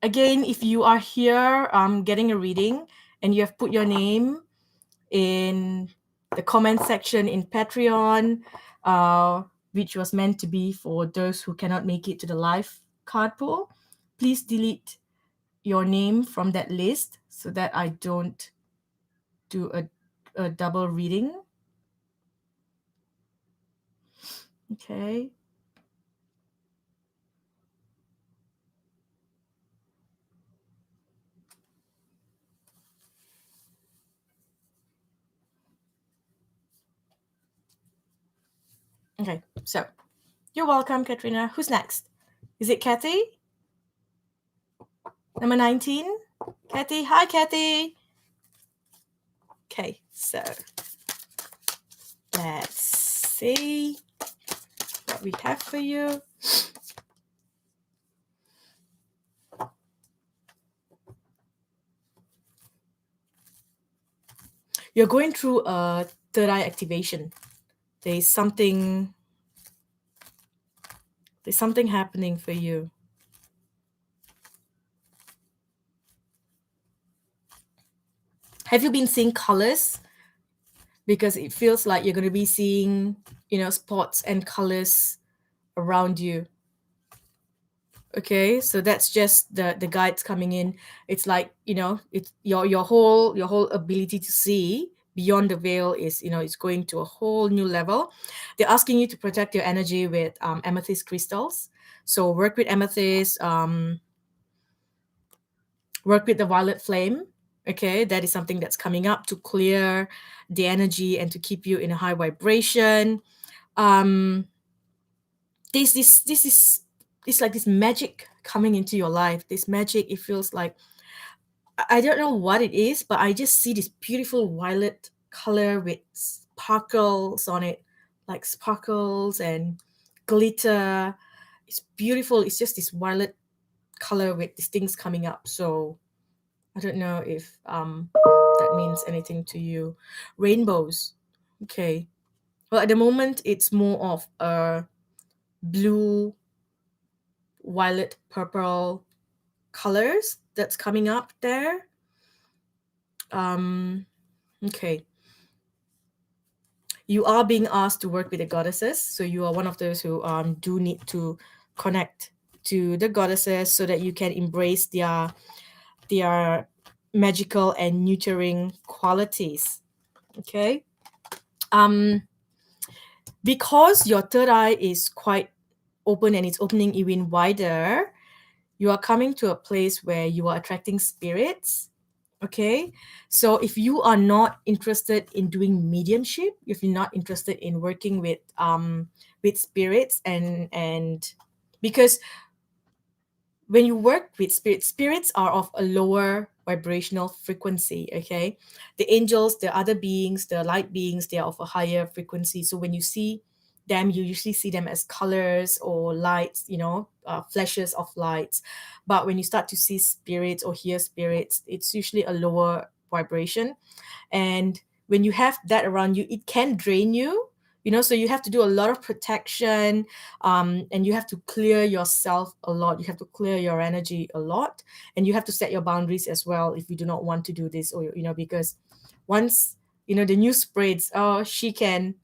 Again, if you are here getting a reading, and you have put your name in the comment section in Patreon, which was meant to be for those who cannot make it to the live card pool, please delete your name from that list so that I don't do a double reading. Okay. Okay, so you're welcome, Katrina. Who's next? Is it Kathy? Number 19? Kathy? Hi, Kathy. Okay, so let's see what we have for you. You're going through a third eye activation. There's something happening for you. Have you been seeing colors? Because it feels like you're going to be seeing, spots and colors around you. Okay, so that's just the guides coming in. It's like, it's your whole ability to see beyond the veil is, it's going to a whole new level. They're asking you to protect your energy with amethyst crystals. So work with amethyst, work with the violet flame. Okay, that is something that's coming up to clear the energy and to keep you in a high vibration. This is it's like this magic coming into your life. This magic, it feels like, I don't know what it is, but I just see this beautiful violet color with sparkles on it, like sparkles and glitter. It's beautiful. It's just this violet color with these things coming up. So I don't know if that means anything to you. Rainbows. Okay. Well, at the moment, it's more of a blue, violet, purple colors that's coming up there. Okay. You are being asked to work with the goddesses. So you are one of those who do need to connect to the goddesses so that you can embrace their magical and nurturing qualities. Okay. Because your third eye is quite open and it's opening even wider, you are coming to a place where you are attracting spirits. Okay, so if you are not interested in doing mediumship, if you're not interested in working with spirits, and because when you work with spirits are of a lower vibrational frequency. Okay, the angels, the other beings, the light beings, they are of a higher frequency. So when you see them, you usually see them as colors or lights, flashes of lights. But when you start to see spirits or hear spirits, it's usually a lower vibration. And when you have that around you, it can drain you, so you have to do a lot of protection, and you have to clear yourself a lot. You have to clear your energy a lot, and you have to set your boundaries as well if you do not want to do this, or because once the news spreads, oh, she can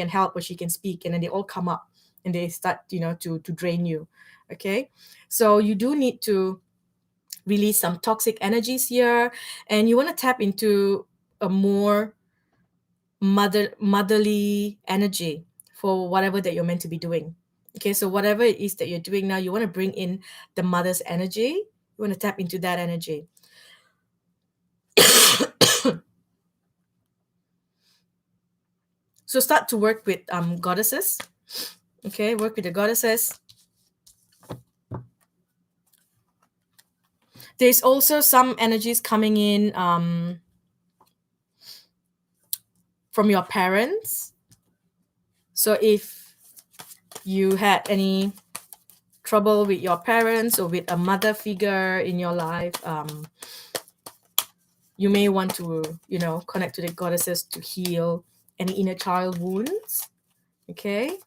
help, or she can speak, and then they all come up and they start to drain you. Okay, so you do need to release some toxic energies here, and you want to tap into a more motherly energy for whatever that you're meant to be doing. Okay, so whatever it is that you're doing now, you want to bring in the mother's energy. You want to tap into that energy. So start to work with goddesses. Okay, work with the goddesses. There's also some energies coming in from your parents. So if you had any trouble with your parents or with a mother figure in your life, you may want to, connect to the goddesses to heal any inner child wounds. Okay.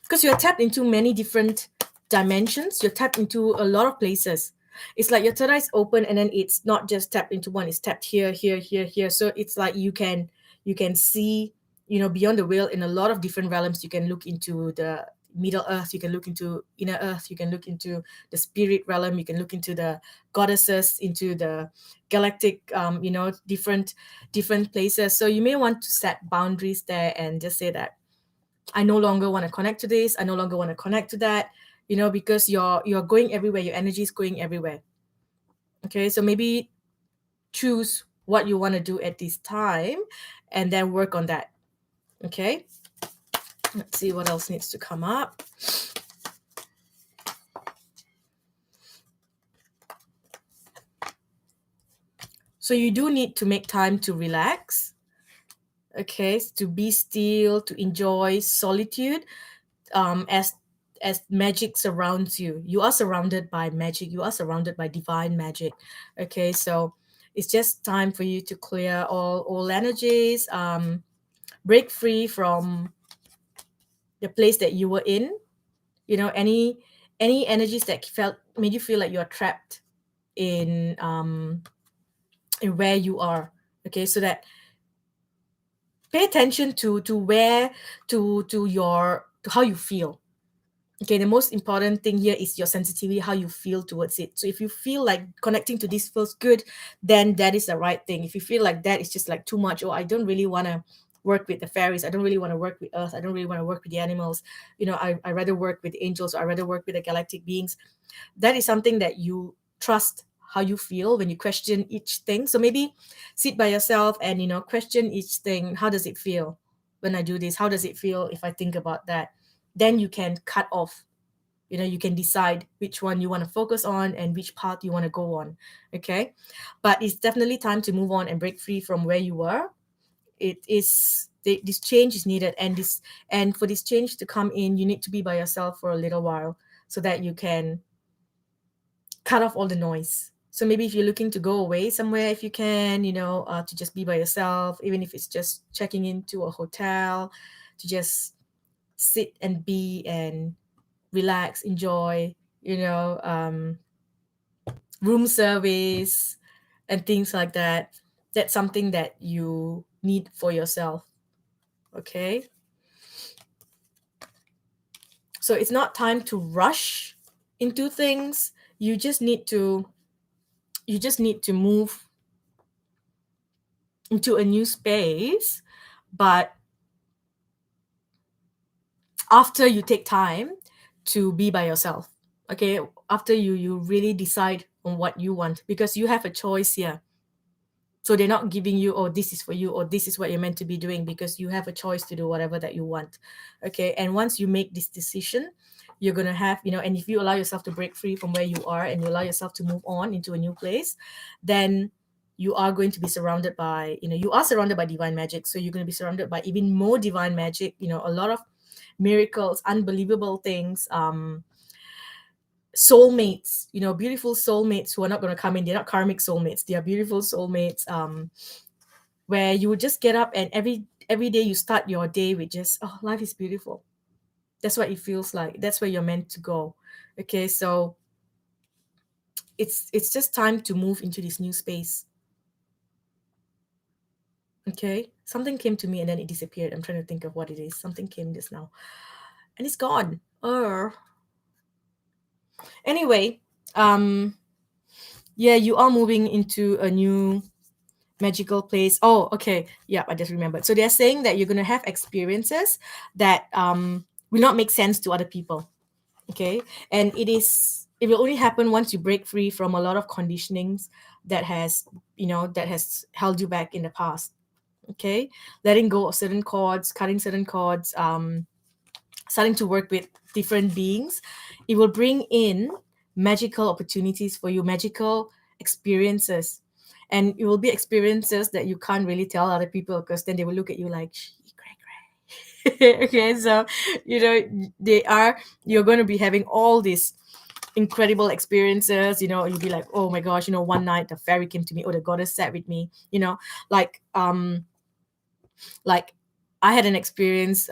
Because you're tapped into many different dimensions. You're tapped into a lot of places. It's like your third eye is open, and then it's not just tapped into one, it's tapped here, here, here, here. So it's like you can see, beyond the veil in a lot of different realms. You can look into the middle earth, you can look into inner earth, you can look into the spirit realm, you can look into the goddesses, into the galactic, different places. So you may want to set boundaries there and just say that I no longer want to connect to this, I no longer want to connect to that, because you're going everywhere, your energy is going everywhere. Okay, so maybe choose what you want to do at this time and then work on that. Okay, let's see what else needs to come up. So you do need to make time to relax, okay, to be still, to enjoy solitude, as magic surrounds you. You are surrounded by magic, you are surrounded by divine magic. Okay, so it's just time for you to clear all energies, break free from the place that you were in, any energies that felt made you feel like you're trapped in where you are. Okay, so that pay attention to where to your to how you feel. Okay, the most important thing here is your sensitivity, how you feel towards it. So if you feel like connecting to this feels good, then that is the right thing. If you feel like that is just like too much, or I don't really want to work with the fairies, I don't really want to work with earth, I don't really want to work with the animals, I rather work with angels, or I rather work with the galactic beings, that is something that you trust how you feel when you question each thing. So maybe sit by yourself and question each thing. How does it feel when I do this? How does it feel if I think about that? Then you can cut off. You can decide which one you want to focus on and which path you want to go on. Okay, but it's definitely time to move on and break free from where you were. This change is needed, and for this change to come in, you need to be by yourself for a little while so that you can cut off all the noise. So maybe if you're looking to go away somewhere, if you can, to just be by yourself, even if it's just checking into a hotel, to just sit and be and relax, enjoy, room service and things like that. That's something that you need for yourself. Okay. So it's not time to rush into things. You just need to move into a new space, but after you take time to be by yourself. Okay, after you really decide on what you want, because you have a choice here. So they're not giving you, oh, this is for you, or this is what you're meant to be doing, because you have a choice to do whatever that you want. Okay, and once you make this decision, you're going to have, and if you allow yourself to break free from where you are and you allow yourself to move on into a new place, then you are going to be surrounded by, you are surrounded by divine magic. So you're going to be surrounded by even more divine magic, a lot of miracles, unbelievable things, soulmates, beautiful soulmates who are not going to come in. They're not karmic soulmates, they are beautiful soulmates, where you would just get up and every day you start your day with just, oh, life is beautiful. That's what it feels like. That's where you're meant to go. Okay, so it's just time to move into this new space. Okay, something came to me and then it disappeared. I'm trying to think of what it is. Something came just now and it's gone. Anyway, yeah, you are moving into a new magical place. Oh, okay. Yeah, I just remembered. So they're saying that you're going to have experiences that will not make sense to other people. Okay, and it will only happen once you break free from a lot of conditionings that has held you back in the past. Okay, letting go of certain cords, cutting certain cords, starting to work with different beings, it will bring in magical opportunities for you, magical experiences. And it will be experiences that you can't really tell other people, because then they will look at you like, cray, cray. Okay, so you're going to be having all these incredible experiences. You'll be like, oh my gosh, one night the fairy came to me, or the goddess sat with me, like I had an experience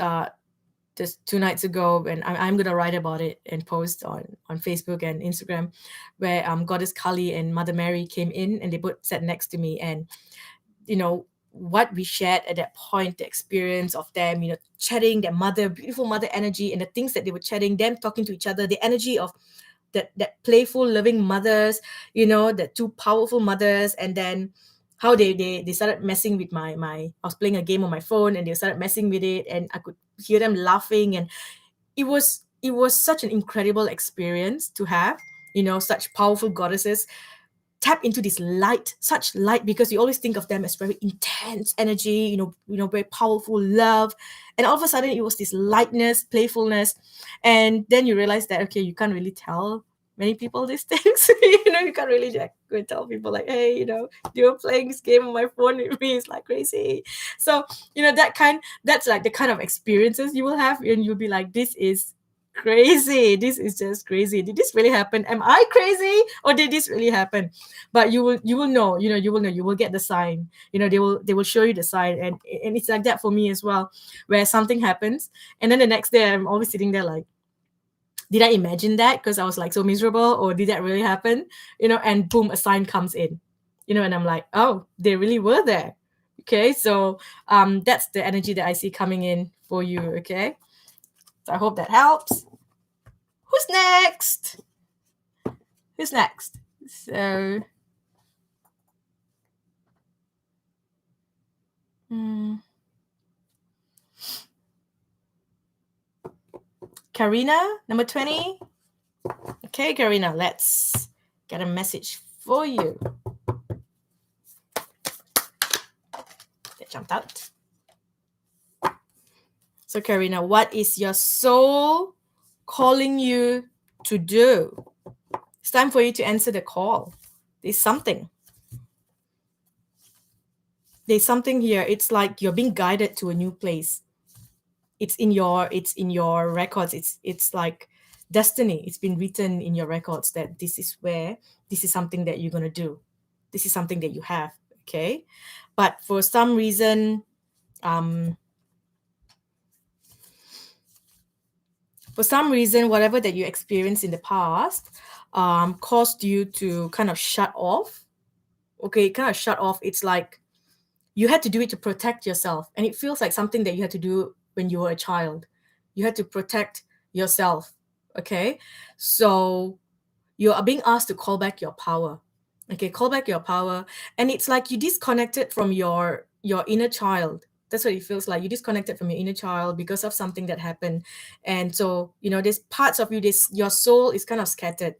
just 2 nights ago, and I'm gonna write about it and post on Facebook and Instagram, where Goddess Kali and Mother Mary came in and they both sat next to me, and what we shared at that point, the experience of them, chatting, their mother, beautiful mother energy, and the things that they were chatting, them talking to each other, the energy of that playful, loving mothers, the two powerful mothers, and then how they started messing with my I was playing a game on my phone and they started messing with it, and I could hear them laughing, and it was such an incredible experience to have, such powerful goddesses tap into this light, such light, because you always think of them as very intense energy, very powerful love, and all of a sudden it was this lightness, playfulness, and then you realize that okay, you can't really tell many people these things. You can't really like go and tell people like, hey, you're playing this game on my phone with me. It's like crazy. So that's like the kind of experiences you will have, and you'll be like, this is crazy. This is just crazy. Did this really happen? Am I crazy, or did this really happen? But you will know, you will get the sign. They will show you the sign, and it's like that for me as well, where something happens, and then the next day I'm always sitting there like, did I imagine that because I was like so miserable, or did that really happen? And boom, a sign comes in, and I'm like, oh, they really were there. Okay, so that's the energy that I see coming in for you. Okay, so I hope that helps. Who's next? Who's next? So Karina, number 20. Okay, Karina, let's get a message for you. It jumped out. So, Karina, what is your soul calling you to do? It's time for you to answer the call. There's something. There's something here. It's like you're being guided to a new place. It's in your records. It's like destiny. It's been written in your records that this is something that you're gonna do. This is something that you have. Okay, but for some reason, whatever that you experienced in the past caused you to kind of shut off. Okay, kind of shut off. It's like you had to do it to protect yourself, and it feels like something that you had to do when you were a child. You had to protect yourself. Okay, so you are being asked to call back your power. Okay, call back your power, and it's like you disconnected from your inner child. That's what it feels like. You disconnected from your inner child because of something that happened, and so there's parts of you. This your soul is kind of scattered.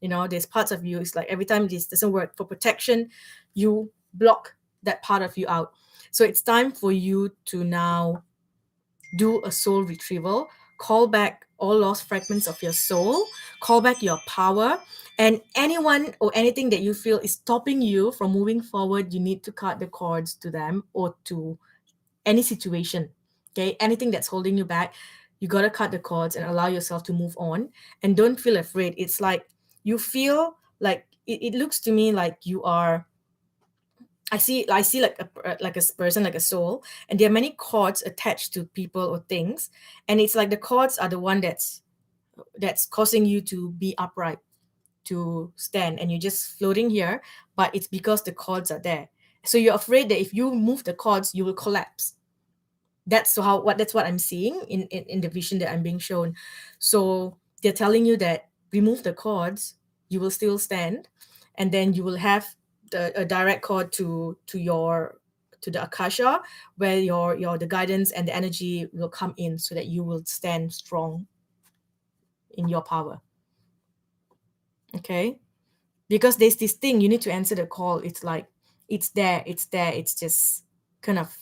There's parts of you. It's like every time this doesn't work for protection, you block that part of you out. So it's time for you to now do a soul retrieval, call back all lost fragments of your soul, call back your power, and anyone or anything that you feel is stopping you from moving forward, you need to cut the cords to them or to any situation. Okay, anything that's holding you back, you got to cut the cords and allow yourself to move on, and don't feel afraid. It's like you feel like it looks to me like you are. I see like a person, like a soul, and there are many cords attached to people or things, and it's like the cords are the one that's causing you to be upright, to stand, and you're just floating here, but it's because the cords are there. So you're afraid that if you move the cords, you will collapse. That's what I'm seeing in the vision that I'm being shown. So they're telling you that remove the cords, you will still stand, and then you will have a direct cord to the akasha, where the guidance and the energy will come in so that you will stand strong in your power. Okay, because there's this thing you need to answer the call. It's like it's there, it's just kind of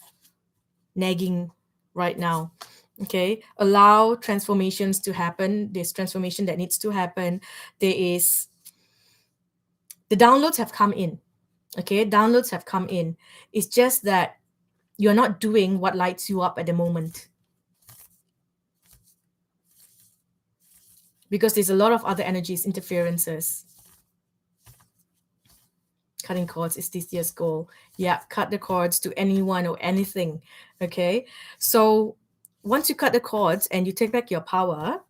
nagging right now. Okay, allow transformations to happen. There's transformation that needs to happen. The downloads have come in. Okay, downloads have come in. It's just that you're not doing what lights you up at the moment, because there's a lot of other energies, interferences. Cutting cords is this year's goal. Yeah, cut the cords to anyone or anything. Okay, so once you cut the cords and you take back your power,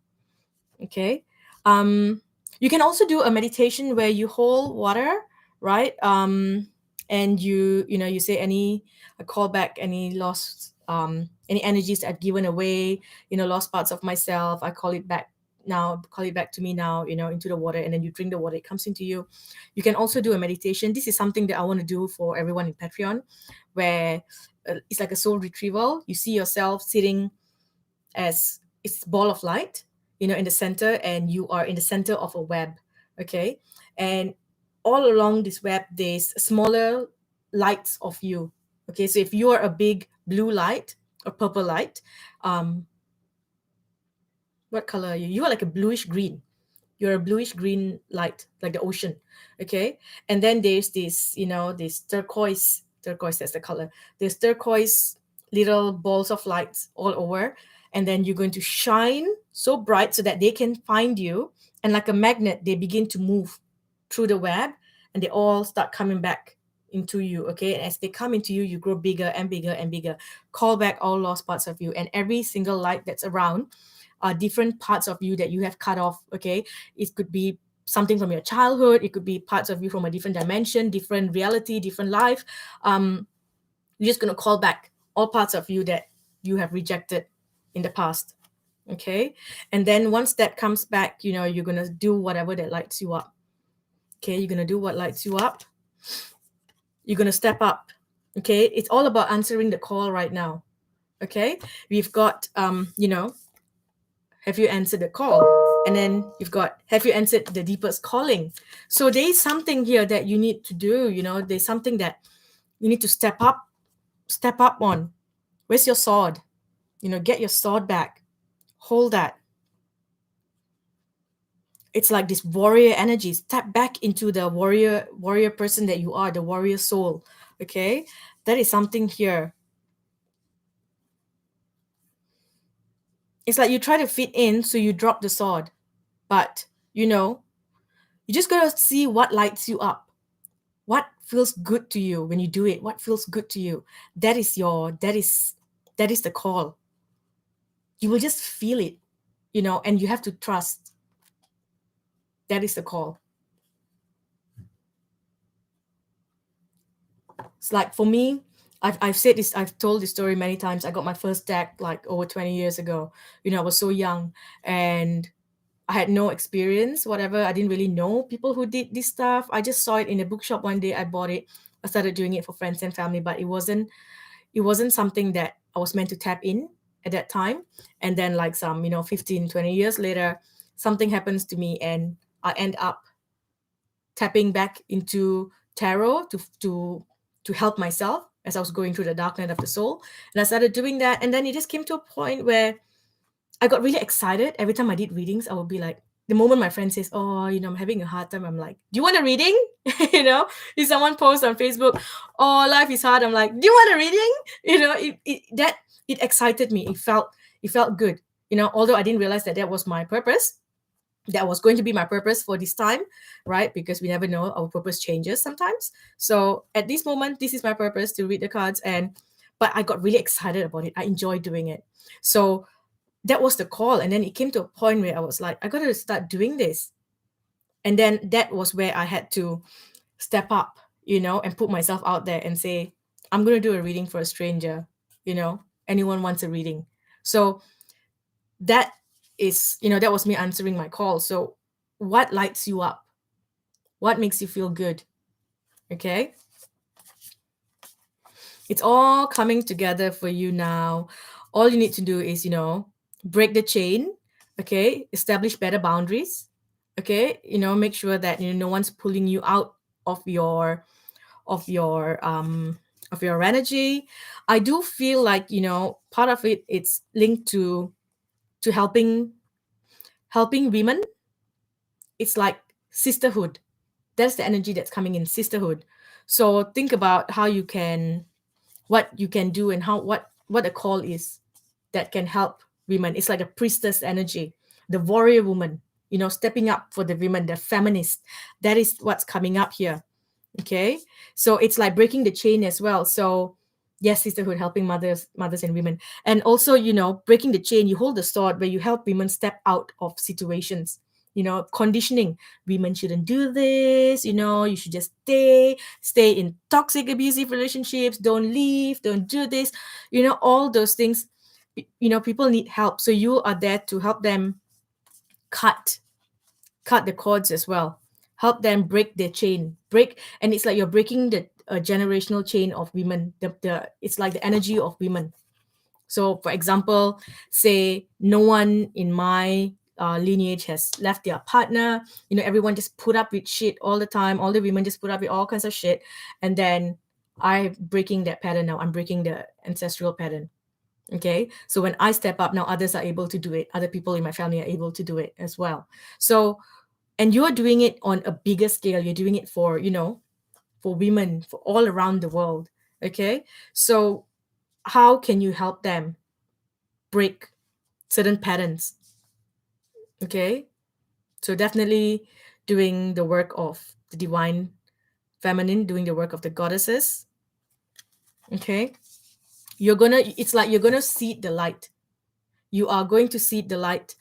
okay, um you can also do a meditation where you hold water, right? And you know, you say any, call back any lost, any energies that I've given away, you know, lost parts of myself, I call it back now, call it back to me now, you know, into the water, and then you drink the water, it comes into you. You can also do a meditation. This is something that I want to do for everyone in Patreon, where it's like a soul retrieval. You see yourself sitting as it's ball of light, you know, in the center, and you are in the center of a web, okay? And all along this web, there's smaller lights of you, okay? So if you are a big blue light or purple light, um, what color are you? You are like a bluish green. You're a bluish green light, like the ocean, okay? And then there's this, you know, this turquoise, that's the color. There's turquoise little balls of lights all over, and then you're going to shine so bright so that they can find you, and like a magnet, they begin to move through the web, and they all start coming back into you, okay? And as they come into you, you grow bigger and bigger and bigger. Call back all lost parts of you, and every single light that's around are different parts of you that you have cut off, okay? It could be something from your childhood, it could be parts of you from a different dimension, different reality, different life. You're just going to call back all parts of you that you have rejected in the past, okay? And then once that comes back, you know, you're going to do whatever that lights you up, okay? You're going to do what lights you up. You're going to step up, okay? It's all about answering the call right now, okay? We've got, you know, have you answered the call? And then you've got, have you answered the deepest calling? So there's something here that you need to do, you know, there's something that you need to step up on. Where's your sword? You know, get your sword back. Hold that. It's like this warrior energy. Step back into the warrior person that you are, the warrior soul. Okay? That is something here. It's like you try to fit in, so you drop the sword. But, you know, you just gotta see what lights you up. What feels good to you when you do it? What feels good to you? That is the call. You will just feel it, you know, and you have to trust. That is the call. It's like for me, I've said this, I've told this story many times. I got my first deck like over 20 years ago. You know, I was so young and I had no experience, whatever. I didn't really know people who did this stuff. I just saw it in a bookshop one day. I bought it. I started doing it for friends and family, but it wasn't something that I was meant to tap in at that time. And then like some, you know, 15, 20 years later, something happens to me and I end up tapping back into tarot to help myself as I was going through the dark night of the soul. And I started doing that. And then it just came to a point where I got really excited. Every time I did readings, I would be like, the moment my friend says, oh, you know, I'm having a hard time, I'm like, do you want a reading? You know, if someone posts on Facebook, oh, life is hard, I'm like, do you want a reading? You know, it excited me. It felt good. You know, although I didn't realize that was my purpose. That was going to be my purpose for this time, right? Because we never know, our purpose changes sometimes. So at this moment, this is my purpose, to read the cards. But I got really excited about it. I enjoyed doing it. So that was the call. And then it came to a point where I was like, I got to start doing this. And then that was where I had to step up, you know, and put myself out there and say, I'm going to do a reading for a stranger, you know, anyone wants a reading. So that is, you know, that was me answering my call. So what lights you up? What makes you feel good? Okay. It's all coming together for you now. All you need to do is, you know, break the chain. Okay. Establish better boundaries. Okay. You know, make sure that, you know, no one's pulling you out of your of your energy. I do feel like, you know, part of it, it's linked to helping women. It's like sisterhood. That's the energy that's coming in, sisterhood. So think about how you can, what you can do, and how what a call is that can help women. It's like a priestess energy, the warrior woman, you know, stepping up for the women, the feminist. That is what's coming up here. Okay, so it's like breaking the chain as well. So Yes, sisterhood, helping mothers and women. And also, breaking the chain, you hold the sword where you help women step out of situations. Conditioning. Women shouldn't do this, you should just stay in toxic, abusive relationships, don't leave, don't do this, all those things. People need help. So you are there to help them cut cut the cords as well, help them break their chain, break. And it's like you're breaking the generational chain of women, it's like the energy of women. So for example, say no one in my lineage has left their partner, everyone just put up with shit all the time, all the women just put up with all kinds of shit, and then I'm breaking that pattern. Now I'm breaking the ancestral pattern. Okay, so when I step up, now others are able to do it, other people in my family are able to do it as well. So, and you're doing it on a bigger scale, you're doing it for for women, for all around the world. Okay, so how can you help them break certain patterns? Okay, so definitely doing the work of the divine feminine, doing the work of the goddesses. Okay, it's like you're gonna seed the light, you are going to seed the light.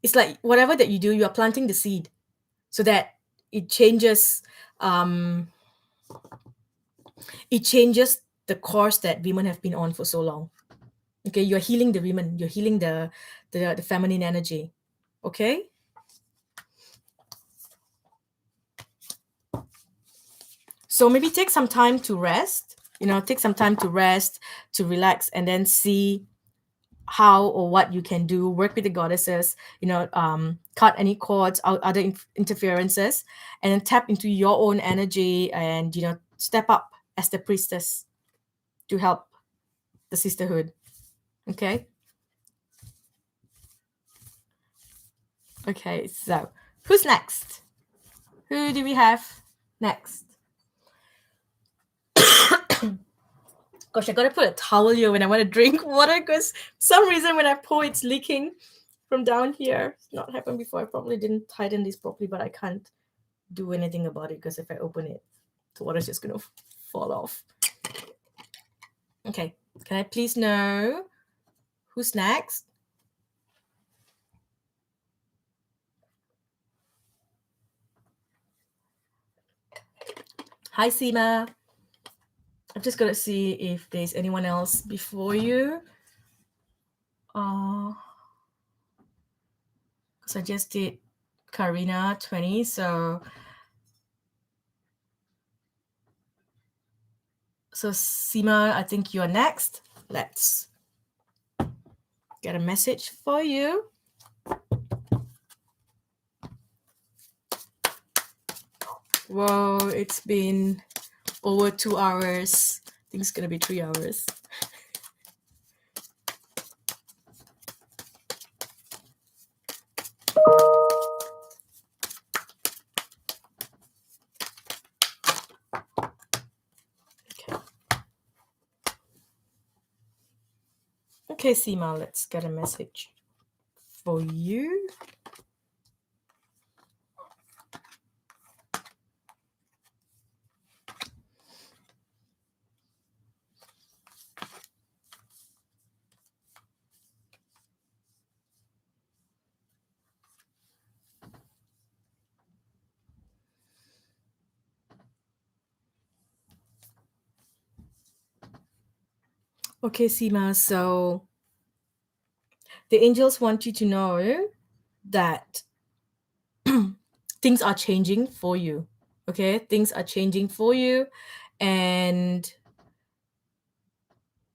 It's like whatever that you do, you are planting the seed so that it changes. um it changes the course that women have been on for so long. Okay, you're healing the women, you're healing the feminine energy. Okay, so maybe take some time to rest, take some time to rest, to relax, and then see how or what you can do, work with the goddesses, cut any cords out, other interferences, and then tap into your own energy, and step up as the priestess to help the sisterhood. Okay. Okay, so who's next? Who do we have next? Gosh, I gotta put a towel here when I want to drink water, because some reason when I pour it's leaking from down here. It's not happened before. I probably didn't tighten this properly, but I can't do anything about it because if I open it, the water's just gonna fall off. Okay, can I please know who's next? Hi, Sima. I'm just gonna see if there's anyone else before you. Because I just did Karina 20, so Sima, I think you're next. Let's get a message for you. Whoa, it's been over 2 hours. I think it's gonna be 3 hours. Okay, Sima, let's get a message for you. Okay, Sima, so the angels want you to know that things are changing for you. Okay, things are changing for you, and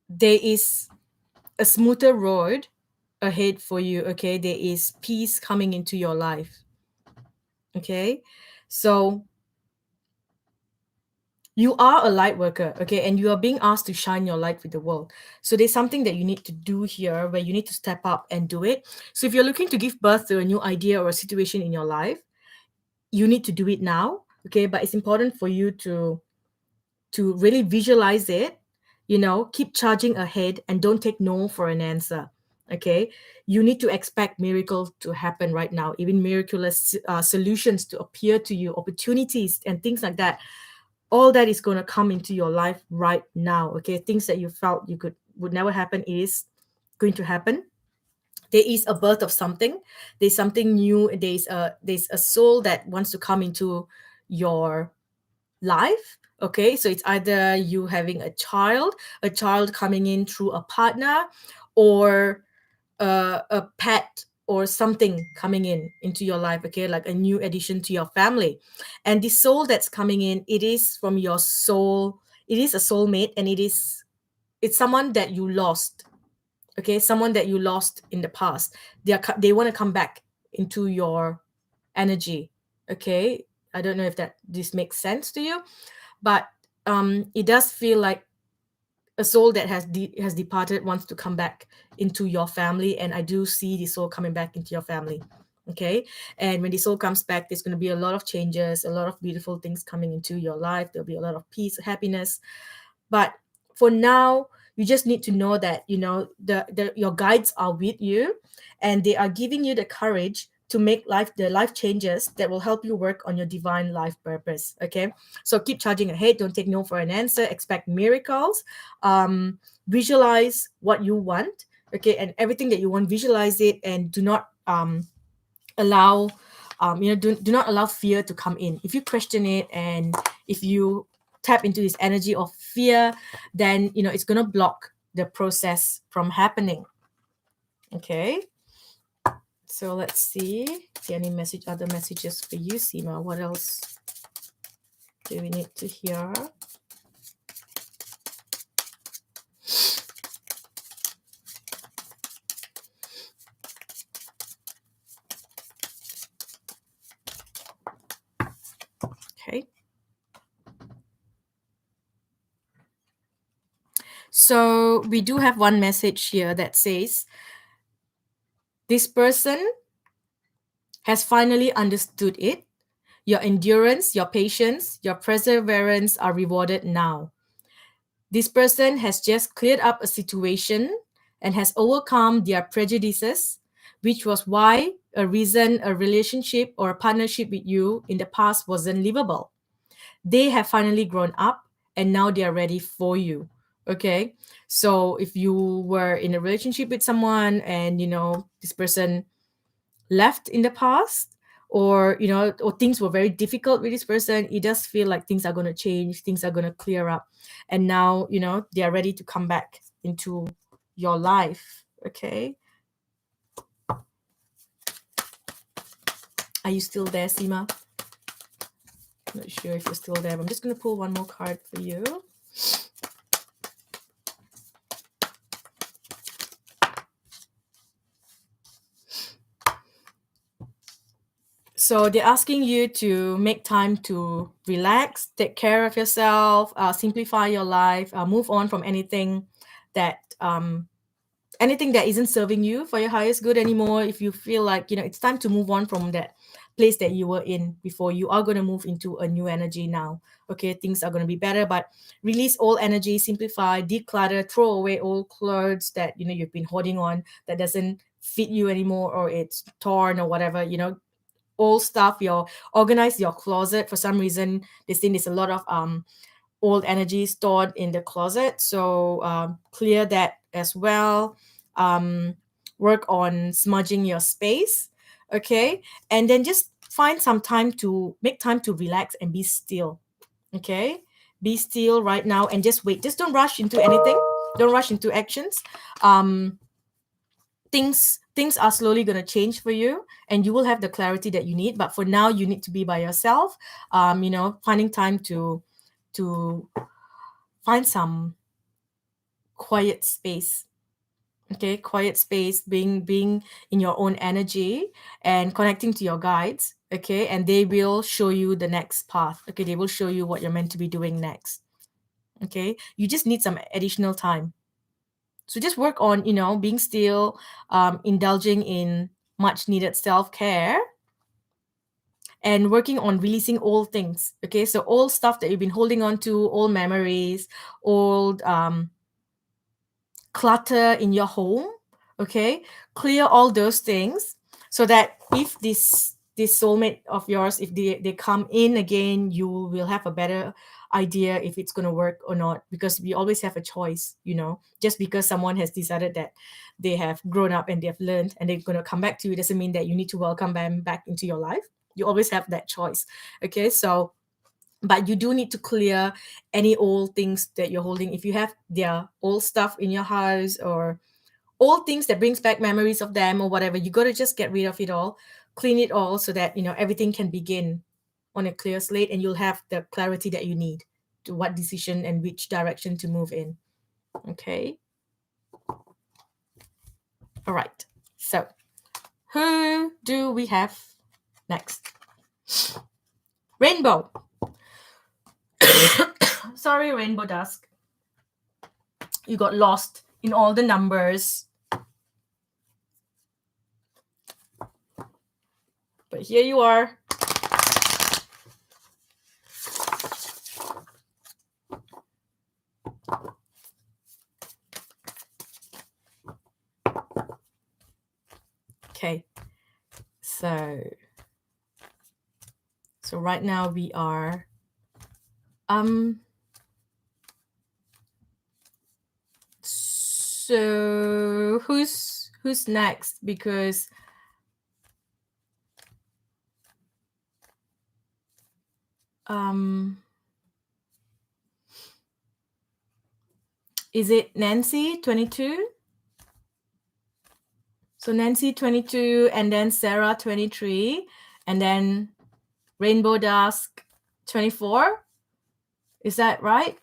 there is a smoother road ahead for you. Okay, there is peace coming into your life. Okay, so you are a light worker, okay, and you are being asked to shine your light with the world. So there's something that you need to do here where you need to step up and do it. So if you're looking to give birth to a new idea or a situation in your life, you need to do it now. Okay, but it's important for you to really visualize it, keep charging ahead and don't take no for an answer. Okay, you need to expect miracles to happen right now, even miraculous solutions to appear to you, opportunities and things like that. All that is going to come into your life right now. Okay, things that you felt you could would never happen is going to happen. There is a birth of something. There's something new. There's a soul that wants to come into your life. Okay, so it's either you having a child coming in through a partner, or a pet or something coming in into your life. Okay, like a new addition to your family. And the soul that's coming in, it is from your soul. It is a soulmate, and it's someone that you lost. Okay, someone that you lost in the past. They want to come back into your energy. Okay, I don't know if that this makes sense to you, but it does feel like a soul that has departed wants to come back into your family. And I do see the soul coming back into your family. Okay, and when the soul comes back, there's going to be a lot of changes, a lot of beautiful things coming into your life. There'll be a lot of peace, happiness. But for now, you just need to know that, your guides are with you, and they are giving you the courage to make the life changes that will help you work on your divine life purpose. Okay, so keep charging ahead. Don't take no for an answer. Expect miracles. Visualize what you want. Okay, and everything that you want, visualize it, and do not allow do not allow fear to come in. If you question it, and if you tap into this energy of fear, then it's going to block the process from happening. Okay, so let's see any other messages for you, Sima. What else do we need to hear? Okay, so we do have one message here that says this person has finally understood it. Your endurance, your patience, your perseverance are rewarded now. This person has just cleared up a situation and has overcome their prejudices, which was why a reason a relationship or a partnership with you in the past wasn't livable. They have finally grown up, and now they are ready for you. Okay, so if you were in a relationship with someone, and this person left in the past, or or things were very difficult with this person, it does feel like things are going to change, things are going to clear up, and now they are ready to come back into your life. Okay, are you still there, Sima? Not sure if you're still there, but I'm just going to pull one more card for you. So they're asking you to make time to relax, take care of yourself, simplify your life, move on from anything that isn't serving you for your highest good anymore. If you feel like it's time to move on from that place that you were in before, you are going to move into a new energy now. Okay, things are going to be better, but release all energy, simplify, declutter, throw away old clothes that you've been holding on, that doesn't fit you anymore, or it's torn or whatever. Old stuff. Organize your closet. For some reason, they think there's a lot of old energy stored in the closet, so clear that as well. Work on smudging your space. Okay, and then just find some time to make time to relax and be still. Okay, be still right now and just wait. Just don't rush into anything, don't rush into actions. Things are slowly going to change for you, and you will have the clarity that you need, but for now you need to be by yourself. Finding time to find some quiet space. Okay, quiet space, being in your own energy and connecting to your guides. Okay, and they will show you the next path. Okay, they will show you what you're meant to be doing next. Okay, you just need some additional time. So just work on being still, indulging in much needed self-care, and working on releasing old things. Okay, so old stuff that you've been holding on to, old memories, old clutter in your home. Okay, clear all those things so that if this soulmate of yours, if they come in again, you will have a better idea if it's going to work or not, because we always have a choice, you know. Just because someone has decided that they have grown up and they have learned and they're going to come back to you doesn't mean that you need to welcome them back into your life. You always have that choice. Okay, so but you do need to clear any old things that you're holding. If you have their old stuff in your house or old things that brings back memories of them or whatever, you got to just get rid of it all, clean it all, so that you know everything can begin on a clear slate, and you'll have the clarity that you need to what decision and which direction to move in. Okay, all right, so who do we have next? Rainbow. Sorry, Rainbow Dusk, you got lost in all the numbers, but here you are. Okay, so right now we are so who's next? Because is it Nancy 22? So Nancy 22, and then Sarah 23, and then Rainbow Dusk 24. Is that right?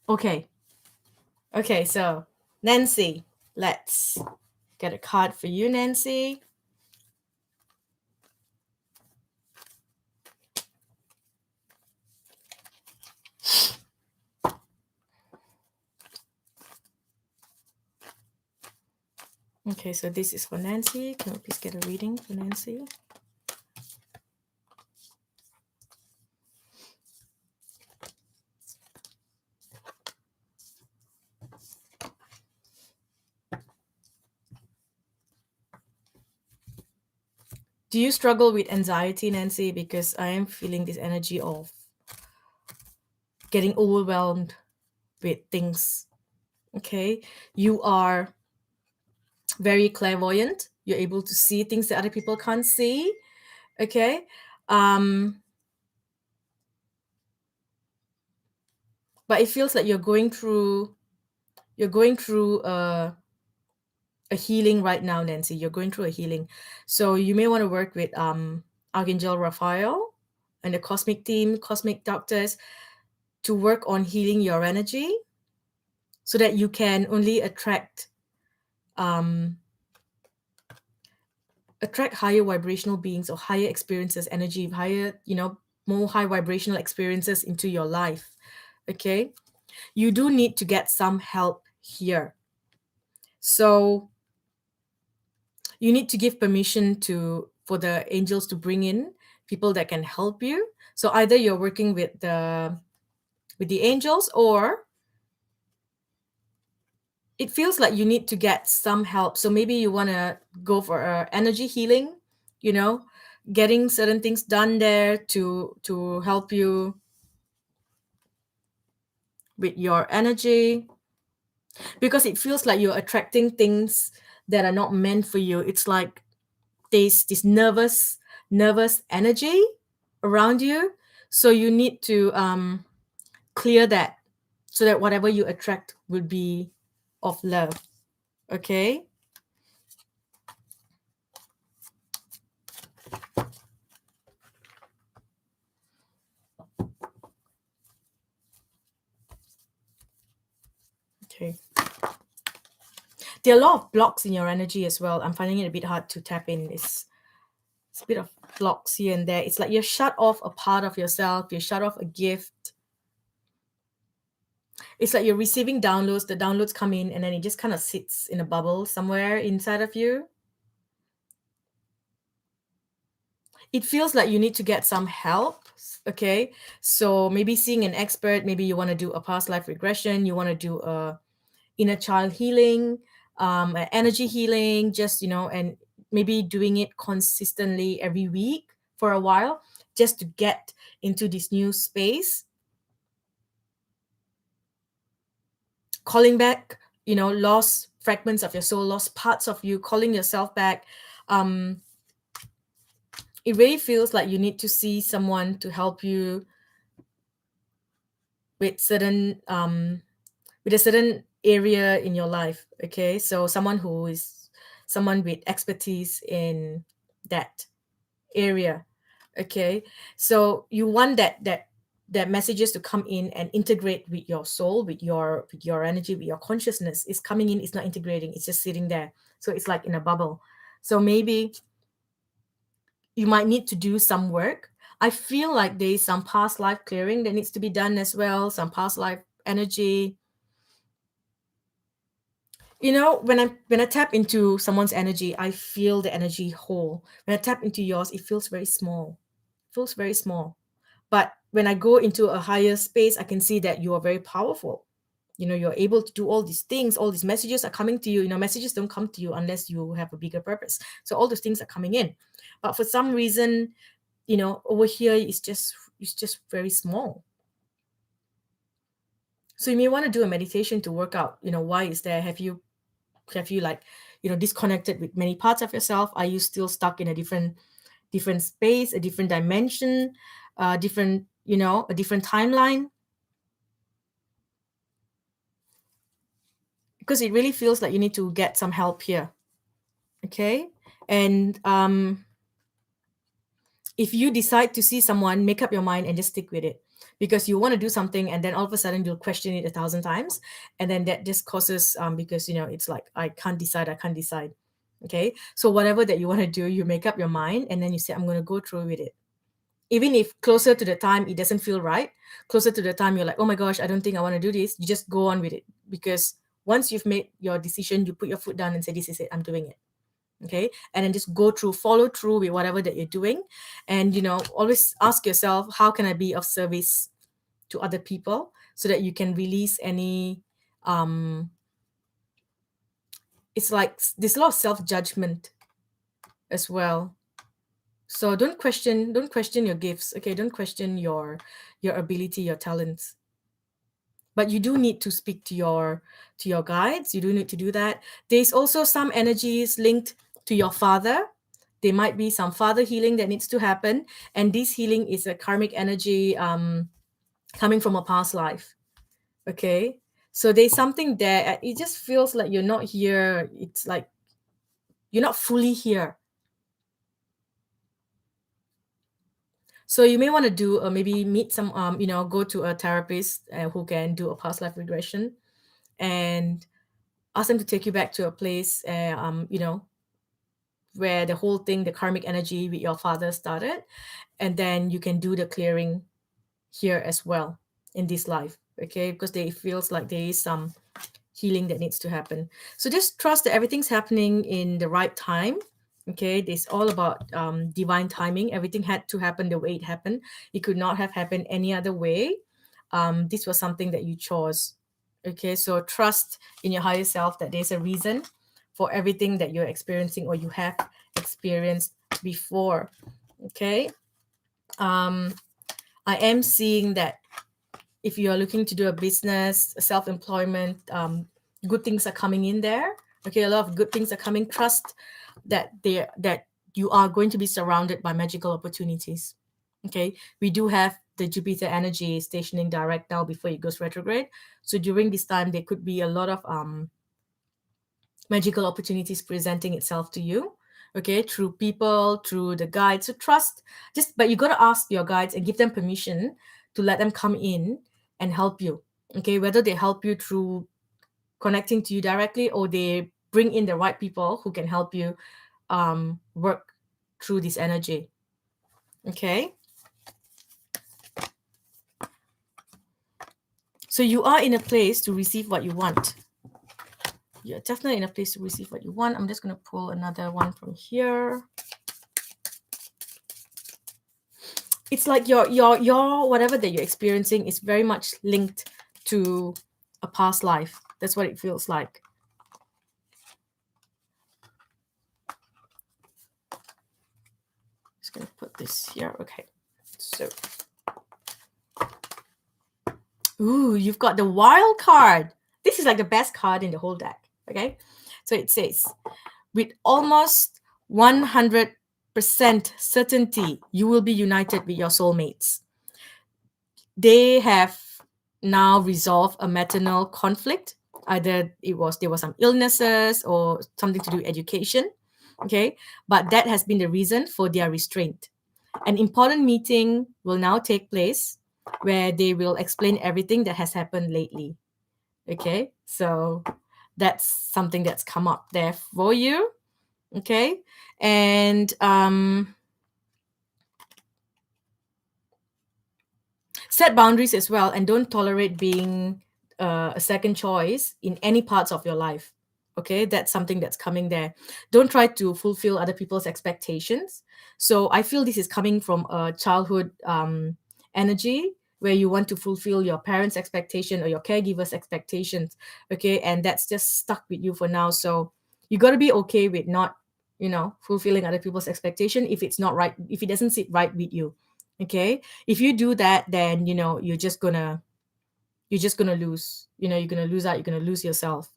Okay. Okay, so Nancy, let's get a card for you, Nancy. Okay, so this is for Nancy. Can we please get a reading for Nancy? Do you struggle with anxiety, Nancy? Because I am feeling this energy of getting overwhelmed with things. Okay, you are very clairvoyant. You're able to see things that other people can't see. Okay, but it feels like you're going through a healing right now, Nancy. You're going through a healing, so you may want to work with Archangel Raphael and the cosmic team, cosmic doctors, to work on healing your energy, so that you can only attract higher vibrational beings or higher experiences, energy, higher, more high vibrational experiences into your life. Okay, you do need to get some help here. So you need to give permission for the angels to bring in people that can help you. So either you're working with the angels, or it feels like you need to get some help. So maybe you want to go for energy healing, getting certain things done there to help you with your energy, because it feels like you're attracting things that are not meant for you. It's like this nervous energy around you. So you need to clear that, so that whatever you attract will be of love. Okay. Okay. There are a lot of blocks in your energy as well. I'm finding it a bit hard to tap in. It's a bit of blocks here and there. It's like you're shut off a part of yourself. You're shut off a gift. It's like you're receiving downloads. The downloads come in and then it just kind of sits in a bubble somewhere inside of you. it feels like you need to get some help. Okay, so maybe seeing an expert, maybe you want to do a past life regression, you want to do a inner child healing, energy healing, just, and maybe doing it consistently every week for a while, just to get into this new space. Calling back, lost fragments of your soul, lost parts of you, calling yourself back. It really feels like you need to see someone to help you with a certain area in your life. Okay, so someone with expertise in that area. Okay, so you want that messages to come in and integrate with your soul, with your energy, with your consciousness. Is coming in, it's not integrating, it's just sitting there. So it's like in a bubble. So maybe you might need to do some work. I feel like there's some past life clearing that needs to be done as well, some past life energy. When I tap into someone's energy, I feel the energy whole. When I tap into yours, it feels very small. Feels very small. But when I go into a higher space, I can see that you are very powerful. You're able to do all these things. All these messages are coming to you. Messages don't come to you unless you have a bigger purpose. So all those things are coming in. But for some reason, over here, it's just very small. So you may want to do a meditation to work out, why is there? Have you like, disconnected with many parts of yourself? Are you still stuck in a different space, a different dimension, a different timeline? Because it really feels like you need to get some help here. Okay. And if you decide to see someone, make up your mind and just stick with it, because you want to do something and then all of a sudden you'll question it 1,000 times, and then that just causes because it's like, I can't decide. Okay, so whatever that you want to do, you make up your mind and then you say, I'm going to go through with it. Even if closer to the time it doesn't feel right, closer to the time you're like, oh my gosh, I don't think I want to do this, you just go on with it. Because once you've made your decision, you put your foot down and say, this is it, I'm doing it. Okay, and then just follow through with whatever that you're doing. And always ask yourself, how can I be of service to other people, so that you can release any it's like there's a lot of self-judgment as well. So don't question your gifts. Okay, don't question your ability, your talents. But you do need to speak to your guides. You do need to do that. There's also some energies linked to your father. There might be some father healing that needs to happen, and this healing is a karmic energy coming from a past life. Okay, so there's something there. It just feels like you're not here. It's like you're not fully here. So you may want to do maybe meet some go to a therapist who can do a past life regression, and ask them to take you back to a place where the whole thing, the karmic energy with your father started, and then you can do the clearing here as well in this life. Okay, because it feels like there is some healing that needs to happen. So just trust that everything's happening in the right time. Okay, it's all about divine timing. Everything had to happen the way it happened. It could not have happened any other way. This was something that you chose. Okay, so trust in your higher self that there's a reason for everything that you're experiencing or you have experienced before. Okay, I am seeing that if you are looking to do a business, self-employment, good things are coming in there. Okay, a lot of good things are coming. Trust that you are going to be surrounded by magical opportunities. Okay, we do have the Jupiter energy stationing direct now before it goes retrograde. So during this time, there could be a lot of magical opportunities presenting itself to you. Okay, through people, through the guides. So trust, but you got to ask your guides and give them permission to let them come in and help you. Okay, whether they help you through connecting to you directly, or they bring in the right people who can help you work through this energy. Okay, so you are in a place to receive what you want. You're definitely in a place to receive what you want. I'm just going to pull another one from here. it's like your whatever that you're experiencing is very much linked to a past life. That's what it feels like. Just gonna put this here. Okay. So, ooh, you've got the wild card. This is like the best card in the whole deck. Okay. So it says, with almost 100% certainty, you will be united with your soulmates. They have now resolved a maternal conflict. Either there was some illnesses or something to do with education. Okay. But that has been the reason for their restraint. An important meeting will now take place where they will explain everything that has happened lately. Okay, so that's something that's come up there for you. Okay, and set boundaries as well, and don't tolerate being a second choice in any parts of your life. Okay, that's something that's coming there. Don't try to fulfill other people's expectations. So I feel this is coming from a childhood energy where you want to fulfill your parents' expectation or your caregivers' expectations. Okay, and that's just stuck with you for now. So you got to be okay with not, fulfilling other people's expectation if it's not right, if it doesn't sit right with you. Okay, if you do that, then you're just gonna lose. You're gonna lose out. You're gonna lose yourself.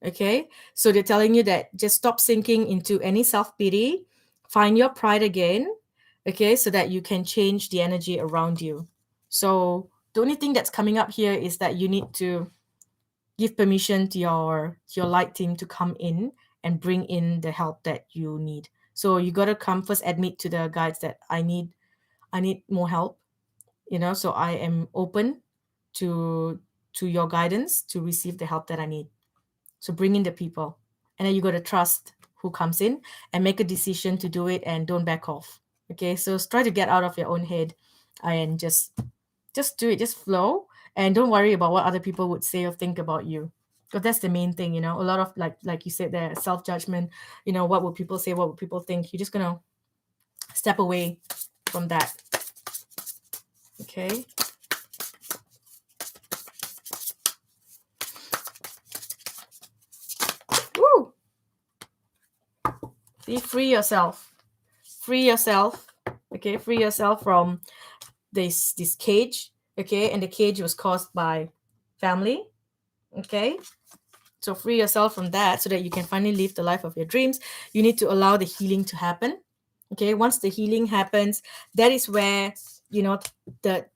Okay, so they're telling you that just stop sinking into any self-pity, find your pride again. Okay, so that you can change the energy around you. So the only thing that's coming up here is that you need to give permission to your light team to come in and bring in the help that you need. So you got to come first, admit to the guides that I need more help. So I am open to your guidance to receive the help that I need. So bring in the people, and then you got to trust who comes in and make a decision to do it, and don't back off. Okay, so try to get out of your own head and just do it, just flow, and don't worry about what other people would say or think about you, because that's the main thing. A lot of, like you said there, self-judgment. What would people say, what would people think? You're just gonna step away from that. Okay. Woo! See, free yourself. Okay, free yourself from this cage. Okay, and the cage was caused by family. Okay, so free yourself from that so that you can finally live the life of your dreams. You need to allow the healing to happen. Okay, once the healing happens, that is where the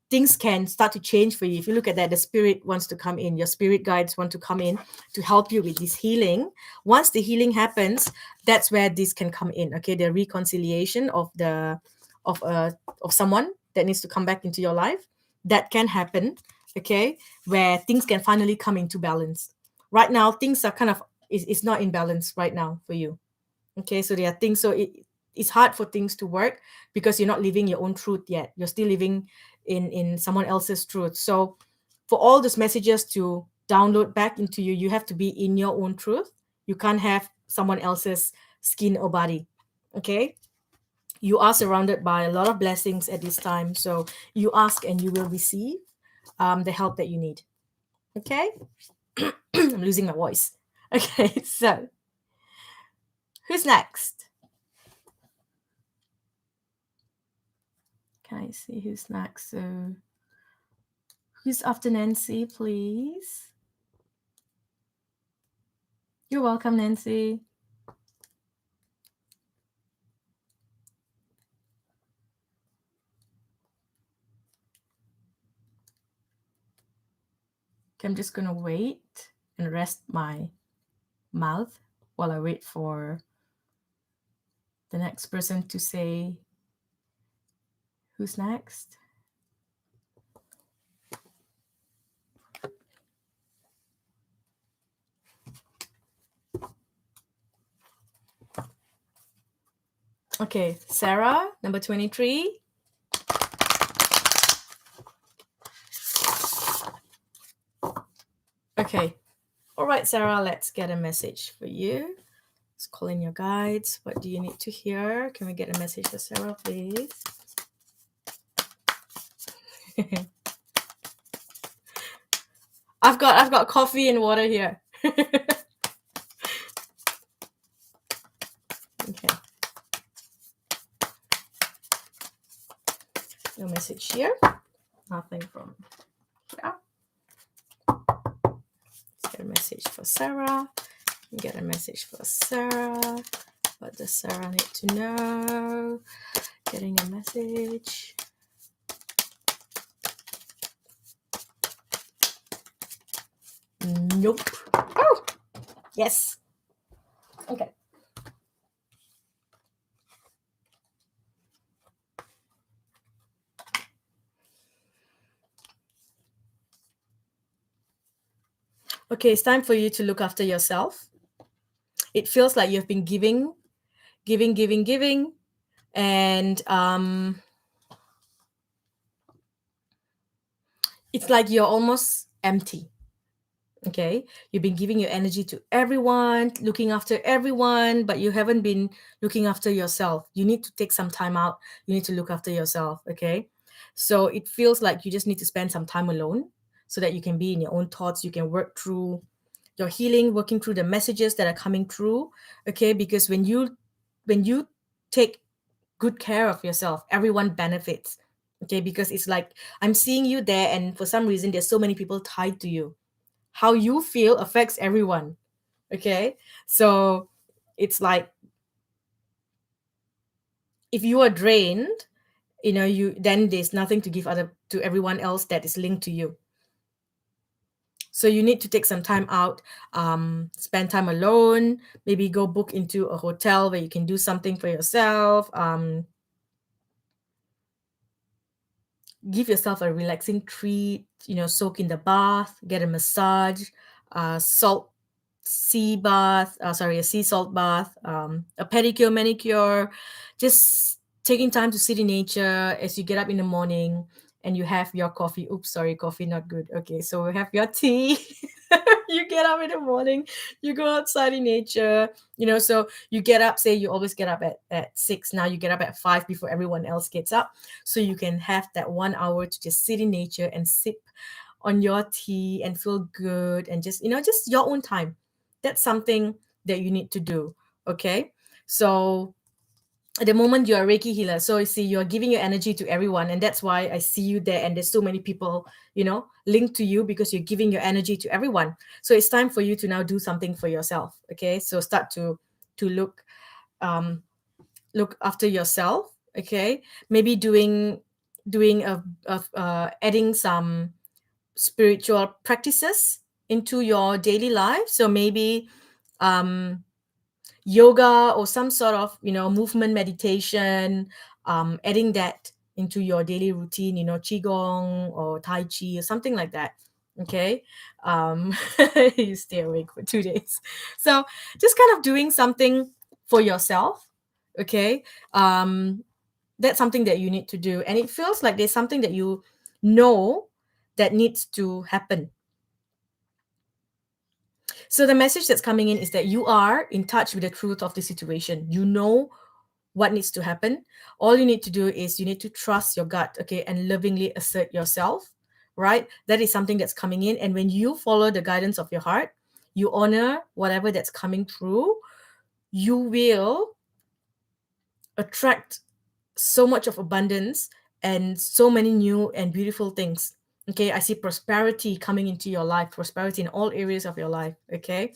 things can start to change for you. If you look at that, the spirit wants to come in, your spirit guides want to come in to help you with this healing. Once the healing happens, that's where this can come in. Okay, the reconciliation of someone that needs to come back into your life, that can happen. Okay, where things can finally come into balance. Right now things are kind of, it's not in balance right now for you. Okay, so there are things, so it's hard for things to work because you're not living your own truth yet. You're still living in someone else's truth. So for all those messages to download back into you, you have to be in your own truth. You can't have someone else's skin or body. Okay, you are surrounded by a lot of blessings at this time, so you ask and you will receive the help that you need. Okay. I'm losing my voice. Okay, so who's next? Can I see who's next? So who's after Nancy, please? You're welcome, Nancy. Okay, I'm just gonna wait and rest my mouth while I wait for the next person to say who's next. Okay, Sarah, number 23. Okay. All right, Sarah, let's get a message for you. Let's call in your guides. What do you need to hear? Can we get a message for Sarah, please? I've got coffee and water here. Okay. No message here. Nothing from here. Let's get a message for Sarah. Get a message for Sarah. What does Sarah need to know? Getting a message. Nope. Oh, yes. Okay. Okay, it's time for you to look after yourself. It feels like you've been giving, giving, giving, giving, and it's like you're almost empty. Okay, you've been giving your energy to everyone, looking after everyone, but you haven't been looking after yourself. You need to take some time out. You need to look after yourself. Okay, so it feels like you just need to spend some time alone so that you can be in your own thoughts. You can work through your healing, working through the messages that are coming through. Okay, because when you take good care of yourself, everyone benefits. Okay, because it's like I'm seeing you there, and for some reason there's so many people tied to you. How you feel affects everyone. Okay, so it's like if you are drained, you then there's nothing to give other to everyone else that is linked to you. So you need to take some time out, spend time alone, maybe go book into a hotel where you can do something for yourself, give yourself a relaxing treat, soak in the bath, get a massage, salt sea bath, sorry, a sea salt bath, a pedicure, manicure, just taking time to sit in nature as you get up in the morning and you have your coffee. Oops, sorry, coffee not good. Okay, so we have your tea. You get up in the morning, you go outside in nature, so you get up, say you always get up at 6, now you get up at 5 before everyone else gets up, so you can have that 1 hour to just sit in nature and sip on your tea and feel good and just your own time. That's something that you need to do. Okay, so at the moment you're a Reiki healer, so you see you're giving your energy to everyone, and that's why I see you there, and there's so many people linked to you because you're giving your energy to everyone. So it's time for you to now do something for yourself. Okay, so start to look after yourself. Okay, maybe doing adding some spiritual practices into your daily life. So maybe um, yoga or some sort of movement meditation, adding that into your daily routine, qigong or tai chi or something like that. Okay, you stay awake for 2 days. So just kind of doing something for yourself. Okay, that's something that you need to do, and it feels like there's something that know that needs to happen. So the message that's coming in is that you are in touch with the truth of the situation. You know what needs to happen. All you need to do is you need to trust your gut, okay, and lovingly assert yourself, right? That is something that's coming in. And when you follow the guidance of your heart, you honor whatever that's coming through, you will attract so much of abundance and so many new and beautiful things. Okay, I see prosperity coming into your life, prosperity in all areas of your life. Okay,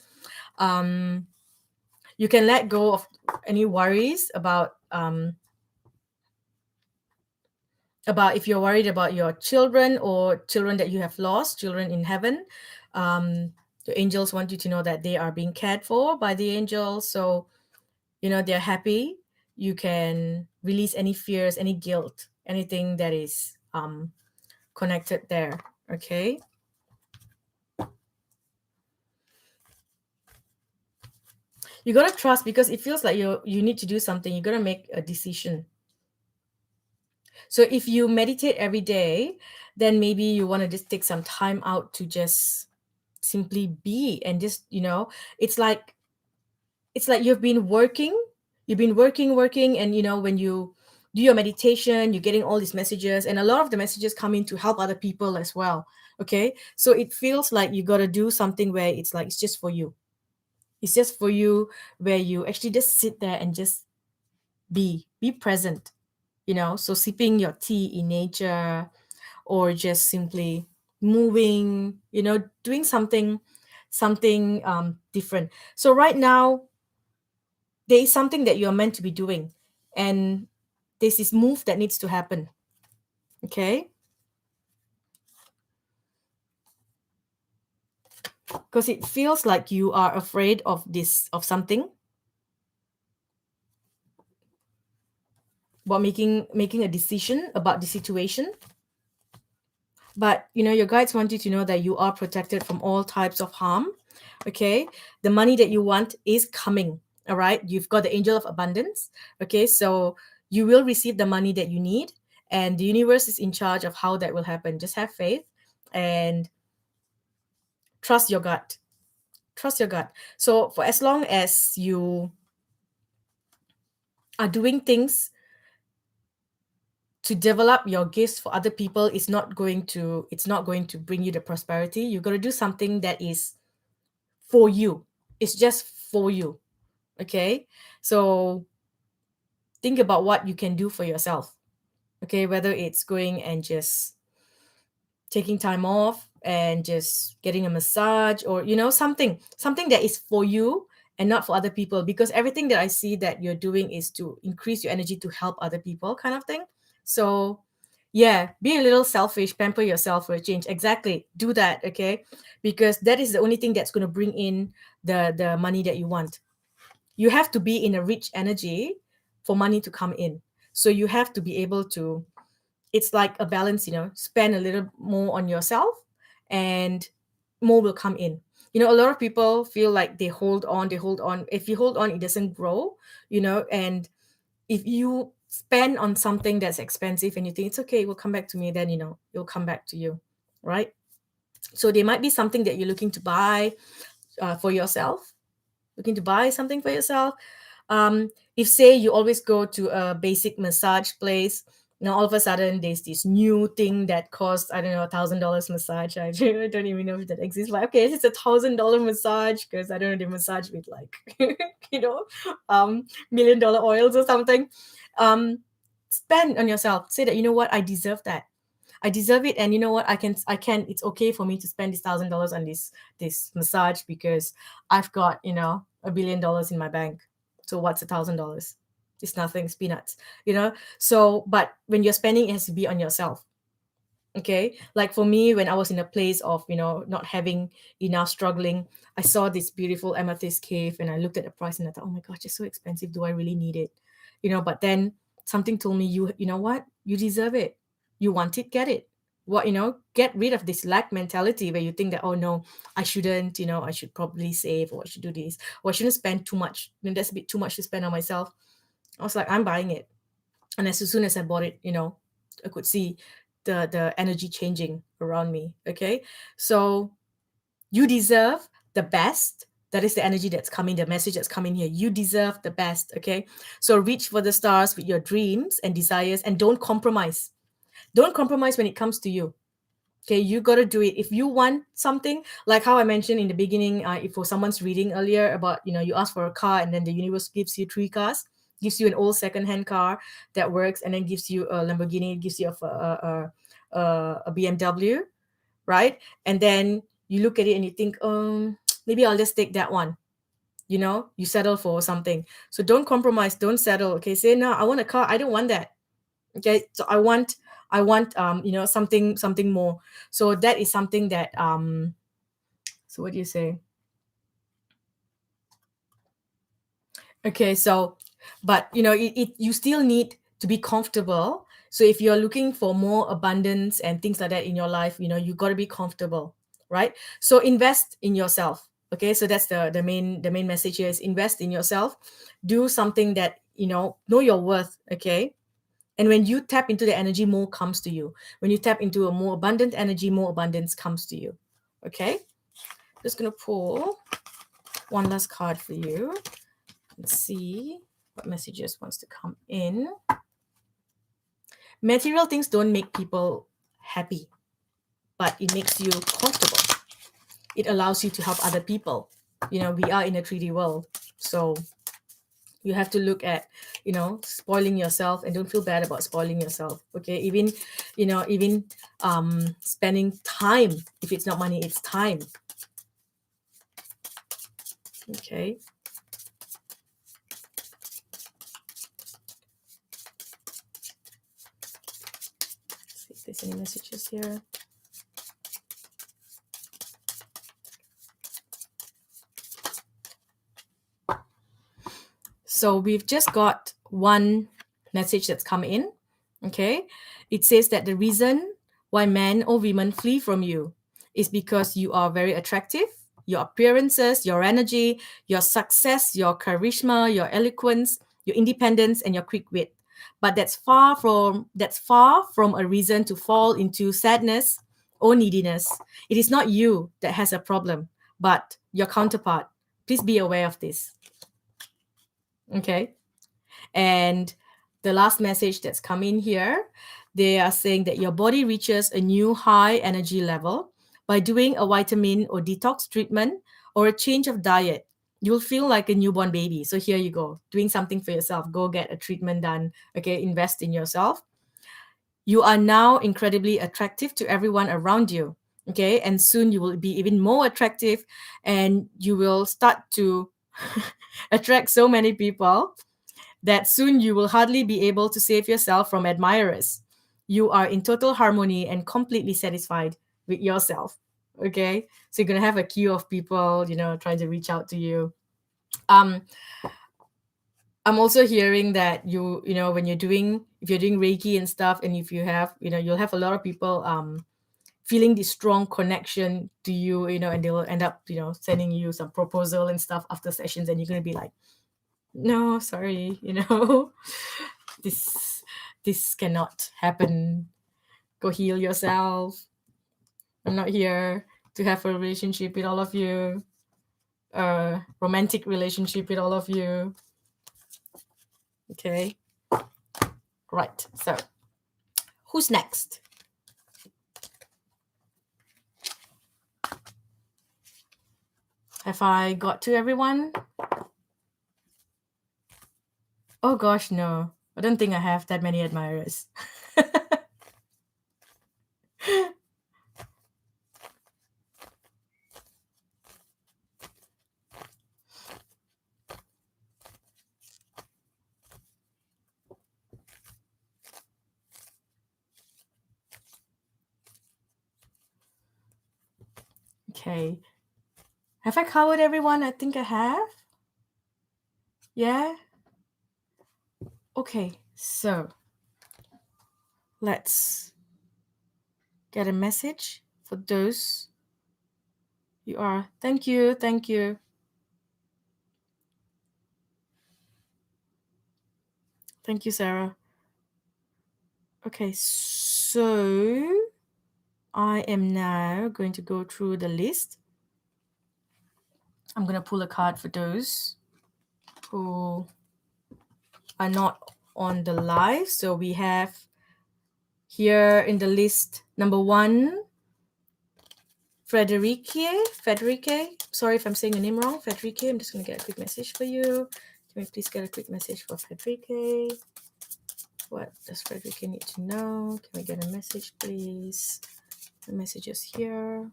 you can let go of any worries about if you're worried about your children or children that you have lost, children in heaven. The angels want you to know that they are being cared for by the angels, so they're happy. You can release any fears, any guilt, anything that is connected there. Okay, you gotta trust, because it feels like you need to do something. You gotta make a decision. So if you meditate every day, then maybe you want to just take some time out to just simply be, and just it's like you've been working, and when you do your meditation, you're getting all these messages, and a lot of the messages come in to help other people as well. Okay, so it feels like you got to do something where it's like it's just for you. It's just for you, where you actually just sit there and just be present, so sipping your tea in nature, or just simply moving, doing something different. So right now there is something that you're meant to be doing, and there's this move that needs to happen. Okay, because it feels like you are afraid of something, about making a decision about the situation. But your guides want you to know that you are protected from all types of harm. Okay, the money that you want is coming. All right, you've got the angel of abundance. Okay, so you will receive the money that you need, and the universe is in charge of how that will happen. Just have faith and trust your gut. Trust your gut. So for as long as you are doing things to develop your gifts for other people, it's not going to bring you the prosperity. You got to do something that is for you. It's just for you. Okay, so think about what you can do for yourself. Okay, whether it's going and just taking time off and just getting a massage, or something that is for you and not for other people, because everything that I see that you're doing is to increase your energy to help other people, kind of thing. So yeah, be a little selfish, pamper yourself for a change. Exactly, do that. Okay, because that is the only thing that's going to bring in the money that you want. You have to be in a rich energy for money to come in. So you have to be able to, it's like a balance, spend a little more on yourself, and more will come in. A lot of people feel like they hold on. If you hold on, it doesn't grow. And if you spend on something that's expensive and you think it's okay, it will come back to me, then it'll come back to you, right? So there might be something that you're looking to buy, for yourself, looking to buy something for yourself. If say you always go to a basic massage place, all of a sudden there's this new thing that costs, I don't know, $1,000 massage. I don't even know if that exists, but okay, it's $1,000 massage, because I don't know, they massage with like you know $1,000,000 oils or something. Spend on yourself. Say that, what, I deserve that. I deserve it, and you know what? I can. It's okay for me to spend this $1,000 on this massage, because I've got $1,000,000,000 in my bank. So what's $1,000? It's nothing. It's peanuts. So, but when you're spending, it has to be on yourself. Okay, like for me, when I was in a place of not having enough, struggling, I saw this beautiful amethyst cave, and I looked at the price, and I thought, oh my gosh, it's so expensive. Do I really need it? But then something told me, you know what? You deserve it. You want it, get it. Get rid of this lack mentality, where you think that, oh no, I shouldn't, I should probably save, or I should do this, or I shouldn't spend too much. That's a bit too much to spend on myself. I was like, I'm buying it. And as soon as I bought it, I could see the energy changing around me. Okay, so you deserve the best. That is the energy that's coming, the message that's coming here. You deserve the best. Okay, so reach for the stars with your dreams and desires, and don't compromise. Don't compromise when it comes to you. Okay, you got to do it. If you want something, like how I mentioned in the beginning, if for someone's reading earlier about, you ask for a car, and then the universe gives you 3 cars, gives you an old second-hand car that works, and then gives you a Lamborghini, gives you a BMW, right? And then you look at it and you think, maybe I'll just take that one. You settle for something. So don't compromise, don't settle. Okay, say, no, I want a car. I don't want that. Okay, so I want something more. So that is something that so what do you say? Okay, so but you still need to be comfortable. So if you're looking for more abundance and things like that in your life, you got to be comfortable, right? So invest in yourself. Okay, so that's the main message here is invest in yourself. Do something that know your worth. Okay, and when you tap into the energy, more comes to you. When you tap into a more abundant energy, more abundance comes to you. Okay, just gonna pull one last card for you. Let's see what messages wants to come in. Material things don't make people happy, but it makes you comfortable. It allows you to help other people. We are in a 3D world. So you have to look at, spoiling yourself, and don't feel bad about spoiling yourself. Okay. Even spending time, if it's not money, it's time. Okay. See if there's any messages here. So we've just got one message that's come in. Okay. It says that the reason why men or women flee from you is because you are very attractive. Your appearances, your energy, your success, your charisma, your eloquence, your independence, and your quick wit. But that's far from a reason to fall into sadness or neediness. It is not you that has a problem, but your counterpart. Please be aware of this. Okay. And the last message that's come in here, they are saying that your body reaches a new high energy level by doing a vitamin or detox treatment or a change of diet. You'll feel like a newborn baby. So here you go, doing something for yourself. Go get a treatment done. Okay, invest in yourself. You are now incredibly attractive to everyone around you. Okay, and soon you will be even more attractive, and you will start to attract so many people that soon you will hardly be able to save yourself from admirers. You are in total harmony and completely satisfied with yourself. Okay. So you're going to have a queue of people, trying to reach out to you. Um, I'm also hearing that when if you're doing Reiki and stuff, and if you have, you'll have a lot of people feeling this strong connection to you, and they'll end up, sending you some proposal and stuff after sessions, and you're going to be like, no, sorry, this cannot happen. Go heal yourself. I'm not here to have a relationship with all of you, a romantic relationship with all of you. Okay. Right. So who's next? Have I got to everyone? Oh gosh, no. I don't think I have that many admirers. Okay. Have I covered everyone? I think I have. Yeah. Okay. So let's get a message for those you are. Thank you. Thank you. Thank you, Sarah. Okay, so I am now going to go through the list. I'm going to pull a card for those who are not on the live. So we have here in the list, number 1, Frederique. Sorry if I'm saying your name wrong. Frederique, I'm just going to get a quick message for you. Can we please get a quick message for Frederique? What does Frederique need to know? Can we get a message, please? The messages here.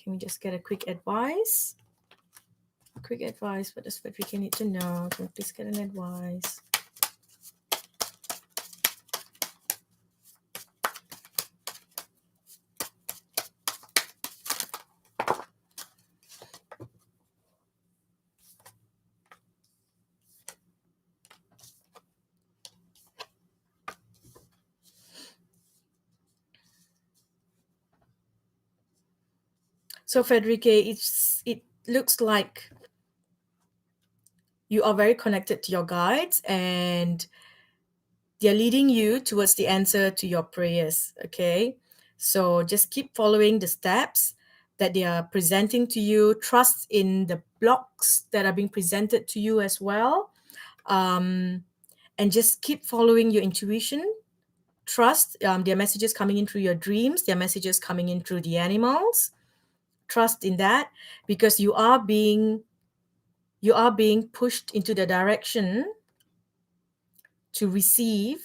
Can we just get a quick advice? Quick advice. What does Frederica need to know? Can we please get an advice? So Frederica, it looks like you are very connected to your guides, and they're leading you towards the answer to your prayers. Okay, so just keep following the steps that they are presenting to you. Trust in the blocks that are being presented to you as well, and just keep following your intuition. trust. There are messages coming in through your dreams. There are messages coming in through the animals. Trust in that, because you are being pushed into the direction to receive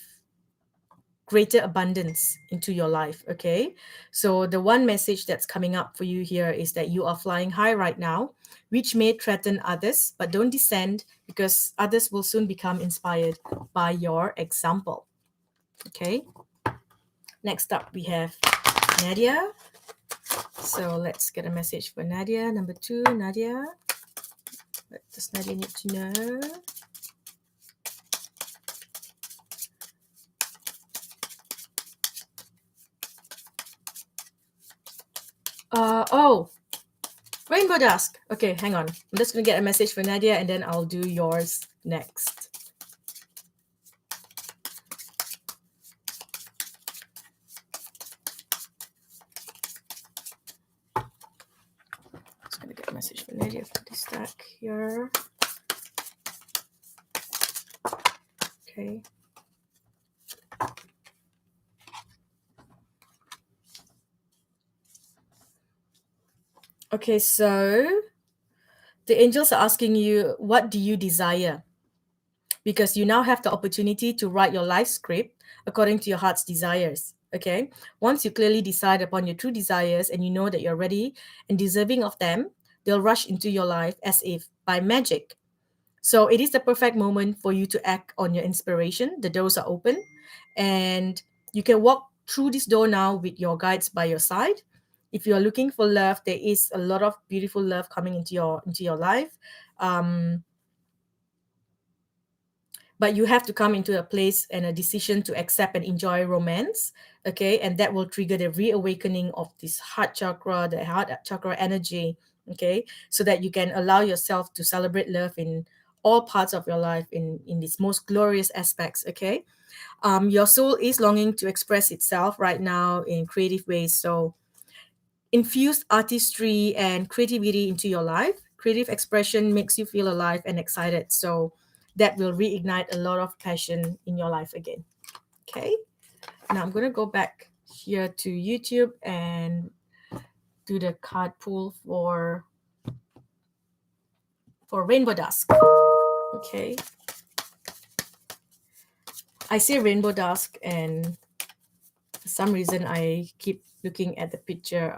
greater abundance into your life. Okay, so the one message that's coming up for you here is that you are flying high right now, which may threaten others, but don't descend, because others will soon become inspired by your example. Okay, next up we have Nadia. So let's get a message for Nadia. Number 2, Nadia. What does Nadia need to know? Oh, Rainbow Dusk. Okay, hang on. I'm just going to get a message for Nadia and then I'll do yours next. Just going to get a message for Nadia for this stack here. Okay. Okay, so the angels are asking you, what do you desire? Because you now have the opportunity to write your life script according to your heart's desires. Okay, once you clearly decide upon your true desires and you know that you're ready and deserving of them, they'll rush into your life as if by magic. So it is the perfect moment for you to act on your inspiration. The doors are open and you can walk through this door now with your guides by your side. If you are looking for love, there is a lot of beautiful love coming into your life. But you have to come into a place and a decision to accept and enjoy romance. Okay, and that will trigger the reawakening of this heart chakra, the heart chakra energy. Okay, so that you can allow yourself to celebrate love in all parts of your life, in its most glorious aspects. Okay, your soul is longing to express itself right now in creative ways, so infuse artistry and creativity into your life. Creative expression makes you feel alive and excited. So that will reignite a lot of passion in your life again. Okay. Now I'm going to go back here to YouTube and do the card pull for Rainbow Dusk. Okay. I see Rainbow Dusk and for some reason I keep looking at the picture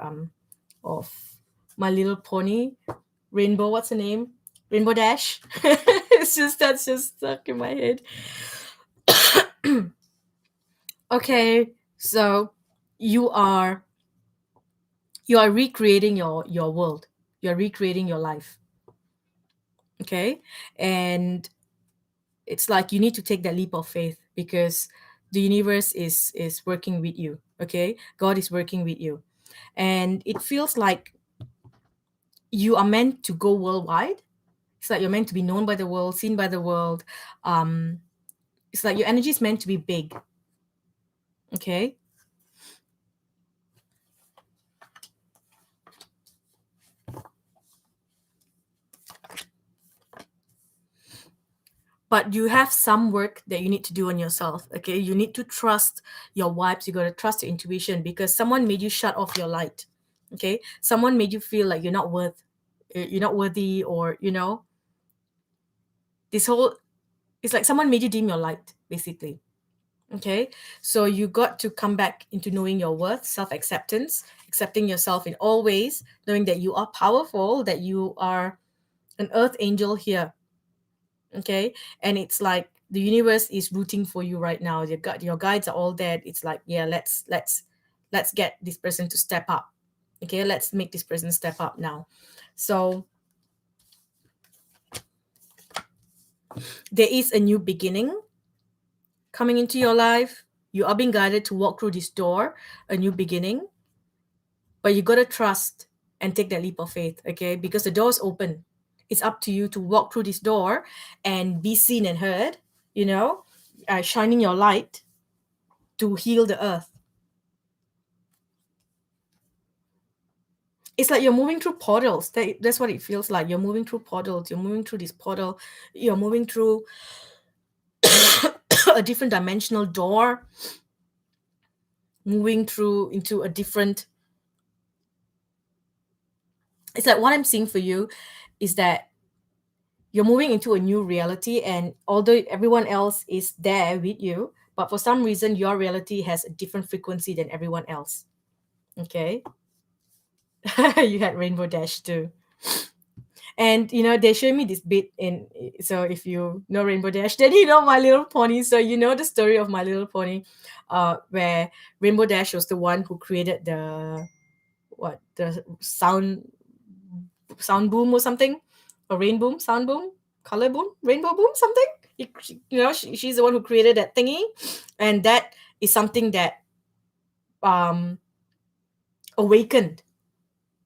of My Little Pony Rainbow. What's the name? Rainbow Dash. That's just stuck in my head. Okay, so you are recreating your world. You're recreating your life. Okay, and it's like you need to take that leap of faith, because the universe is working with you. Okay, God is working with you, and it feels like you are meant to go worldwide. It's like you're meant to be known by the world, seen by the world. It's like your energy is meant to be big. Okay, but you have some work that you need to do on yourself. Okay, you need to trust your vibes. You got to trust your intuition, because someone made you shut off your light. Okay, someone made you feel like you're not worthy, or this whole, it's like someone made you dim your light, basically. Okay, so you got to come back into knowing your worth, self-acceptance, accepting yourself in all ways, knowing that you are powerful, that you are an earth angel here. Okay, and it's like the universe is rooting for you right now. Your guides are all there. It's like, yeah, let's get this person to step up. Okay, let's make this person step up now. So there is a new beginning coming into your life. You are being guided to walk through this door, a new beginning, but you got to trust and take that leap of faith. Okay, because the door is open. It's up to you to walk through this door and be seen and heard, shining your light to heal the earth. It's like you're moving through portals. That's what it feels like. You're moving through portals. You're moving through this portal. You're moving through a different dimensional door. moving through into a different, it's like what I'm seeing for you is that you're moving into a new reality, and although everyone else is there with you, but for some reason your reality has a different frequency than everyone else. Okay. You had Rainbow Dash too. And they show me this bit in, so if you know Rainbow Dash, then you know My Little Pony. So you know the story of My Little Pony, where Rainbow Dash was the one who created the sound boom or something, a rain boom, sound boom, color boom, rainbow boom, something. She's the one who created that thingy, and that is something that um awakened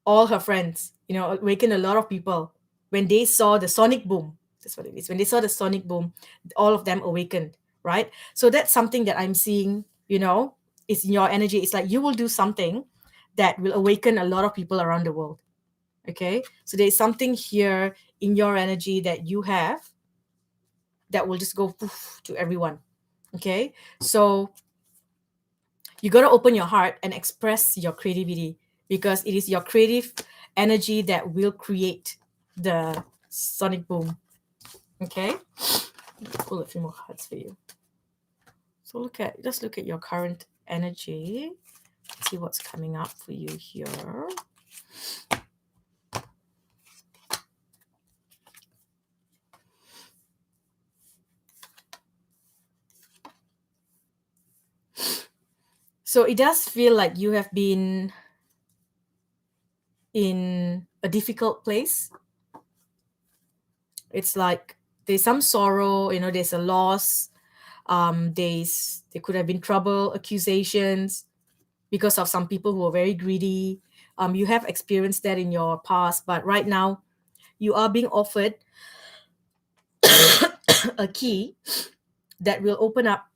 all her friends, awakened a lot of people when they saw the sonic boom. That's what it is. When they saw the sonic boom, all of them awakened, right? So that's something that I'm seeing, is in your energy. It's like you will do something that will awaken a lot of people around the world. Okay. So there's something here in your energy that you have that will just go poof to everyone. Okay. So you got to open your heart and express your creativity, because it is your creative energy that will create the sonic boom. Okay. Pull a few more cards for you. So just look at your current energy. See what's coming up for you here. So it does feel like you have been in a difficult place. It's like there's some sorrow, there's a loss. There could have been trouble, accusations, because of some people who are very greedy. You have experienced that in your past, but right now you are being offered a key that will open up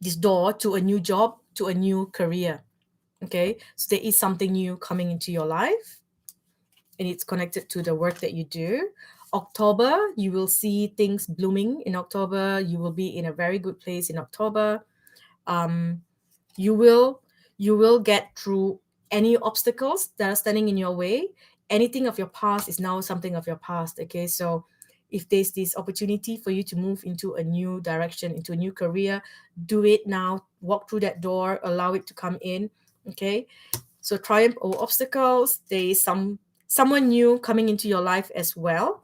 this door to a new job, to a new career. Okay, so there is something new coming into your life, and it's connected to the work that you do. October, you will see things blooming in October. You will be in a very good place in October. Um, you will get through any obstacles that are standing in your way. Anything of your past is now something of your past. Okay, so if there's this opportunity for you to move into a new direction, into a new career, do it now. Walk through that door, allow it to come in. Okay, so triumph over obstacles. There is someone new coming into your life as well.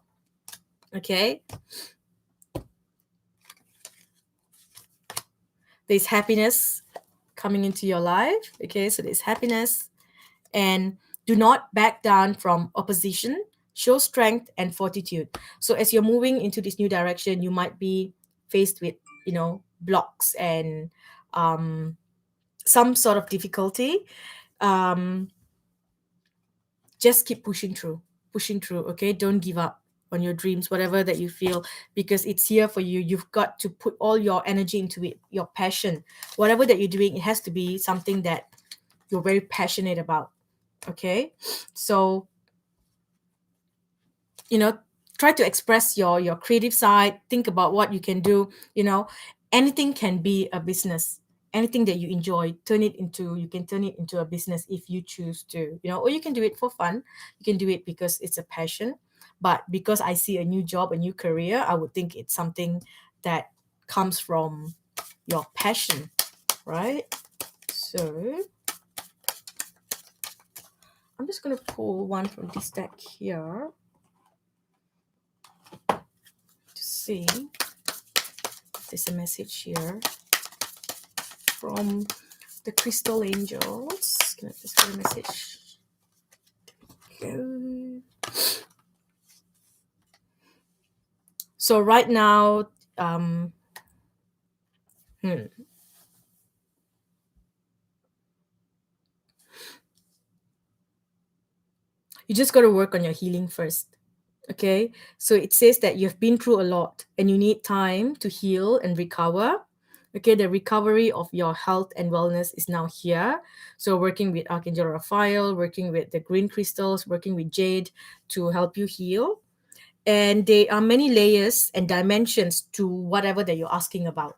Okay, there's happiness coming into your life. Okay, so there's happiness. And do not back down from opposition. Show strength and fortitude. So as you're moving into this new direction, you might be faced with blocks and some sort of difficulty. um, just keep pushing through. Okay, don't give up on your dreams, whatever that you feel, because it's here for you. You've got to put all your energy into it, your passion. Whatever that you're doing, it has to be something that you're very passionate about. Okay, so try to express your creative side. Think about what you can do. Anything can be a business. Anything that you enjoy, you can turn it into a business if you choose to. Or you can do it for fun. You can do it because it's a passion. But because I see a new job, a new career, I would think it's something that comes from your passion, right? So I'm just going to pull one from this deck here to see if there's a message here from the crystal angels. Can I just get a message? Go. So right now, you just got to work on your healing first. Okay, so it says that you've been through a lot and you need time to heal and recover. Okay, the recovery of your health and wellness is now here. So working with Archangel Raphael, working with the green crystals, working with jade to help you heal. And there are many layers and dimensions to whatever that you're asking about.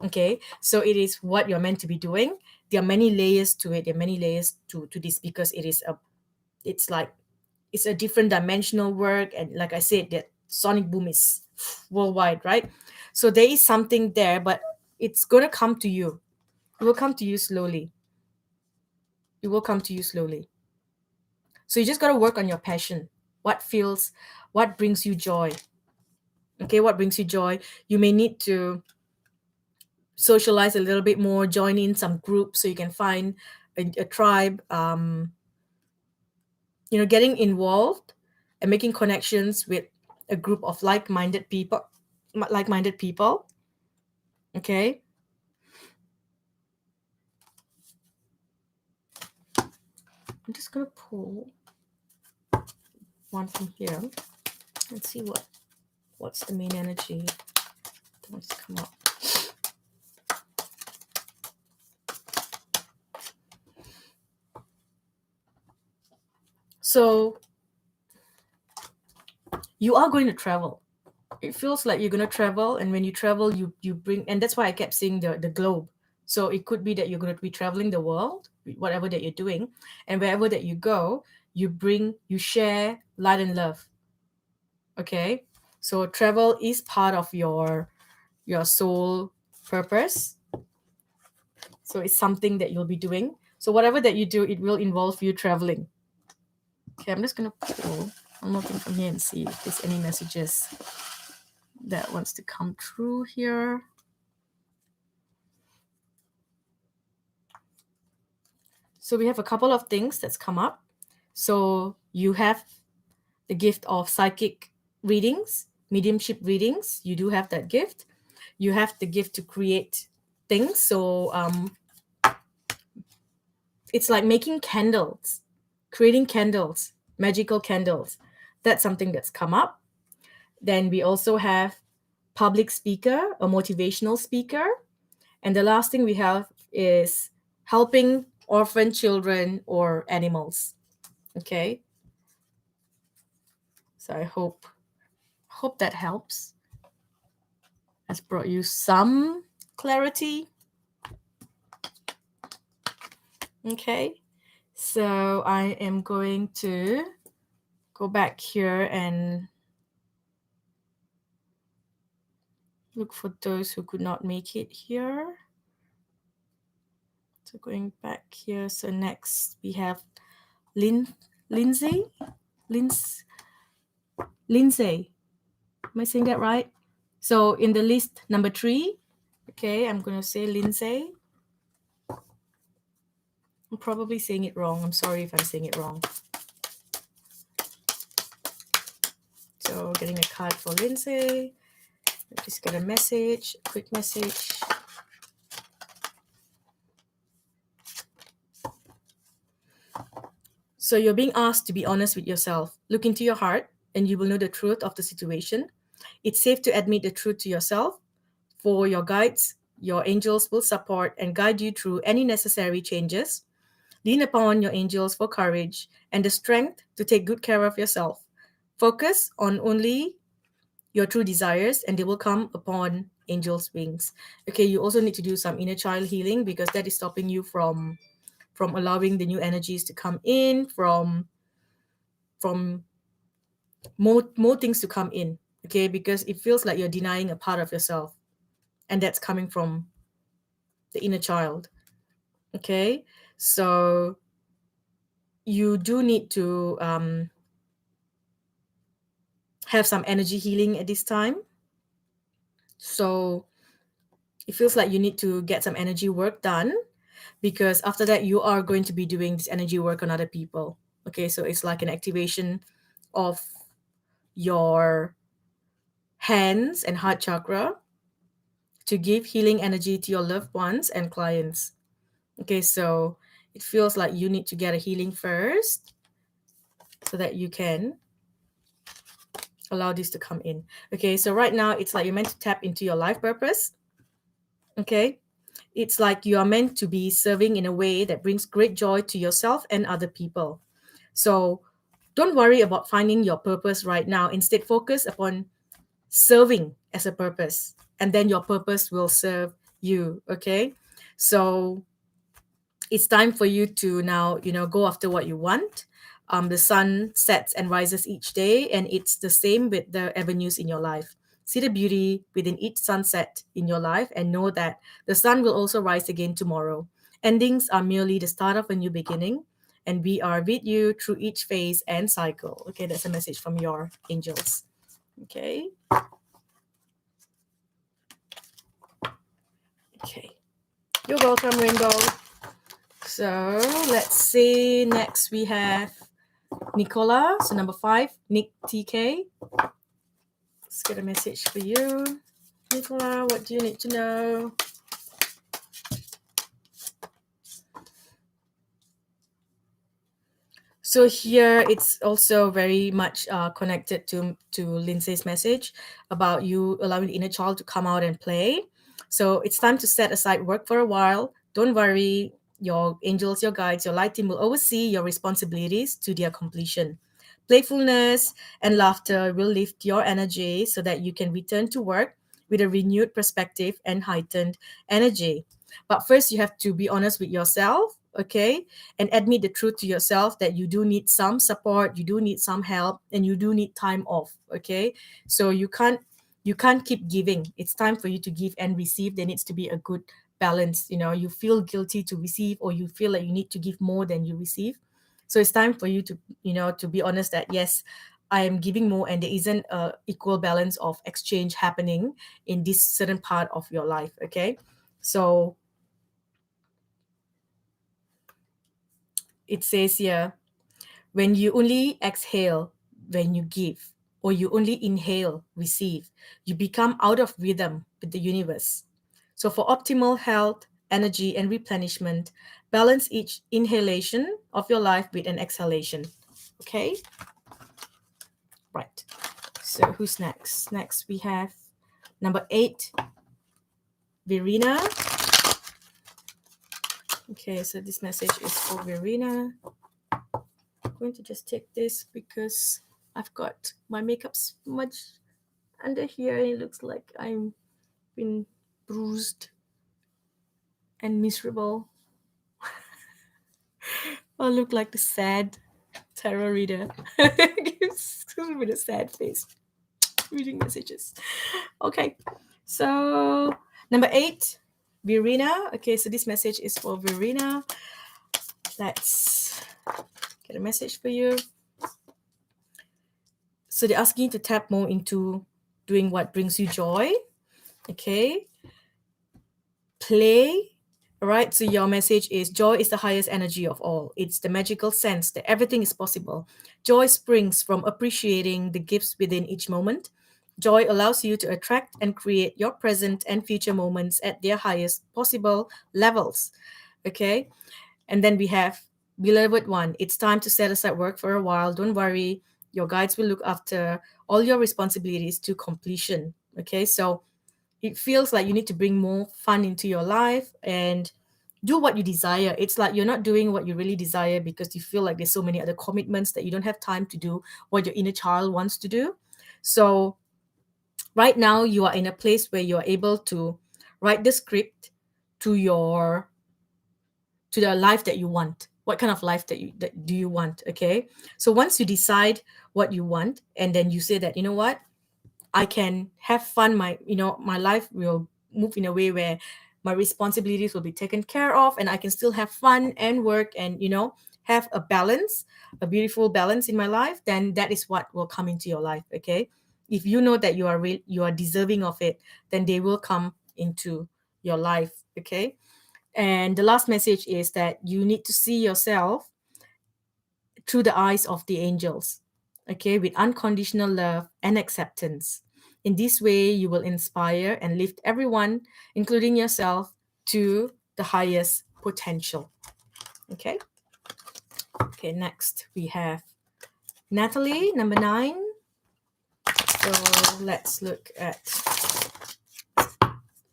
Okay, so it is what you're meant to be doing. there are many layers to it. There are many layers to this, because it's like, it's a different dimensional work. And like I said, that sonic boom is worldwide, right? So there is something there, but it's going to come to you. It will come to you slowly. It will come to you slowly. So you just got to work on your passion. What brings you joy? Okay, what brings you joy? You may need to socialize a little bit more, join in some groups so you can find a tribe. Getting involved and making connections with a group of like-minded people. Okay. I'm just gonna pull one from here and see what's the main energy that wants to come up. So you are going to travel. It feels like you're going to travel, and when you travel, you bring, and that's why I kept seeing the globe. So it could be that you're going to be traveling the world, whatever that you're doing, and wherever that you go, you share light and love. Okay, so travel is part of your soul purpose. So it's something that you'll be doing. So whatever that you do, it will involve you traveling. Okay, I'm just going to pull one more thing from here and see if there's any messages that wants to come through here. So we have a couple of things that's come up. So you have the gift of psychic readings, mediumship readings. You do have that gift. You have the gift to create things. So it's like making candles, creating candles, magical candles. That's something that's come up. Then we also have public speaker, a motivational speaker. And the last thing we have is helping orphan children or animals. Okay. So I hope that helps. Has brought you some clarity. Okay. So I am going to go back here and look for those who could not make it here. So going back here. So next we have Lindsay. Lindsay. Am I saying that right? So in the list number 3, okay, I'm going to say Lindsay. I'm probably saying it wrong. I'm sorry if I'm saying it wrong. So getting a card for Lindsay. I just got a message, a quick message. So you're being asked to be honest with yourself. Look into your heart and you will know the truth of the situation. It's safe to admit the truth to yourself. For your guides, your angels will support and guide you through any necessary changes. Lean upon your angels for courage and the strength to take good care of yourself. Focus on only your true desires and they will come upon angels' wings. Okay, you also need to do some inner child healing because that is stopping you from allowing the new energies to come in, from more things to come in. Okay, because it feels like you're denying a part of yourself, and that's coming from the inner child. Okay, so you do need to have some energy healing at this time. So it feels like you need to get some energy work done, because after that you are going to be doing this energy work on other people. Okay, so it's like an activation of your hands and heart chakra to give healing energy to your loved ones and clients. Okay, so it feels like you need to get a healing first so that you can allow this to come in. Okay, so right now it's like you're meant to tap into your life purpose. Okay, it's like you are meant to be serving in a way that brings great joy to yourself and other people. So don't worry about finding your purpose right now. Instead, focus upon serving as a purpose, and then your purpose will serve you. Okay, so it's time for you to now, go after what you want. The sun sets and rises each day, and it's the same with the avenues in your life. See the beauty within each sunset in your life and know that the sun will also rise again tomorrow. Endings are merely the start of a new beginning, and we are with you through each phase and cycle. Okay, that's a message from your angels. Okay. Okay. You're welcome, Rainbow. So let's see. Next we have Nicola. So number 5, Nick TK. Let's get a message for you. Nicola, what do you need to know? So here it's also very much connected to Lindsay's message about you allowing the inner child to come out and play. So it's time to set aside work for a while. Don't worry, your angels, your guides, your light team will oversee your responsibilities to their completion. Playfulness and laughter will lift your energy so that you can return to work with a renewed perspective and heightened energy. But first, you have to be honest with yourself, okay? And admit the truth to yourself that you do need some support, you do need some help, and you do need time off. Okay, so you can't keep giving. It's time for you to give and receive. There needs to be a good balance. You feel guilty to receive, or you feel like you need to give more than you receive. So it's time for you to be honest that yes, I am giving more, and there isn't a equal balance of exchange happening in this certain part of your life. Okay, so it says here, when you only exhale when you give, or you only inhale, receive, you become out of rhythm with the universe. So, for optimal health, energy, and replenishment, balance each inhalation of your life with an exhalation. Okay? Right. So, who's next? Next, we have number 8, Virina. Okay, so this message is for Virina. I'm going to just take this because I've got my makeup smudged under here and it looks like I'm been bruised and miserable. I look like the sad tarot reader with a sad face reading messages. Okay, so number 8, Virina. Okay, so this message is for Virina. Let's get a message for you. So they're asking you to tap more into doing what brings you joy. Okay, play. All right, so your message is joy is the highest energy of all. It's the magical sense that everything is possible. Joy springs from appreciating the gifts within each moment. Joy allows you to attract and create your present and future moments at their highest possible levels. Okay, and then we have beloved one. It's time to set aside work for a while. Don't worry, your guides will look after all your responsibilities to completion. Okay, so it feels like you need to bring more fun into your life and do what you desire. It's like you're not doing what you really desire because you feel like there's so many other commitments that you don't have time to do what your inner child wants to do. So right now you are in a place where you are able to write the script to the life that you want. What kind of life that do you want? Okay, so once you decide what you want, and then you say that, you know what, I can have fun. My life will move in a way where my responsibilities will be taken care of, and I can still have fun and work, and have a balance, a beautiful balance in my life. Then that is what will come into your life. Okay, if you know that you are deserving of it, then they will come into your life. Okay, and the last message is that you need to see yourself through the eyes of the angels, okay, with unconditional love and acceptance. In this way, you will inspire and lift everyone, including yourself, to the highest potential. Okay. Okay, next we have Natalie, number 9. So let's look at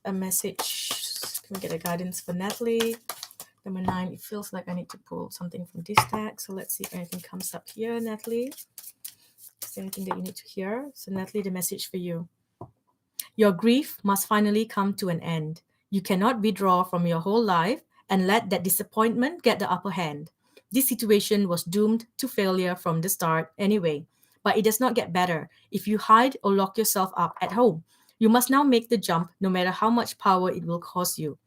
a message. Can we get a guidance for Natalie? Number 9, it feels like I need to pull something from this deck. So let's see if anything comes up here, Natalie. Is there anything that you need to hear? So Natalie, the message for you. Your grief must finally come to an end. You cannot withdraw from your whole life and let that disappointment get the upper hand. This situation was doomed to failure from the start anyway, but it does not get better if you hide or lock yourself up at home. You must now make the jump no matter how much power it will cost you.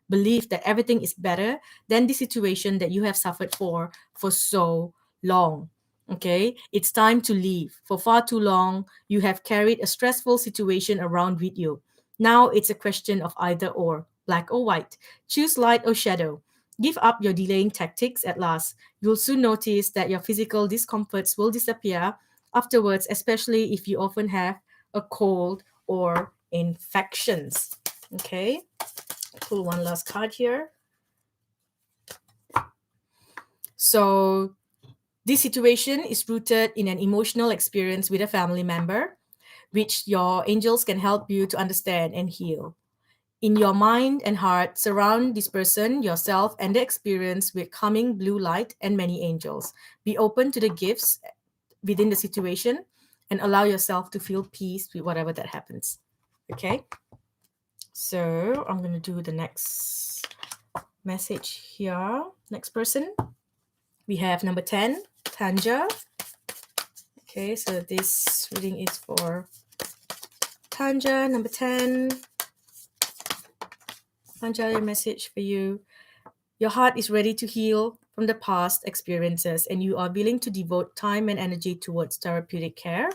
Believe that everything is better than the situation that you have suffered for so long. Okay, it's time to leave. For far too long, you have carried a stressful situation around with you. Now it's a question of either or, black or white. Choose light or shadow. Give up your delaying tactics at last. You'll soon notice that your physical discomforts will disappear afterwards, especially if you often have a cold or infections. Okay, pull one last card here. So, this situation is rooted in an emotional experience with a family member, which your angels can help you to understand and heal. In your mind and heart, surround this person, yourself, and the experience with calming blue light and many angels. Be open to the gifts within the situation and allow yourself to feel peace with whatever that happens. Okay? So I'm going to do the next message here. Next person. We have number 10, Tanja. Okay, so this reading is for Tanja, number 10. Tanja, your message for you. Your heart is ready to heal from the past experiences, and you are willing to devote time and energy towards therapeutic care.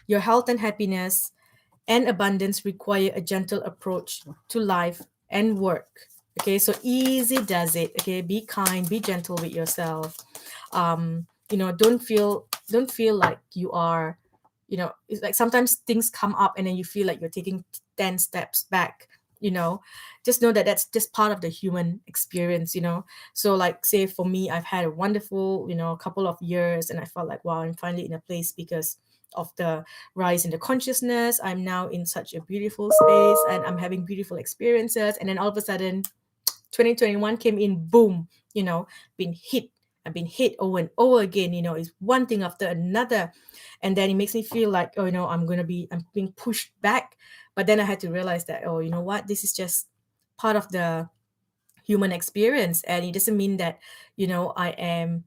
Your health and happiness and abundance require a gentle approach to life and work. Okay, so easy does it. Okay, be kind, be gentle with yourself. Don't feel like you are, it's like sometimes things come up and then you feel like you're taking 10 steps back. Just know that that's just part of the human experience. So like, say for me, I've had a wonderful, couple of years, and I felt like, wow, I'm finally in a place because of the rise in the consciousness. I'm now in such a beautiful space and I'm having beautiful experiences. And then all of a sudden, 2021 came in, boom, been hit. I've been hit over and over again, it's one thing after another. And then it makes me feel like, oh, I'm being pushed back. But then I had to realize that, oh, you know what? This is just part of the human experience. And it doesn't mean that, I am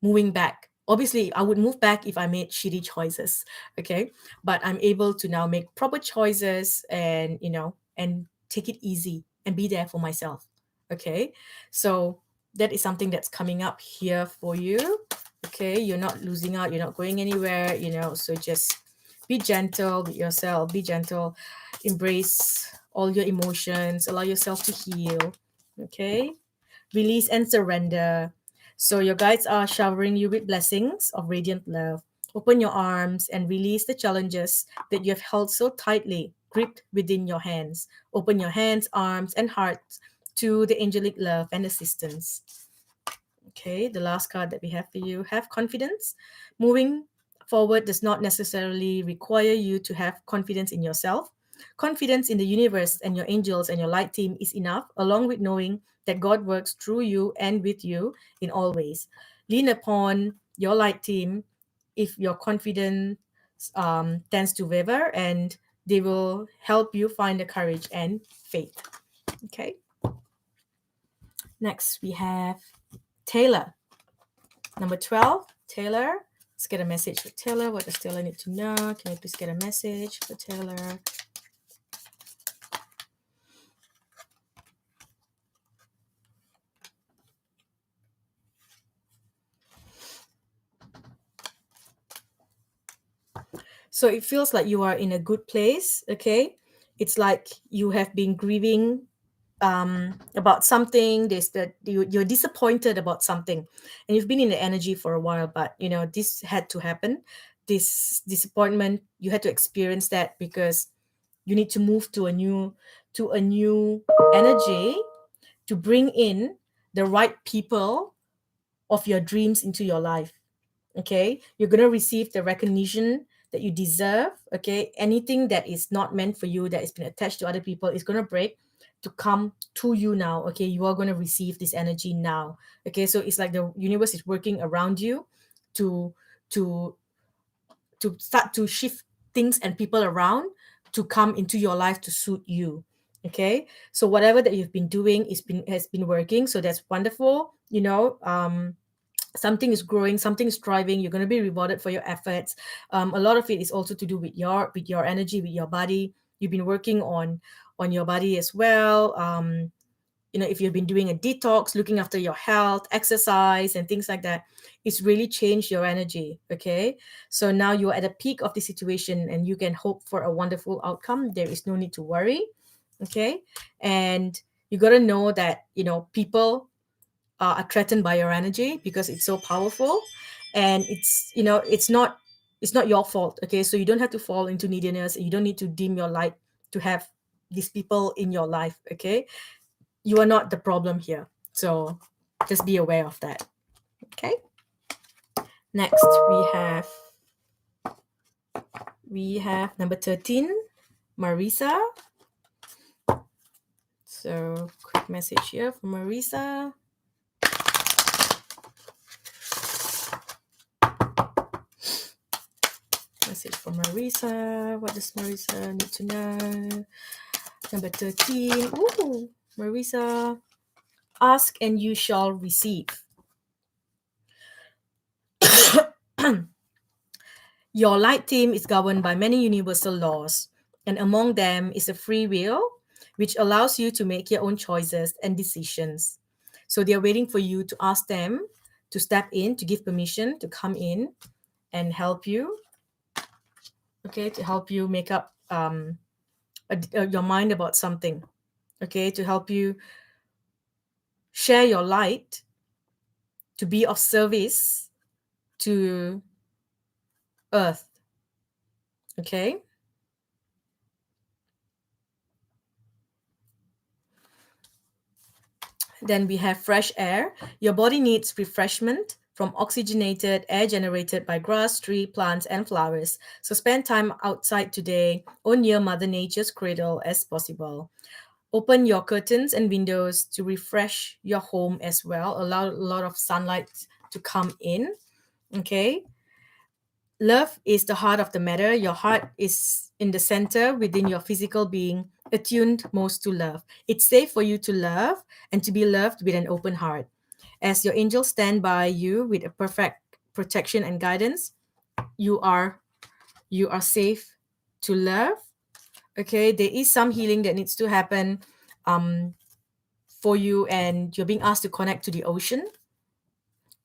moving back. Obviously, I would move back if I made shitty choices. Okay. But I'm able to now make proper choices and, and take it easy and be there for myself. Okay. So that is something that's coming up here for you. Okay. You're not losing out. You're not going anywhere, so just be gentle with yourself. Be gentle. Embrace all your emotions. Allow yourself to heal. Okay. Release and surrender. So your guides are showering you with blessings of radiant love. Open your arms and release the challenges that you have held so tightly, gripped within your hands. Open your hands, arms, and heart to the angelic love and assistance. Okay, the last card that we have for you. Have confidence. Moving forward does not necessarily require you to have confidence in yourself. Confidence in the universe and your angels and your light team is enough, along with knowing that God works through you and with you in all ways. Lean upon your light team if your confidence tends to waver, and they will help you find the courage and faith. Okay. Next, we have Taylor. Number 12, Taylor. Let's get a message for Taylor. What does Taylor need to know? Can we please get a message for Taylor? So it feels like you are in a good place, okay? It's like you have been grieving about something. You're disappointed about something, and you've been in the energy for a while, but this had to happen. This disappointment, you had to experience that because you need to move to a new energy to bring in the right people of your dreams into your life. Okay, you're going to receive the recognition that you deserve. Okay, anything that is not meant for you, that has been attached to other people, is going to break to come to you now. Okay, you are going to receive this energy now. Okay, so it's like the universe is working around you to to start to shift things and people around to come into your life to suit you. Okay, so whatever that you've been doing has been working, so that's wonderful. Something is growing, something is thriving. You're going to be rewarded for your efforts. A lot of it is also to do with your energy, with your body. You've been working on your body as well. If you've been doing a detox, looking after your health, exercise and things like that, it's really changed your energy. Okay, so now you're at a peak of the situation and you can hope for a wonderful outcome. There is no need to worry. Okay, and you got to know that people are threatened by your energy because it's so powerful, and it's not your fault. Okay, so you don't have to fall into neediness. You don't need to dim your light to have these people in your life. Okay, you are not the problem here, so just be aware of that. Okay, next we have number 13, Marisa. So quick message here from Marisa. Message from Marisa. What does Marisa need to know? Number 13. Ooh, Marisa. Ask and you shall receive. Your light team is governed by many universal laws, and among them is a free will, which allows you to make your own choices and decisions. So they are waiting for you to ask them to step in, to give permission to come in and help you. Okay, to help you make up your mind about something. Okay, to help you share your light, to be of service to Earth. Okay. Then we have fresh air. Your body needs refreshment from oxygenated air generated by grass, tree, plants, and flowers. So spend time outside today or near Mother Nature's cradle as possible. Open your curtains and windows to refresh your home as well. Allow a lot of sunlight to come in. Okay. Love is the heart of the matter. Your heart is in the center within your physical being, attuned most to love. It's safe for you to love and to be loved with an open heart. As your angels stand by you with a perfect protection and guidance, you are safe to love. Okay, there is some healing that needs to happen for you, and you're being asked to connect to the ocean,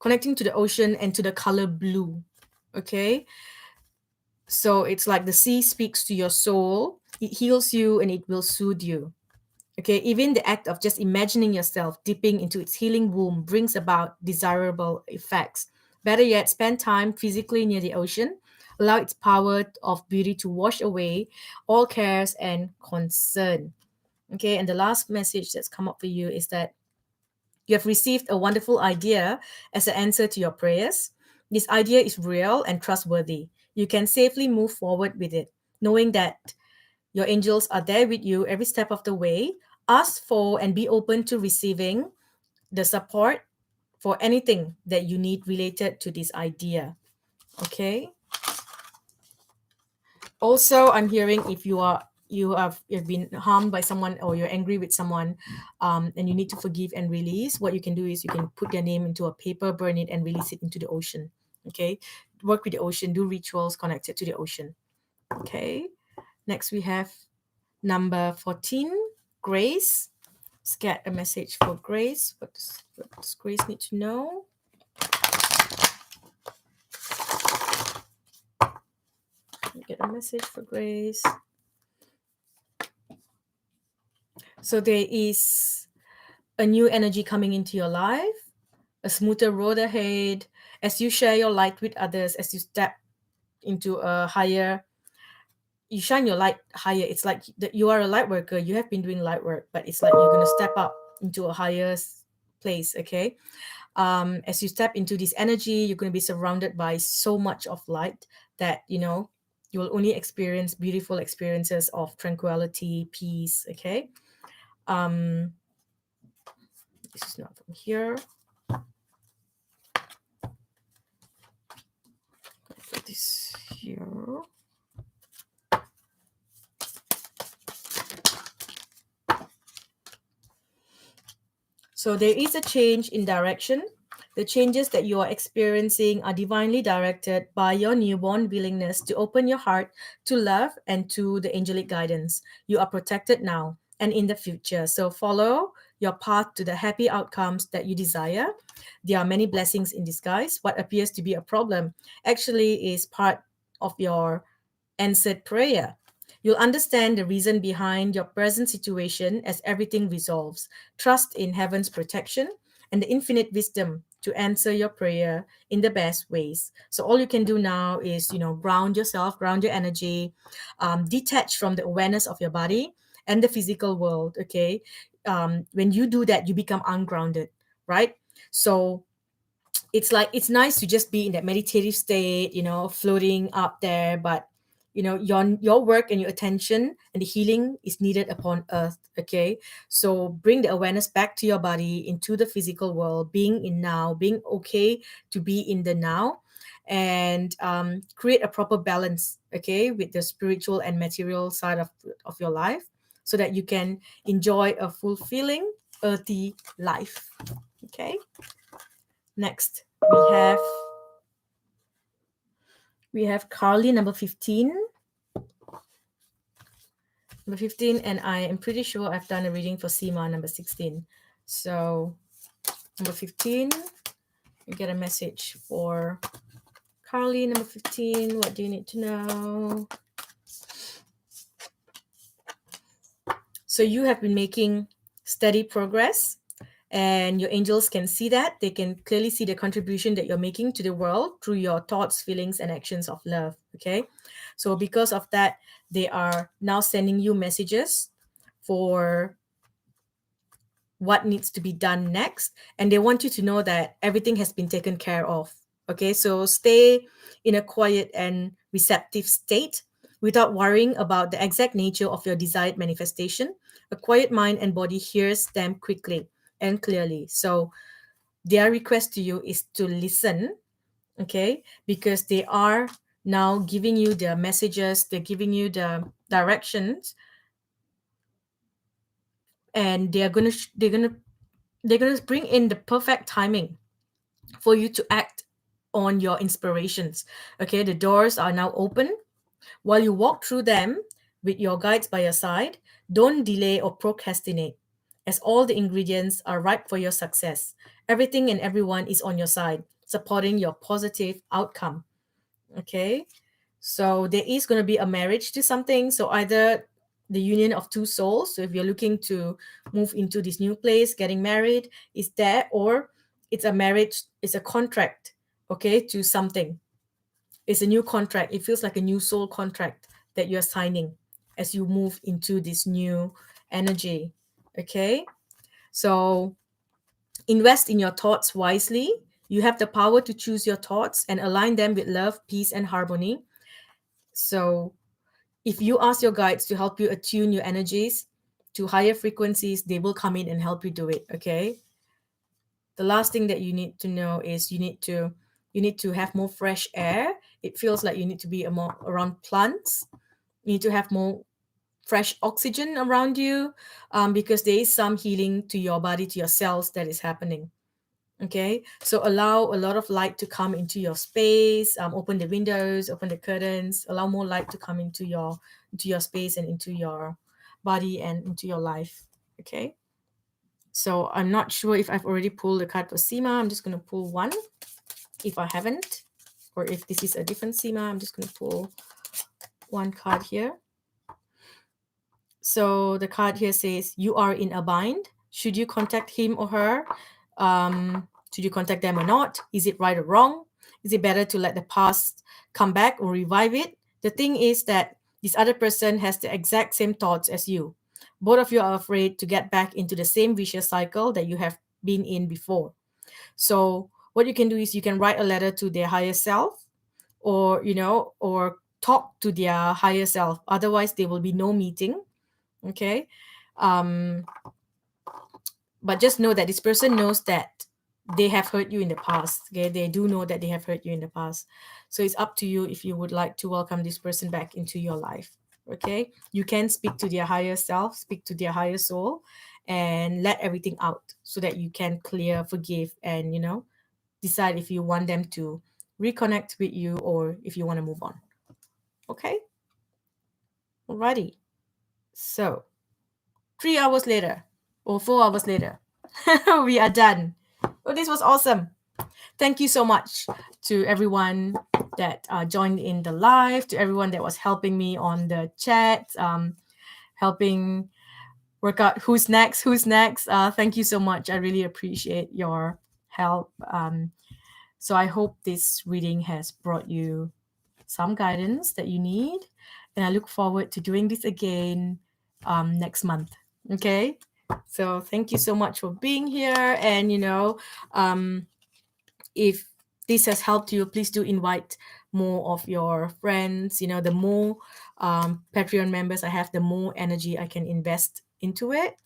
connecting to the ocean and to the color blue. Okay, so it's like the sea speaks to your soul, it heals you and it will soothe you. Okay, even the act of just imagining yourself dipping into its healing womb brings about desirable effects. Better yet, spend time physically near the ocean. Allow its power of beauty to wash away all cares and concern. Okay, and the last message that's come up for you is that you have received a wonderful idea as an answer to your prayers. This idea is real and trustworthy. You can safely move forward with it, knowing that your angels are there with you every step of the way. Ask for and be open to receiving the support for anything that you need related to this idea. Okay. Also, I'm hearing if you've been harmed by someone or you're angry with someone, and you need to forgive and release, what you can do is you can put their name into a paper, burn it, and release it into the ocean. Okay, work with the ocean, do rituals connected to the ocean. Okay, next we have number 14, Grace. Let's get a message for Grace. What does Grace need to know? Get a message for Grace. So there is a new energy coming into your life, a smoother road ahead as you share your light with others, as you step into a higher, you shine your light higher. It's like that you are a light worker. You have been doing light work, but it's like you're going to step up into a higher place. Okay. As you step into this energy, you're going to be surrounded by so much of light that, you will only experience beautiful experiences of tranquility, peace. Okay. This is not from here. Put this here. So there is a change in direction. The changes that you are experiencing are divinely directed by your newborn willingness to open your heart to love and to the angelic guidance. You are protected now and in the future. So follow your path to the happy outcomes that you desire. There are many blessings in disguise. What appears to be a problem actually is part of your answered prayer. You'll understand the reason behind your present situation as everything resolves. Trust in heaven's protection and the infinite wisdom to answer your prayer in the best ways. So all you can do now is, ground yourself, ground your energy, detach from the awareness of your body and the physical world. Okay, when you do that, you become ungrounded, right? So it's like it's nice to just be in that meditative state, floating up there, but your work and your attention and the healing is needed upon earth. Okay, so bring the awareness back to your body, into the physical world, being in now, being okay to be in the now, and create a proper balance, okay, with the spiritual and material side of your life, so that you can enjoy a fulfilling earthy life. Okay, next we have Carly, number 15. Number 15, and I am pretty sure I've done a reading for Sima, number 16. So, number 15, you get a message for Carly, number 15. What do you need to know? So, you have been making steady progress, and your angels can see that. They can clearly see the contribution that you're making to the world through your thoughts, feelings, and actions of love. Okay, so because of that, they are now sending you messages for what needs to be done next, and they want you to know that everything has been taken care of. Okay, so stay in a quiet and receptive state without worrying about the exact nature of your desired manifestation. A quiet mind and body hears them quickly and clearly. So their request to you is to listen, okay, because they are now giving you the messages, they're giving you the directions, and they're gonna bring in the perfect timing for you to act on your inspirations. Okay, the doors are now open. While you walk through them with your guides by your side, don't delay or procrastinate, as all the ingredients are ripe for your success. Everything and everyone is on your side, supporting your positive outcome. Okay, so there is going to be a marriage to something. So either the union of two souls. So if you're looking to move into this new place, getting married is there, or it's a marriage, it's a contract, okay, to something. It's a new contract. It feels like a new soul contract that you're signing as you move into this new energy. Okay, so invest in your thoughts wisely. You have the power to choose your thoughts and align them with love, peace, and harmony. So if you ask your guides to help you attune your energies to higher frequencies, they will come in and help you do it. Okay. The last thing that you need to know is you need to have more fresh air. It feels like you need to be more around plants. You need to have more fresh oxygen around you, because there is some healing to your body, to your cells that is happening. Okay, so allow a lot of light to come into your space. Open the windows, open the curtains, allow more light to come into your space and into your body and into your life. Okay, so I'm not sure if I've already pulled the card for Sima. I'm just going to pull one. If I haven't, or if this is a different Sima, I'm just going to pull one card here. So the card here says, you are in a bind. Should you contact him or her? Should you contact them or not? Is it right or wrong? Is it better to let the past come back or revive it? The thing is that this other person has the exact same thoughts as you. Both of you are afraid to get back into the same vicious cycle that you have been in before. So what you can do is you can write a letter to their higher self, or talk to their higher self. Otherwise, there will be no meeting. Okay. um but just know that this person knows that they have hurt you in the past. Okay, they do know that they have hurt you in the past. So it's up to you if you would like to welcome this person back into your life. Okay, you can speak to their higher self, speak to their higher soul, and let everything out so that you can clear, forgive, and decide if you want them to reconnect with you or if you want to move on. Okay? Alrighty. So, 3 hours later or 4 hours later, we are done. Oh, this was awesome. Thank you so much to everyone that joined in the live, to everyone that was helping me on the chat, helping work out who's next, who's next. Thank you so much. I really appreciate your help. So I hope this reading has brought you some guidance that you need. And I look forward to doing this again next month. Okay? So thank you so much for being here. And, if this has helped you, please do invite more of your friends. The more Patreon members I have, the more energy I can invest into it.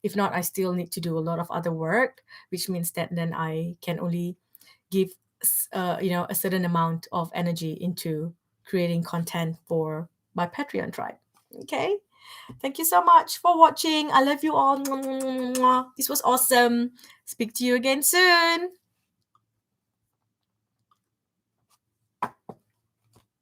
If not, I still need to do a lot of other work, which means that then I can only give a certain amount of energy into creating content for my Patreon tribe. Okay, thank you so much for watching. I love you all. This was awesome. Speak to you again soon.